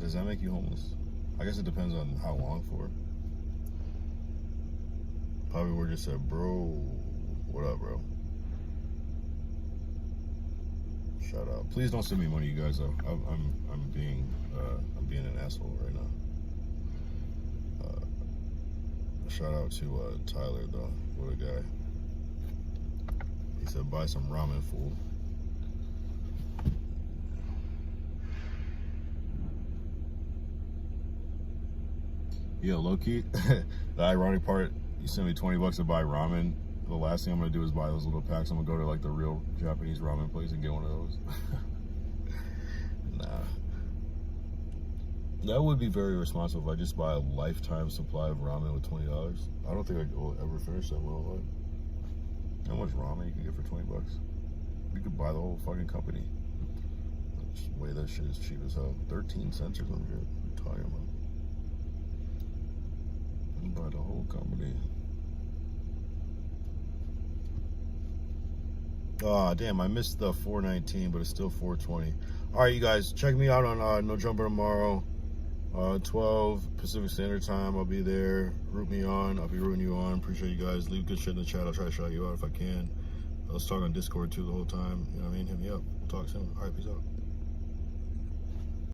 Does that make you homeless? I guess it depends on how long for. Probably were just said, bro, what up, bro? Shout out. Please don't send me money, you guys. Though I'm being an asshole right now. Shout out to Tyler though. What a guy. He said, buy some ramen, fool. Yeah, low-key, the ironic part, you sent me $20 to buy ramen. The last thing I'm gonna do is buy those little packs. I'm gonna go to like the real Japanese ramen place and get one of those. Nah. That would be very responsible if I just buy a lifetime supply of ramen with $20. I don't think I will ever finish that well. How much ramen you can get for $20? You could buy the whole fucking company. Just way that shit is cheap as hell. 13 cents or some shit. What are you talking about? You buy the whole company. Damn, I missed the 419, but it's still 420. All right, you guys, check me out on No Jumper tomorrow, 12 Pacific Standard Time. I'll be there. Root me on. I'll be rooting you on. Appreciate you guys. Leave good shit in the chat. I'll try to shout you out if I can. Let's talk on Discord too the whole time. You know what I mean? Hit me up. We'll talk soon. All right, peace out.